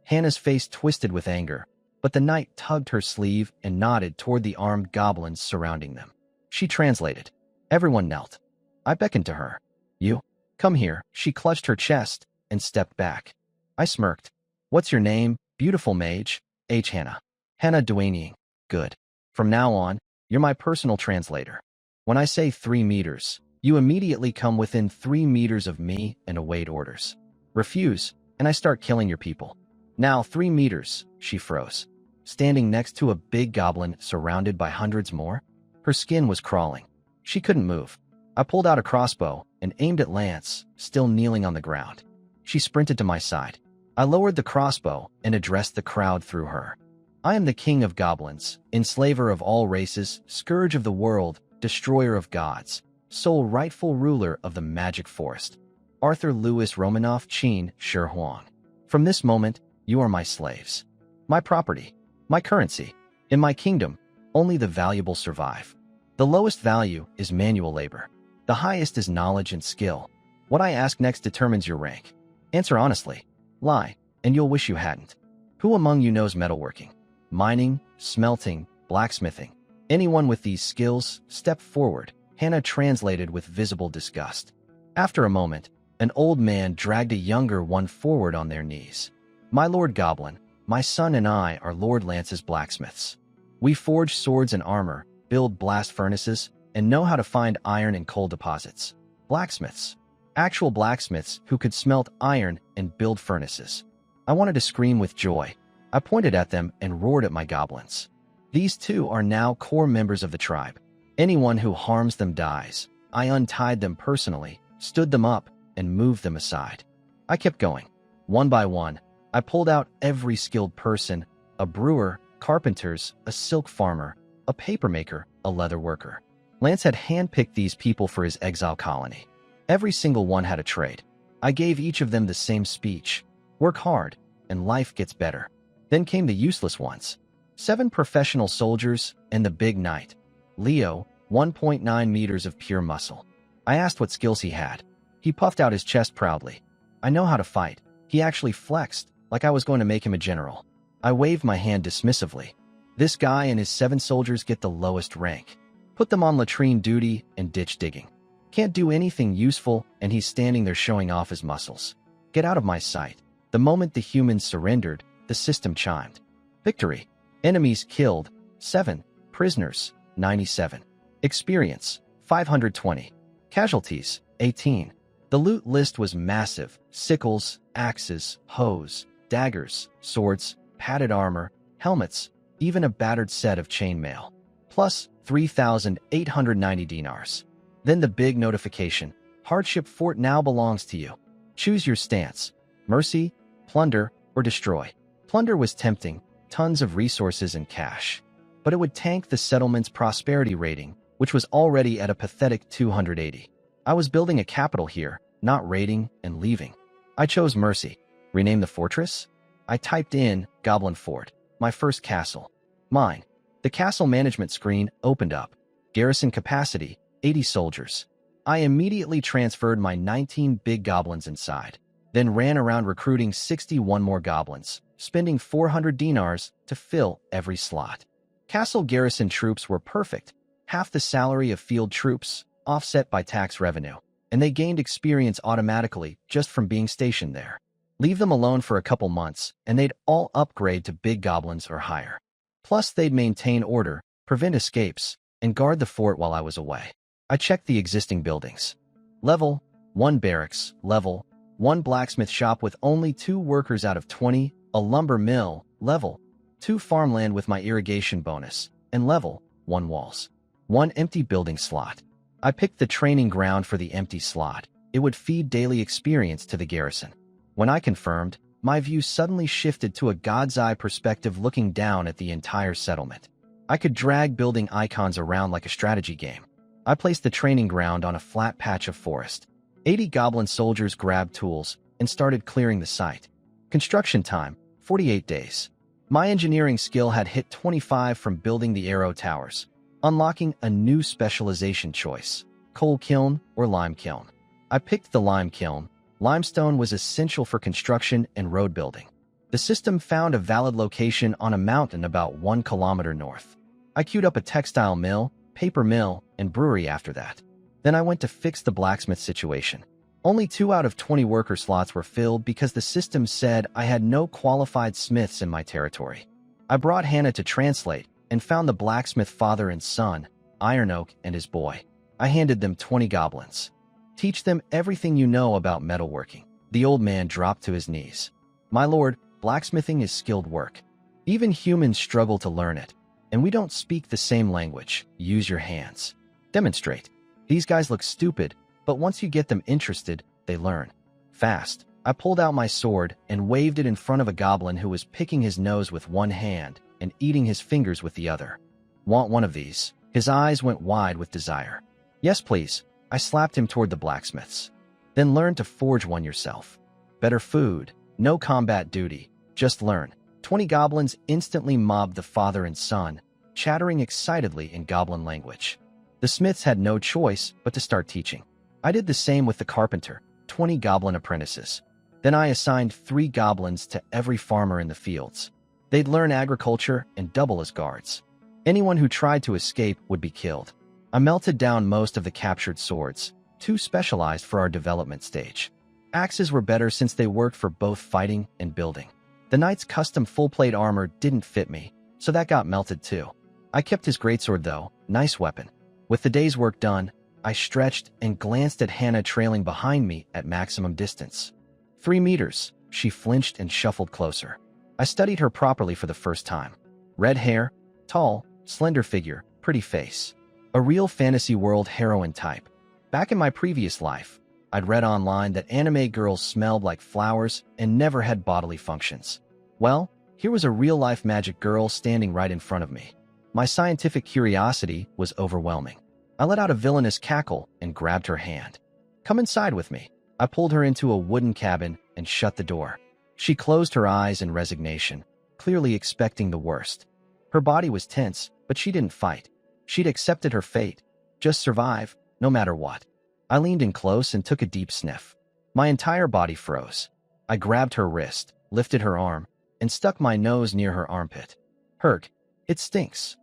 Hannah's face twisted with anger, but the knight tugged her sleeve and nodded toward the armed goblins surrounding them. She translated. Everyone knelt. I beckoned to her. You, come here. She clutched her chest and stepped back. I smirked. What's your name, beautiful mage? H. Hannah. Hannah Duaning. Good. From now on, you're my personal translator. When I say 3 meters, You immediately come within 3 meters of me and await orders. Refuse, and I start killing your people. Now 3 meters, she froze, standing next to a big goblin surrounded by hundreds more. Her skin was crawling. She couldn't move. I pulled out a crossbow and aimed at Lance, still kneeling on the ground. She sprinted to my side. I lowered the crossbow and addressed the crowd through her. I am the king of goblins, enslaver of all races, scourge of the world, destroyer of gods, sole rightful ruler of the magic forest. Arthur Louis Romanoff Chin Shi Huang. From this moment, you are my slaves. My property. My currency. In my kingdom, only the valuable survive. The lowest value is manual labor. The highest is knowledge and skill. What I ask next determines your rank. Answer honestly. Lie, and you'll wish you hadn't. Who among you knows metalworking? Mining, smelting, blacksmithing. Anyone with these skills, step forward, Hannah translated with visible disgust. After a moment, an old man dragged a younger one forward on their knees. My Lord Goblin, my son and I are Lord Lance's blacksmiths. We forge swords and armor, build blast furnaces, and know how to find iron in coal deposits. Blacksmiths. Actual blacksmiths who could smelt iron and build furnaces. I wanted to scream with joy. I pointed at them and roared at my goblins. These two are now core members of the tribe. Anyone who harms them dies. I untied them personally, stood them up, and moved them aside. I kept going. One by one, I pulled out every skilled person, a brewer, carpenters, a silk farmer, a papermaker, a leather worker. Lance had handpicked these people for his exile colony. Every single one had a trade. I gave each of them the same speech. Work hard, and life gets better. Then came the useless ones. 7 professional soldiers and the big knight. Leo, 1.9 meters of pure muscle. I asked what skills he had. He puffed out his chest proudly. I know how to fight. He actually flexed, like I was going to make him a general. I waved my hand dismissively. This guy and his 7 soldiers get the lowest rank. Put them on latrine duty and ditch digging. Can't do anything useful, and he's standing there showing off his muscles. Get out of my sight. The moment the humans surrendered, the system chimed. Victory. Enemies killed, 7. Prisoners, 97. Experience, 520. Casualties, 18. The loot list was massive. Sickles, axes, hoes, daggers, swords, padded armor, helmets, even a battered set of chainmail. Plus 3,890 dinars. Then the big notification. Hardship Fort now belongs to you. Choose your stance. Mercy, plunder, or destroy. Plunder was tempting, tons of resources and cash. But it would tank the settlement's prosperity rating, which was already at a pathetic 280. I was building a capital here, not raiding and leaving. I chose Mercy. Rename the fortress? I typed in Goblin Fort, my first castle. Mine. The castle management screen opened up. Garrison capacity, 80 soldiers. I immediately transferred my 19 big goblins inside, then ran around recruiting 61 more goblins, spending 400 dinars to fill every slot. Castle garrison troops were perfect, half the salary of field troops, offset by tax revenue, and they gained experience automatically just from being stationed there. Leave them alone for a couple months, and they'd all upgrade to big goblins or higher. Plus, they'd maintain order, prevent escapes, and guard the fort while I was away. I checked the existing buildings. Level 1 barracks, level 1 blacksmith shop with only 2 workers out of 20, a lumber mill, level 2 farmland with my irrigation bonus, and level 1 walls. 1 empty building slot. I picked the training ground for the empty slot. It would feed daily experience to the garrison. When I confirmed, my view suddenly shifted to a god's eye perspective looking down at the entire settlement. I could drag building icons around like a strategy game. I placed the training ground on a flat patch of forest. 80 goblin soldiers grabbed tools and started clearing the site. Construction time, 48 days. My engineering skill had hit 25 from building the arrow towers, unlocking a new specialization choice, coal kiln or lime kiln. I picked the lime kiln. Limestone was essential for construction and road building. The system found a valid location on a mountain about 1 kilometer north. I queued up a textile mill, paper mill, and brewery after that. Then I went to fix the blacksmith situation. Only 2 out of 20 worker slots were filled because the system said I had no qualified smiths in my territory. I brought Hannah to translate and found the blacksmith father and son, Iron Oak and his boy. I handed them 20 goblins. Teach them everything you know about metalworking. The old man dropped to his knees. My lord, blacksmithing is skilled work. Even humans struggle to learn it. And we don't speak the same language. Use your hands. Demonstrate. These guys look stupid, but once you get them interested, they learn. Fast. I pulled out my sword and waved it in front of a goblin who was picking his nose with one hand and eating his fingers with the other. Want one of these? His eyes went wide with desire. Yes, please. I slapped him toward the blacksmiths. Then learn to forge one yourself. Better food. No combat duty. Just learn. 20 goblins instantly mobbed the father and son, chattering excitedly in goblin language. The smiths had no choice but to start teaching. I did the same with the carpenter, 20 goblin apprentices. Then I assigned 3 goblins to every farmer in the fields. They'd learn agriculture and double as guards. Anyone who tried to escape would be killed. I melted down most of the captured swords, too specialized for our development stage. Axes were better since they worked for both fighting and building. The knight's custom full-plate armor didn't fit me, so that got melted too. I kept his greatsword though, nice weapon. With the day's work done, I stretched and glanced at Hannah trailing behind me at maximum distance. 3 meters. She flinched and shuffled closer. I studied her properly for the first time. Red hair, tall, slender figure, pretty face. A real fantasy world heroine type. Back in my previous life, I'd read online that anime girls smelled like flowers and never had bodily functions. Well, here was a real-life magic girl standing right in front of me. My scientific curiosity was overwhelming. I let out a villainous cackle and grabbed her hand. Come inside with me. I pulled her into a wooden cabin and shut the door. She closed her eyes in resignation, clearly expecting the worst. Her body was tense, but she didn't fight. She'd accepted her fate. Just survive, no matter what. I leaned in close and took a deep sniff. My entire body froze. I grabbed her wrist, lifted her arm, and stuck my nose near her armpit. Herc, it stinks.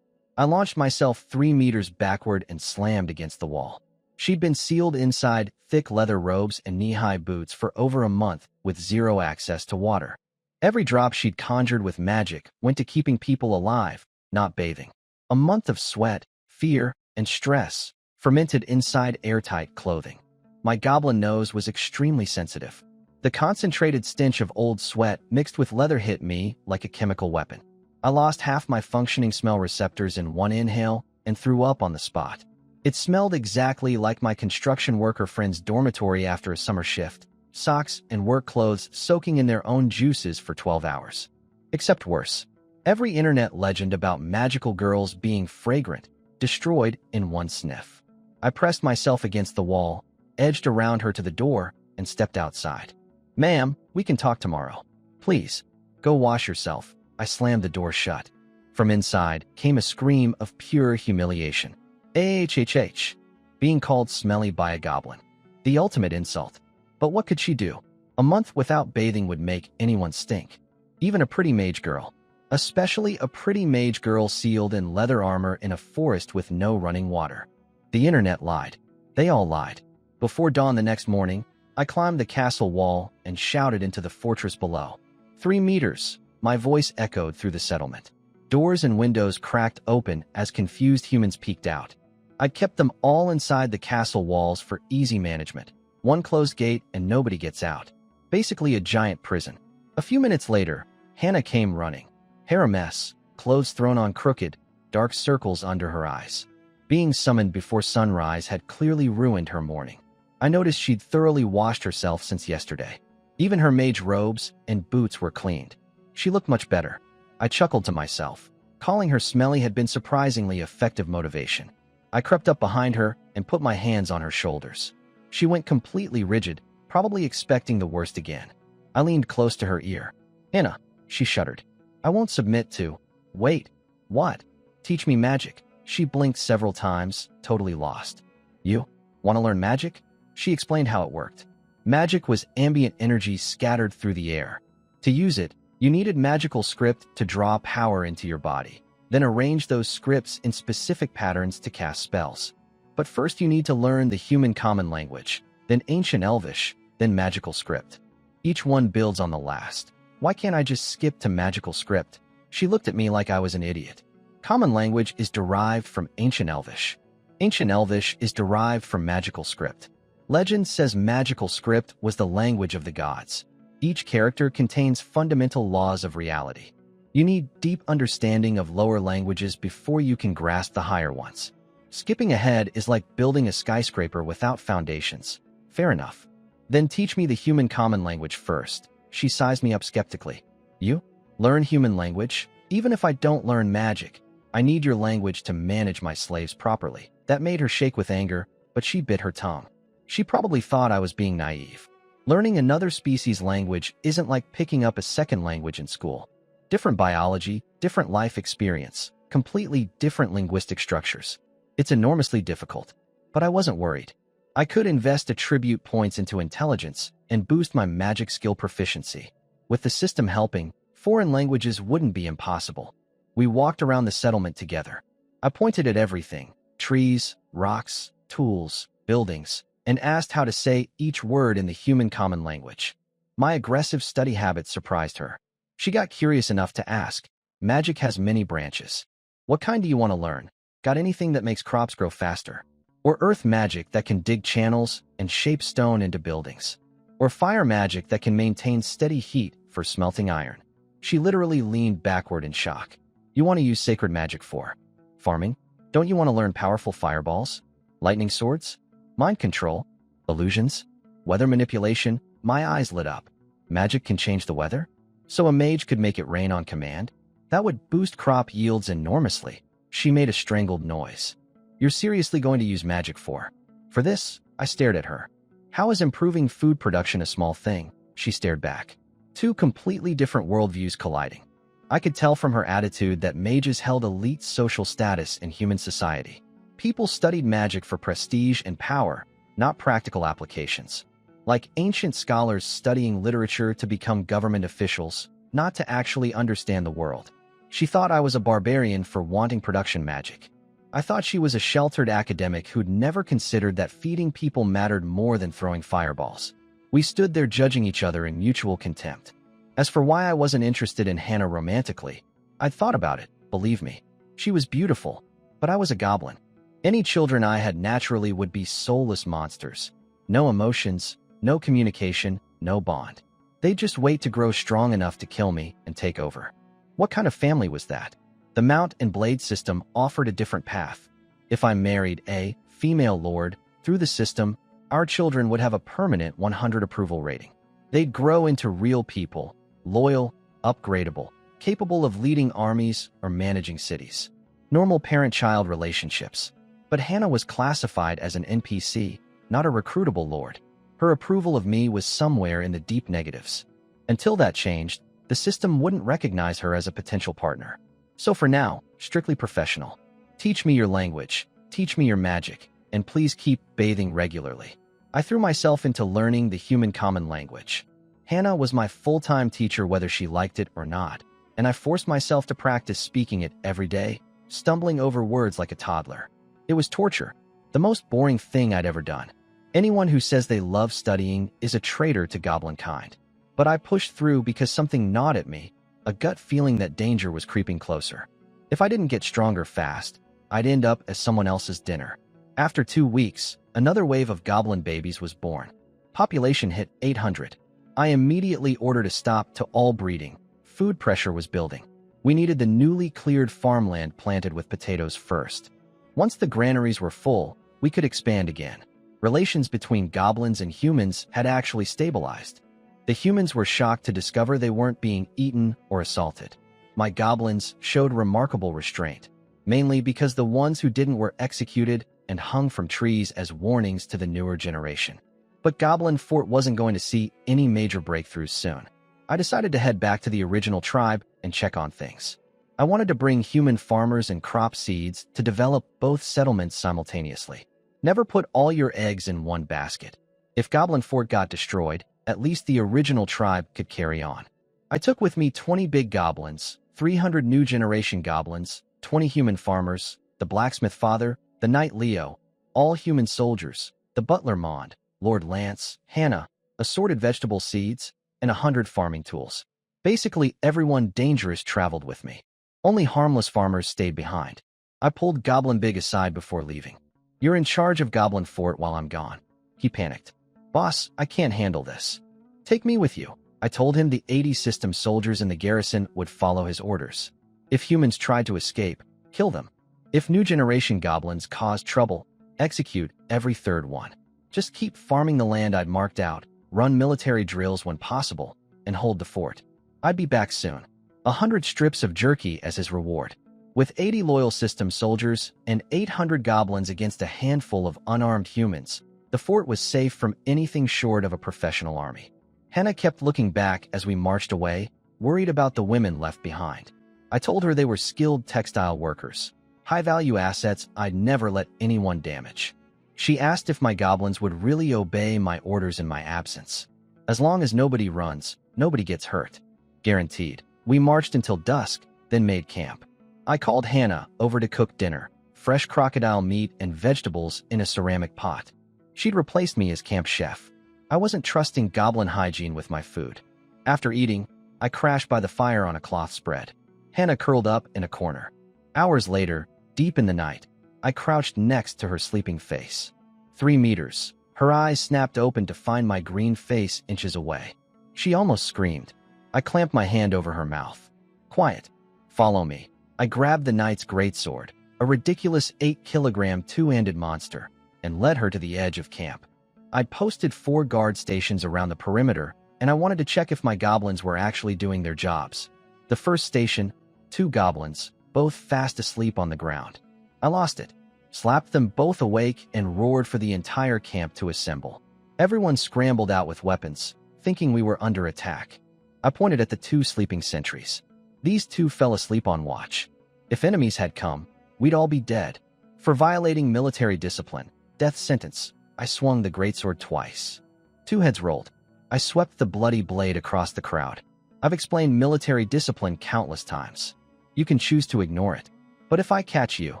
I launched myself 3 meters backward and slammed against the wall. She'd been sealed inside thick leather robes and knee-high boots for over a month with zero access to water. Every drop she'd conjured with magic went to keeping people alive, not bathing. A month of sweat, fear, and stress fermented inside airtight clothing. My goblin nose was extremely sensitive. The concentrated stench of old sweat mixed with leather hit me like a chemical weapon. I lost half my functioning smell receptors in one inhale and threw up on the spot. It smelled exactly like my construction worker friend's dormitory after a summer shift, socks and work clothes soaking in their own juices for 12 hours. Except worse. Every internet legend about magical girls being fragrant, destroyed in one sniff. I pressed myself against the wall, edged around her to the door, and stepped outside. Ma'am, we can talk tomorrow. Please, go wash yourself. I slammed the door shut. From inside came a scream of pure humiliation. AHHH. Being called smelly by a goblin. The ultimate insult. But what could she do? A month without bathing would make anyone stink. Even a pretty mage girl. Especially a pretty mage girl sealed in leather armor in a forest with no running water. The internet lied. They all lied. Before dawn the next morning, I climbed the castle wall and shouted into the fortress below. 3 meters. My voice echoed through the settlement. Doors and windows cracked open as confused humans peeked out. I'd kept them all inside the castle walls for easy management. One closed gate and nobody gets out. Basically a giant prison. A few minutes later, Hannah came running. Hair a mess, clothes thrown on crooked, dark circles under her eyes. Being summoned before sunrise had clearly ruined her morning. I noticed she'd thoroughly washed herself since yesterday. Even her mage robes and boots were cleaned. She looked much better. I chuckled to myself. Calling her smelly had been surprisingly effective motivation. I crept up behind her and put my hands on her shoulders. She went completely rigid, probably expecting the worst again. I leaned close to her ear. Hannah, she shuddered. I won't submit to. Wait. What? Teach me magic. She blinked several times, totally lost. You? Want to learn magic? She explained how it worked. Magic was ambient energy scattered through the air. To use it, you needed magical script to draw power into your body, then arrange those scripts in specific patterns to cast spells. But first you need to learn the human common language, then ancient Elvish, then magical script. Each one builds on the last. Why can't I just skip to magical script? She looked at me like I was an idiot. Common language is derived from ancient Elvish. Ancient Elvish is derived from magical script. Legend says magical script was the language of the gods. Each character contains fundamental laws of reality. You need deep understanding of lower languages before you can grasp the higher ones. Skipping ahead is like building a skyscraper without foundations. Fair enough. Then teach me the human common language first. She sized me up skeptically. You? Learn human language? Even if I don't learn magic, I need your language to manage my slaves properly. That made her shake with anger, but she bit her tongue. She probably thought I was being naive. Learning another species' language isn't like picking up a second language in school. Different biology, different life experience, completely different linguistic structures. It's enormously difficult, but I wasn't worried. I could invest attribute points into intelligence and boost my magic skill proficiency. With the system helping, foreign languages wouldn't be impossible. We walked around the settlement together. I pointed at everything: trees, rocks, tools, buildings, and asked how to say each word in the human common language. My aggressive study habits surprised her. She got curious enough to ask, "Magic has many branches. What kind do you want to learn? Got anything that makes crops grow faster? Or earth magic that can dig channels and shape stone into buildings? Or fire magic that can maintain steady heat for smelting iron?" She literally leaned backward in shock. "You want to use sacred magic for farming? Don't you want to learn powerful fireballs? Lightning swords? Mind control? Illusions? Weather manipulation?" My eyes lit up. Magic can change the weather? So a mage could make it rain on command? That would boost crop yields enormously. She made a strangled noise. "You're seriously going to use magic for this?" I stared at her. "How is improving food production a small thing?" She stared back. Two completely different worldviews colliding. I could tell from her attitude that mages held elite social status in human society. People studied magic for prestige and power, not practical applications. Like ancient scholars studying literature to become government officials, not to actually understand the world. She thought I was a barbarian for wanting production magic. I thought she was a sheltered academic who'd never considered that feeding people mattered more than throwing fireballs. We stood there judging each other in mutual contempt. As for why I wasn't interested in Hannah romantically, I'd thought about it, believe me. She was beautiful, but I was a goblin. Any children I had naturally would be soulless monsters. No emotions, no communication, no bond. They'd just wait to grow strong enough to kill me and take over. What kind of family was that? The Mount and Blade system offered a different path. If I married a female lord, through the system, our children would have a permanent 100 approval rating. They'd grow into real people, loyal, upgradable, capable of leading armies or managing cities. Normal parent-child relationships. But Hannah was classified as an NPC, not a recruitable lord. Her approval of me was somewhere in the deep negatives. Until that changed, the system wouldn't recognize her as a potential partner. So for now, strictly professional. Teach me your language, teach me your magic, and please keep bathing regularly. I threw myself into learning the human common language. Hannah was my full-time teacher whether she liked it or not, and I forced myself to practice speaking it every day, stumbling over words like a toddler. It was torture, the most boring thing I'd ever done. Anyone who says they love studying is a traitor to goblin kind. But I pushed through because something gnawed at me, a gut feeling that danger was creeping closer. If I didn't get stronger fast, I'd end up as someone else's dinner. After 2 weeks, another wave of goblin babies was born. Population hit 800. I immediately ordered a stop to all breeding. Food pressure was building. We needed the newly cleared farmland planted with potatoes first. Once the granaries were full, we could expand again. Relations between goblins and humans had actually stabilized. The humans were shocked to discover they weren't being eaten or assaulted. My goblins showed remarkable restraint, mainly because the ones who didn't were executed and hung from trees as warnings to the newer generation. But Goblin Fort wasn't going to see any major breakthroughs soon. I decided to head back to the original tribe and check on things. I wanted to bring human farmers and crop seeds to develop both settlements simultaneously. Never put all your eggs in one basket. If Goblin Fort got destroyed, at least the original tribe could carry on. I took with me 20 big goblins, 300 new generation goblins, 20 human farmers, the blacksmith father, the knight Leo, all human soldiers, the butler Mond, Lord Lance, Hannah, assorted vegetable seeds, and 100 farming tools. Basically, everyone dangerous traveled with me. Only harmless farmers stayed behind. I pulled Goblin Big aside before leaving. You're in charge of Goblin Fort while I'm gone. He panicked. Boss, I can't handle this. Take me with you. I told him the 80 system soldiers in the garrison would follow his orders. If humans tried to escape, kill them. If new generation goblins caused trouble, execute every third one. Just keep farming the land I'd marked out, run military drills when possible, and hold the fort. I'd be back soon. 100 strips of jerky as his reward. With 80 loyal system soldiers and 800 goblins against a handful of unarmed humans, the fort was safe from anything short of a professional army. Hannah kept looking back as we marched away, worried about the women left behind. I told her they were skilled textile workers, high-value assets I'd never let anyone damage. She asked if my goblins would really obey my orders in my absence. As long as nobody runs, nobody gets hurt. Guaranteed. We marched until dusk, then made camp. I called Hannah over to cook dinner, fresh crocodile meat and vegetables in a ceramic pot. She'd replaced me as camp chef. I wasn't trusting goblin hygiene with my food. After eating, I crashed by the fire on a cloth spread. Hannah curled up in a corner. Hours later, deep in the night, I crouched next to her sleeping face. 3 meters. Her eyes snapped open to find my green face inches away. She almost screamed. I clamped my hand over her mouth. Quiet. Follow me. I grabbed the knight's greatsword, a ridiculous 8-kilogram two-handed monster, and led her to the edge of camp. I'd posted 4 guard stations around the perimeter, and I wanted to check if my goblins were actually doing their jobs. The first station, 2 goblins, both fast asleep on the ground. I lost it, slapped them both awake, and roared for the entire camp to assemble. Everyone scrambled out with weapons, thinking we were under attack. I pointed at the 2 sleeping sentries. These 2 fell asleep on watch. If enemies had come, we'd all be dead. For violating military discipline, death sentence, I swung the greatsword twice. 2 heads rolled. I swept the bloody blade across the crowd. I've explained military discipline countless times. You can choose to ignore it. But if I catch you,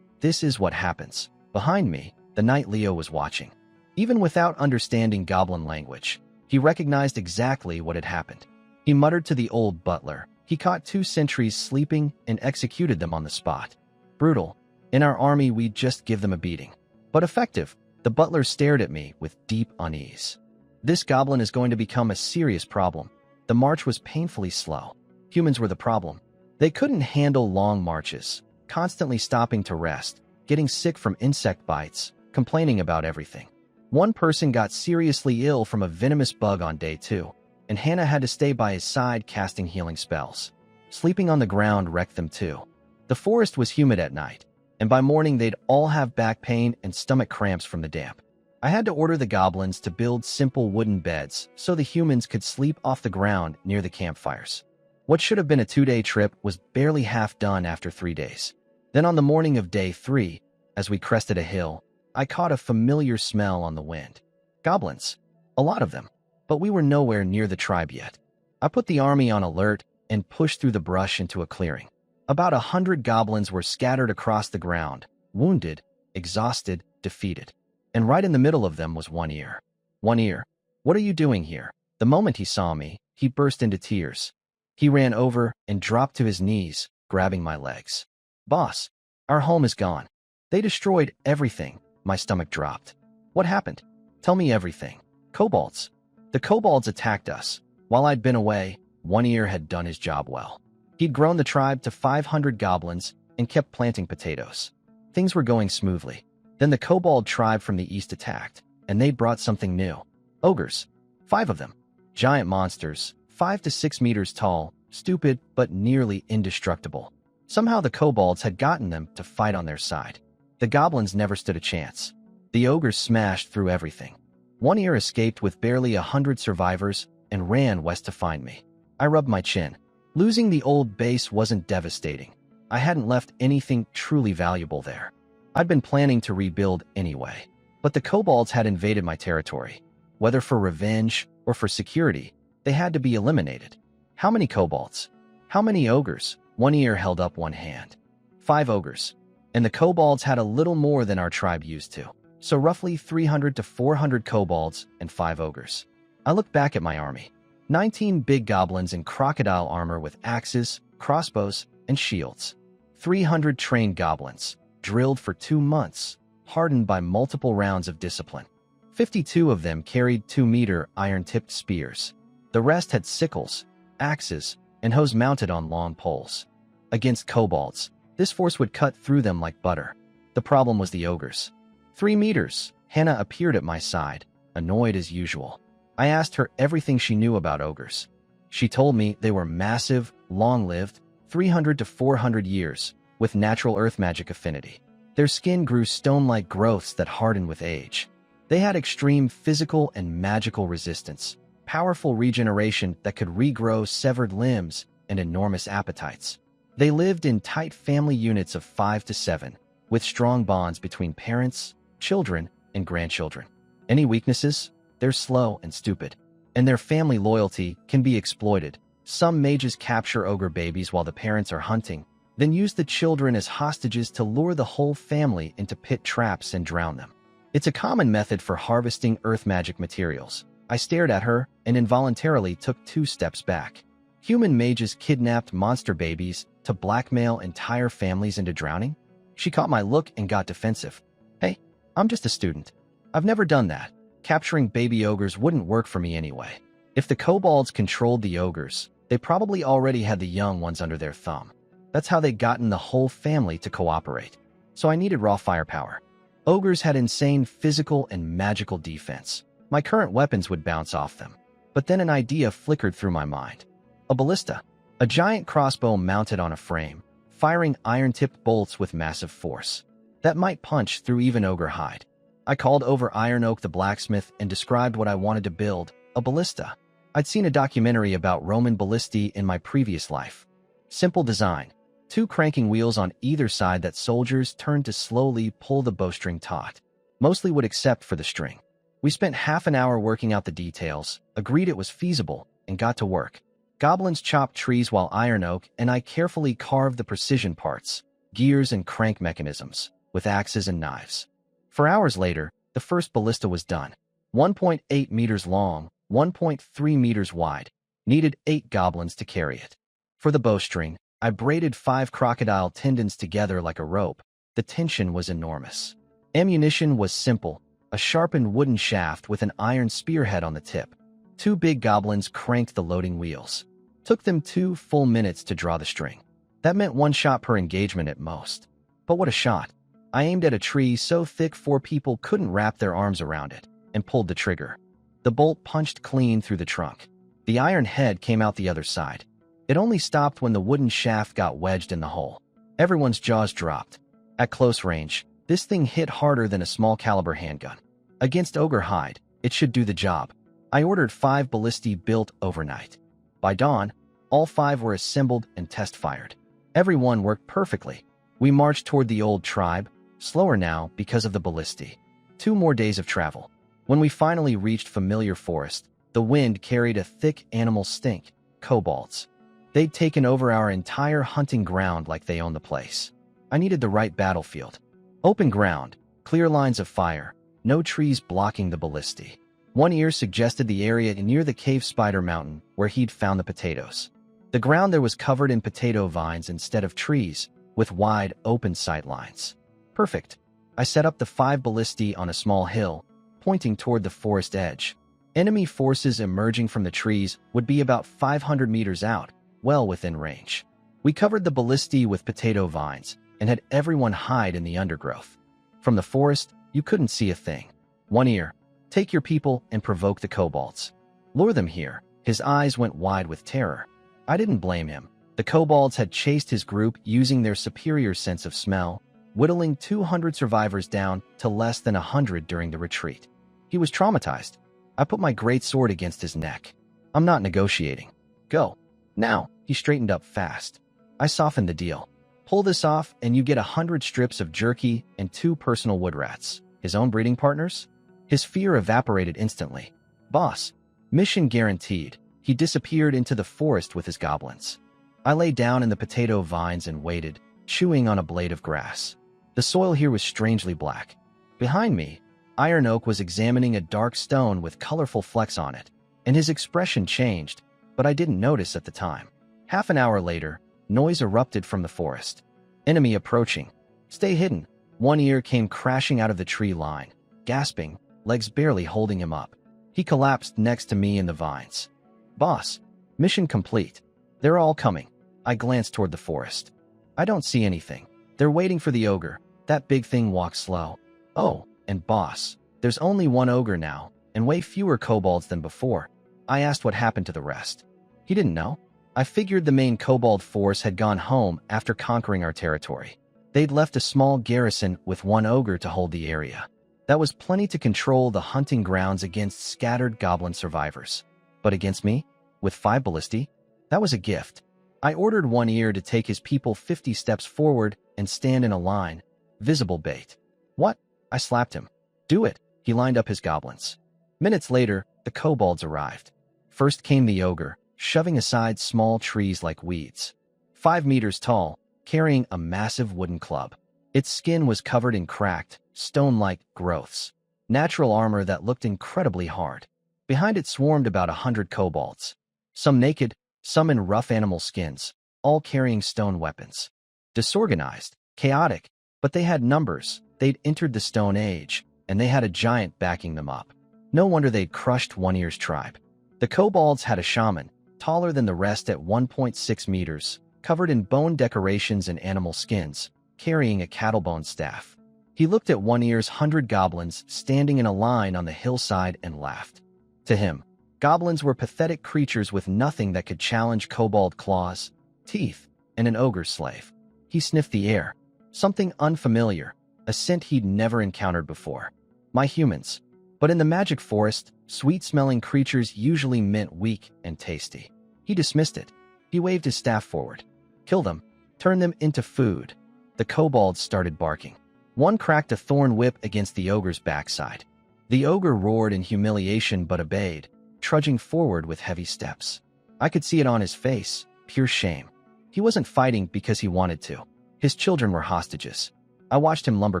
this is what happens. Behind me, the knight Leo was watching. Even without understanding goblin language, he recognized exactly what had happened. He muttered to the old butler. He caught 2 sentries sleeping and executed them on the spot. Brutal. In our army, we'd just give them a beating. But effective. The butler stared at me with deep unease. This goblin is going to become a serious problem. The march was painfully slow. Humans were the problem. They couldn't handle long marches, constantly stopping to rest, getting sick from insect bites, complaining about everything. One person got seriously ill from a venomous bug on day 2, and Hannah had to stay by his side casting healing spells. Sleeping on the ground wrecked them too. The forest was humid at night, and by morning they'd all have back pain and stomach cramps from the damp. I had to order the goblins to build simple wooden beds so the humans could sleep off the ground near the campfires. What should have been a 2-day trip was barely half done after 3 days. Then on the morning of day 3, as we crested a hill, I caught a familiar smell on the wind. Goblins. A lot of them. But we were nowhere near the tribe yet. I put the army on alert and pushed through the brush into a clearing. About 100 goblins were scattered across the ground, wounded, exhausted, defeated. And right in the middle of them was One Ear. One Ear, what are you doing here? The moment he saw me, he burst into tears. He ran over and dropped to his knees, grabbing my legs. Boss, our home is gone. They destroyed everything. My stomach dropped. What happened? Tell me everything. Kobolds. The kobolds attacked us. While I'd been away, One Ear had done his job well. He'd grown the tribe to 500 goblins and kept planting potatoes. Things were going smoothly. Then the kobold tribe from the east attacked, and they brought something new. Ogres. 5 of them. Giant monsters, 5 to 6 meters tall, stupid but nearly indestructible. Somehow the kobolds had gotten them to fight on their side. The goblins never stood a chance. The ogres smashed through everything. One Ear escaped with barely 100 survivors and ran west to find me. I rubbed my chin. Losing the old base wasn't devastating. I hadn't left anything truly valuable there. I'd been planning to rebuild anyway. But the kobolds had invaded my territory. Whether for revenge or for security, they had to be eliminated. How many kobolds? How many ogres? One Ear held up one hand. 5 ogres. And the kobolds had a little more than our tribe used to. So roughly 300 to 400 kobolds and 5 ogres. I looked back at my army. 19 big goblins in crocodile armor with axes, crossbows, and shields. 300 trained goblins, drilled for 2 months. hardened by multiple rounds of discipline. 52 of them carried 2-meter iron-tipped spears. The rest had sickles, axes, and hoes mounted on long poles. Against kobolds, this force would cut through them like butter. The problem was the ogres. 3 meters. Hannah appeared at my side, annoyed as usual. I asked her everything she knew about ogres. She told me they were massive, long-lived, 300 to 400 years, with natural earth magic affinity. Their skin grew stone-like growths that hardened with age. They had extreme physical and magical resistance, powerful regeneration that could regrow severed limbs, and enormous appetites. They lived in tight family units of 5 to 7, with strong bonds between parents, children, and grandchildren. Any weaknesses? They're slow and stupid, and their family loyalty can be exploited. Some mages capture ogre babies while the parents are hunting, then use the children as hostages to lure the whole family into pit traps and drown them. It's a common method for harvesting earth magic materials. I stared at her and involuntarily took 2 steps back. Human mages kidnapped monster babies to blackmail entire families into drowning? She caught my look and got defensive. Hey, I'm just a student. I've never done that. Capturing baby ogres wouldn't work for me anyway. If the kobolds controlled the ogres, they probably already had the young ones under their thumb. That's how they'd gotten the whole family to cooperate. So I needed raw firepower. Ogres had insane physical and magical defense. My current weapons would bounce off them. But then an idea flickered through my mind. A ballista. A giant crossbow mounted on a frame, firing iron-tipped bolts with massive force. That might punch through even ogre hide. I called over Iron Oak the blacksmith and described what I wanted to build, a ballista. I'd seen a documentary about Roman ballistae in my previous life. Simple design. 2 cranking wheels on either side that soldiers turned to slowly pull the bowstring taut. Mostly would accept for the string. We spent half an hour working out the details, agreed it was feasible, and got to work. Goblins chopped trees while Iron Oak and I carefully carved the precision parts, gears and crank mechanisms, with axes and knives. 4 hours later, the first ballista was done. 1.8 meters long, 1.3 meters wide. Needed 8 goblins to carry it. For the bowstring, I braided 5 crocodile tendons together like a rope. The tension was enormous. Ammunition was simple, a sharpened wooden shaft with an iron spearhead on the tip. 2 big goblins cranked the loading wheels. Took them 2 full minutes to draw the string. That meant 1 shot per engagement at most. But what a shot. I aimed at a tree so thick 4 people couldn't wrap their arms around it, and pulled the trigger. The bolt punched clean through the trunk. The iron head came out the other side. It only stopped when the wooden shaft got wedged in the hole. Everyone's jaws dropped. At close range, this thing hit harder than a small caliber handgun. Against ogre hide, it should do the job. I ordered 5 ballistae built overnight. By dawn, all 5 were assembled and test-fired. Every one worked perfectly. We marched toward the old tribe, slower now because of the ballistae. 2 more days of travel. When we finally reached familiar forest, the wind carried a thick animal stink, kobolds. They'd taken over our entire hunting ground like they owned the place. I needed the right battlefield. Open ground, clear lines of fire, no trees blocking the ballistae. One ear suggested the area near the cave spider mountain where he'd found the potatoes. The ground there was covered in potato vines instead of trees, with wide, open sight lines. Perfect. I set up the 5 ballistae on a small hill, pointing toward the forest edge. Enemy forces emerging from the trees would be about 500 meters out, well within range. We covered the ballistae with potato vines and had everyone hide in the undergrowth. From the forest, you couldn't see a thing. One ear. Take your people and provoke the kobolds. Lure them here. His eyes went wide with terror. I didn't blame him. The kobolds had chased his group using their superior sense of smell, whittling 200 survivors down to less than 100 during the retreat. He was traumatized. I put my great sword against his neck. I'm not negotiating. Go. Now. He straightened up fast. I softened the deal. Pull this off and you get 100 strips of jerky and 2 personal wood rats. His own breeding partners? His fear evaporated instantly. Boss. Mission guaranteed. He disappeared into the forest with his goblins. I lay down in the potato vines and waited, chewing on a blade of grass. The soil here was strangely black. Behind me, Iron Oak was examining a dark stone with colorful flecks on it, and his expression changed, but I didn't notice at the time. Half an hour later, noise erupted from the forest. Enemy approaching. Stay hidden. One Ear came crashing out of the tree line, gasping, legs barely holding him up. He collapsed next to me in the vines. Boss, mission complete. They're all coming. I glanced toward the forest. I don't see anything. They're waiting for the ogre. That big thing walks slow. Oh, and boss, there's only one ogre now, and way fewer kobolds than before. I asked what happened to the rest. He didn't know. I figured the main kobold force had gone home after conquering our territory. They'd left a small garrison with one ogre to hold the area. That was plenty to control the hunting grounds against scattered goblin survivors. But against me, with 5 ballistae, that was a gift. I ordered One Ear to take his people 50 steps forward and stand in a line. Visible bait. What? I slapped him. Do it. He lined up his goblins. Minutes later, the kobolds arrived. First came the ogre, shoving aside small trees like weeds. 5 meters tall, carrying a massive wooden club. Its skin was covered in cracked, stone-like growths. Natural armor that looked incredibly hard. Behind it swarmed about 100 kobolds. Some naked, some in rough animal skins, all carrying stone weapons. Disorganized, chaotic, but they had numbers. They'd entered the Stone Age, and they had a giant backing them up. No wonder they'd crushed One Ear's tribe. The kobolds had a shaman, taller than the rest at 1.6 meters, covered in bone decorations and animal skins, carrying a cattlebone staff. He looked at One Ear's 100 goblins standing in a line on the hillside and laughed. To him, goblins were pathetic creatures with nothing that could challenge kobold claws, teeth, and an ogre's slave. He sniffed the air. Something unfamiliar, a scent he'd never encountered before. My humans. But in the magic forest, sweet-smelling creatures usually meant weak and tasty. He dismissed it. He waved his staff forward. Kill them. Turn them into food. The kobolds started barking. One cracked a thorn whip against the ogre's backside. The ogre roared in humiliation but obeyed, trudging forward with heavy steps. I could see it on his face, pure shame. He wasn't fighting because he wanted to. His children were hostages. I watched him lumber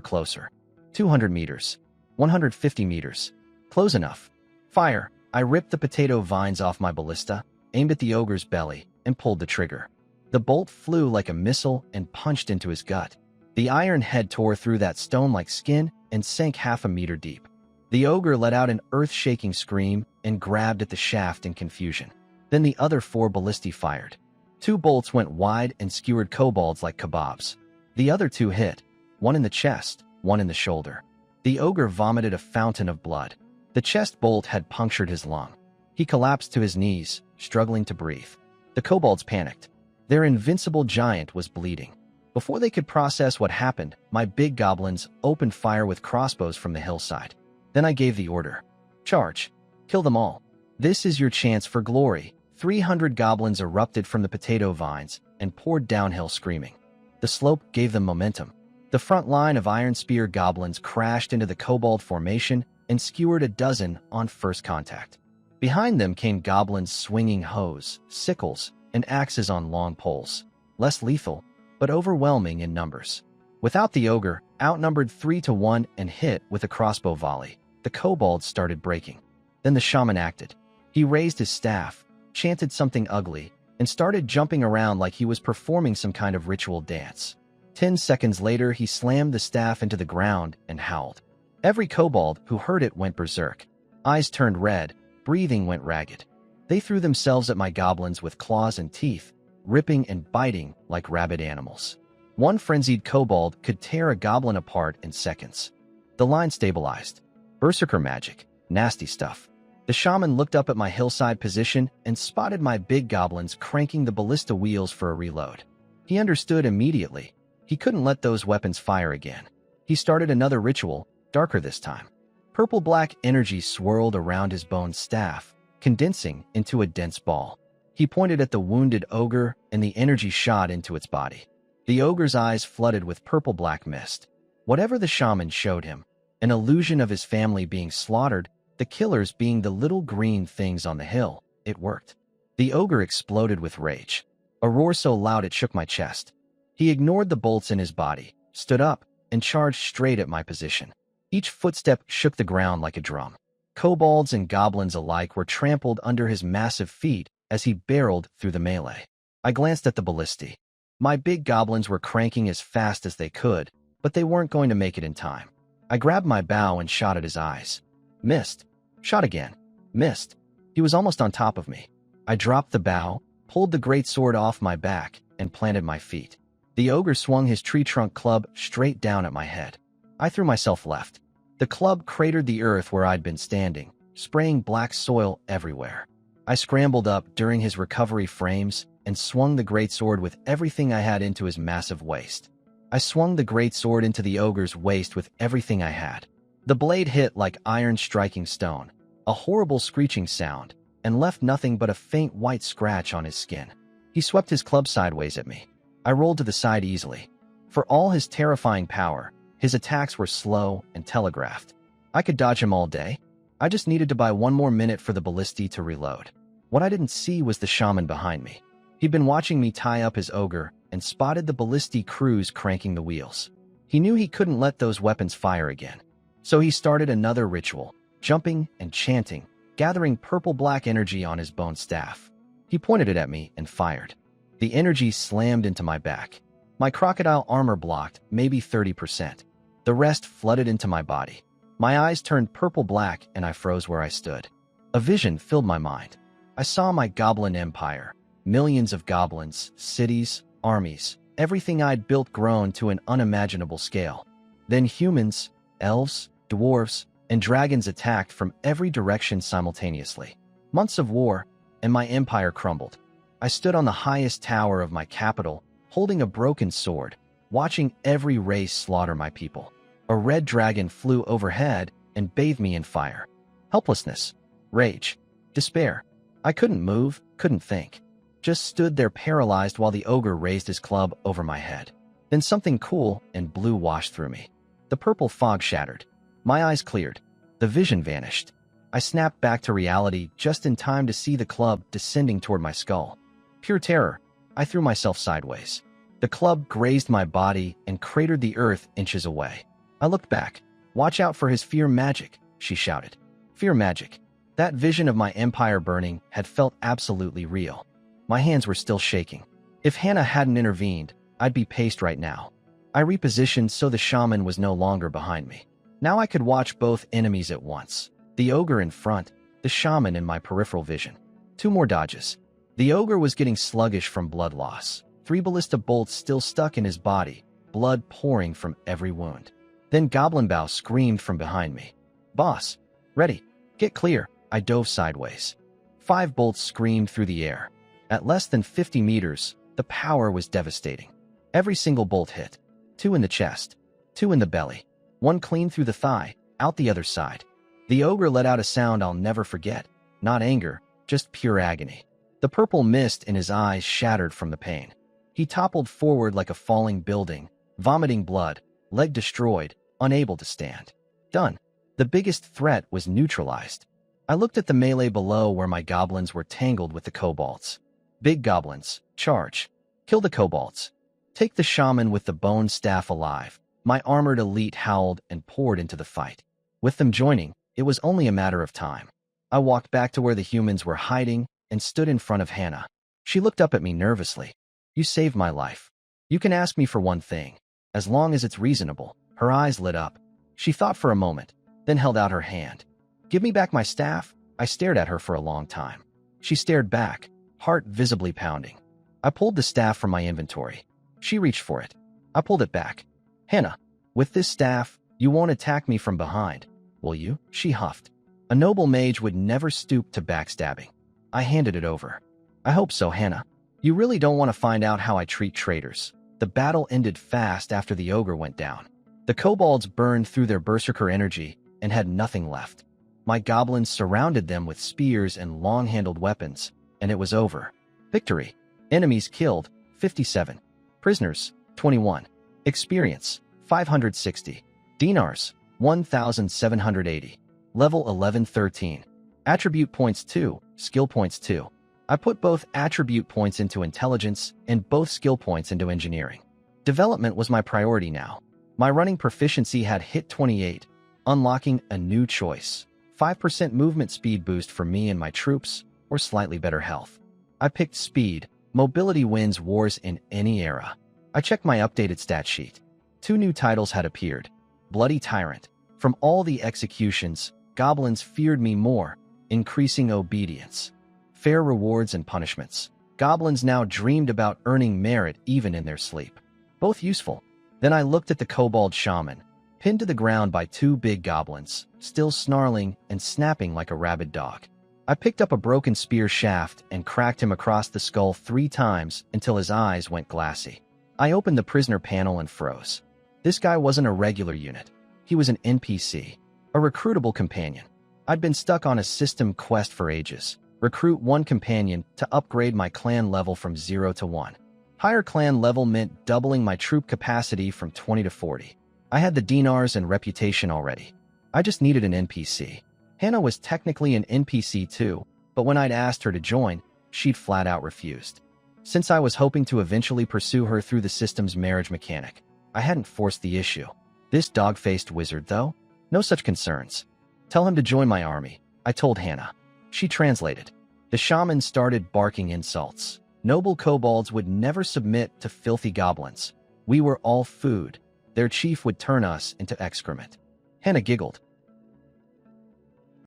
closer. 200 meters. 150 meters. Close enough. Fire. I ripped the potato vines off my ballista, aimed at the ogre's belly, and pulled the trigger. The bolt flew like a missile and punched into his gut. The iron head tore through that stone-like skin and sank half a meter deep. The ogre let out an earth-shaking scream and grabbed at the shaft in confusion. Then the other 4 ballistae fired. 2 bolts went wide and skewered kobolds like kebabs. The other 2 hit, one in the chest, one in the shoulder. The ogre vomited a fountain of blood. The chest bolt had punctured his lung. He collapsed to his knees, struggling to breathe. The kobolds panicked. Their invincible giant was bleeding. Before they could process what happened, my big goblins opened fire with crossbows from the hillside. Then I gave the order. Charge. Kill them all. This is your chance for glory. 300 goblins erupted from the potato vines and poured downhill screaming. The slope gave them momentum. The front line of iron spear goblins crashed into the kobold formation and skewered a dozen on first contact. Behind them came goblins swinging hoes, sickles, and axes on long poles. Less lethal, but overwhelming in numbers. Without the ogre, outnumbered 3 to 1 and hit with a crossbow volley, the kobolds started breaking. Then the shaman acted. He raised his staff, chanted something ugly, and started jumping around like he was performing some kind of ritual dance. 10 seconds later, he slammed the staff into the ground and howled. Every kobold who heard it went berserk. Eyes turned red, breathing went ragged. They threw themselves at my goblins with claws and teeth, ripping and biting like rabid animals. One frenzied kobold could tear a goblin apart in seconds. The line stabilized. Berserker magic. Nasty stuff. The shaman looked up at my hillside position and spotted my big goblins cranking the ballista wheels for a reload. He understood immediately. He couldn't let those weapons fire again. He started another ritual, darker this time. Purple-black energy swirled around his bone staff, condensing into a dense ball. He pointed at the wounded ogre, and the energy shot into its body. The ogre's eyes flooded with purple-black mist. Whatever the shaman showed him, an illusion of his family being slaughtered, the killers being the little green things on the hill, it worked. The ogre exploded with rage. A roar so loud it shook my chest. He ignored the bolts in his body, stood up, and charged straight at my position. Each footstep shook the ground like a drum. Kobolds and goblins alike were trampled under his massive feet as he barreled through the melee. I glanced at the ballistae. My big goblins were cranking as fast as they could, but they weren't going to make it in time. I grabbed my bow and shot at his eyes. Missed. Shot again. Missed. He was almost on top of me. I dropped the bow, pulled the great sword off my back, and planted my feet. The ogre swung his tree trunk club straight down at my head. I threw myself left. The club cratered the earth where I'd been standing, spraying black soil everywhere. I scrambled up during his recovery frames and swung the great sword with everything I had into his massive waist. I swung the great sword into the ogre's waist with everything I had. The blade hit like iron striking stone, a horrible screeching sound, and left nothing but a faint white scratch on his skin. He swept his club sideways at me. I rolled to the side easily. For all his terrifying power, his attacks were slow and telegraphed. I could dodge him all day. I just needed to buy one more minute for the ballisti to reload. What I didn't see was the shaman behind me. He'd been watching me tie up his ogre and spotted the ballisti crews cranking the wheels. He knew he couldn't let those weapons fire again. So he started another ritual, jumping and chanting, gathering purple-black energy on his bone staff. He pointed it at me and fired. The energy slammed into my back. My crocodile armor blocked maybe 30%. The rest flooded into my body. My eyes turned purple-black and I froze where I stood. A vision filled my mind. I saw my goblin empire. Millions of goblins, cities, armies, everything I'd built grown to an unimaginable scale. Then humans, elves, dwarves, and dragons attacked from every direction simultaneously. Months of war, and my empire crumbled. I stood on the highest tower of my capital, holding a broken sword, watching every race slaughter my people. A red dragon flew overhead and bathed me in fire. Helplessness, rage, despair. I couldn't move, couldn't think. Just stood there paralyzed while the ogre raised his club over my head. Then something cool and blue washed through me. The purple fog shattered. My eyes cleared. The vision vanished. I snapped back to reality just in time to see the club descending toward my skull. Pure terror. I threw myself sideways. The club grazed my body and cratered the earth inches away. I looked back. "Watch out for his fear magic," she shouted. Fear magic. That vision of my empire burning had felt absolutely real. My hands were still shaking. If Hannah hadn't intervened, I'd be paced right now. I repositioned so the shaman was no longer behind me. Now I could watch both enemies at once. The ogre in front, the shaman in my peripheral vision. 2 more dodges. The ogre was getting sluggish from blood loss. 3 ballista bolts still stuck in his body, blood pouring from every wound. Then Goblin Bow screamed from behind me. "Boss, ready, get clear." I dove sideways. 5 bolts screamed through the air. At less than 50 meters, the power was devastating. Every single bolt hit. 2 in the chest, 2 in the belly, 1 clean through the thigh, out the other side. The ogre let out a sound I'll never forget. Not anger, just pure agony. The purple mist in his eyes shattered from the pain. He toppled forward like a falling building, vomiting blood, leg destroyed, unable to stand. Done. The biggest threat was neutralized. I looked at the melee below where my goblins were tangled with the kobolds. Big goblins, charge. Kill the kobolds. Take the shaman with the bone staff alive. My armored elite howled and poured into the fight. With them joining, it was only a matter of time. I walked back to where the humans were hiding and stood in front of Hannah. She looked up at me nervously. "You saved my life. You can ask me for one thing, as long as it's reasonable." Her eyes lit up. She thought for a moment, then held out her hand. "Give me back my staff." I stared at her for a long time. She stared back, heart visibly pounding. I pulled the staff from my inventory. She reached for it. I pulled it back. "Hannah, with this staff, you won't attack me from behind, will you?" She huffed. A noble mage would never stoop to backstabbing. I handed it over. "I hope so, Hannah. You really don't want to find out how I treat traitors." The battle ended fast after the ogre went down. The kobolds burned through their berserker energy and had nothing left. My goblins surrounded them with spears and long-handled weapons, and it was over. Victory. Enemies killed, 57. Prisoners, 21. Experience, 560. Dinars, 1,780. Level 1113. Attribute points 2, skill points 2. I put both attribute points into intelligence and both skill points into engineering. Development was my priority now. My running proficiency had hit 28, unlocking a new choice. 5% movement speed boost for me and my troops, or slightly better health. I picked speed. Mobility wins wars in any era. I checked my updated stat sheet. 2 new titles had appeared. Bloody Tyrant. From all the executions, goblins feared me more, increasing obedience. Fair rewards and punishments. Goblins now dreamed about earning merit even in their sleep. Both useful. Then I looked at the kobold shaman, pinned to the ground by 2 big goblins, still snarling and snapping like a rabid dog. I picked up a broken spear shaft and cracked him across the skull 3 times until his eyes went glassy. I opened the prisoner panel and froze. This guy wasn't a regular unit. He was an NPC, a recruitable companion. I'd been stuck on a system quest for ages. Recruit 1 companion to upgrade my clan level from 0 to 1. Higher clan level meant doubling my troop capacity from 20 to 40. I had the dinars and reputation already. I just needed an NPC. Hannah was technically an NPC too, but when I'd asked her to join, she'd flat out refused. Since I was hoping to eventually pursue her through the system's marriage mechanic, I hadn't forced the issue. This dog-faced wizard, though? No such concerns. Tell him to join my army, I told Hannah. She translated. The shaman started barking insults. Noble kobolds would never submit to filthy goblins. We were all food. Their chief would turn us into excrement. Hannah giggled.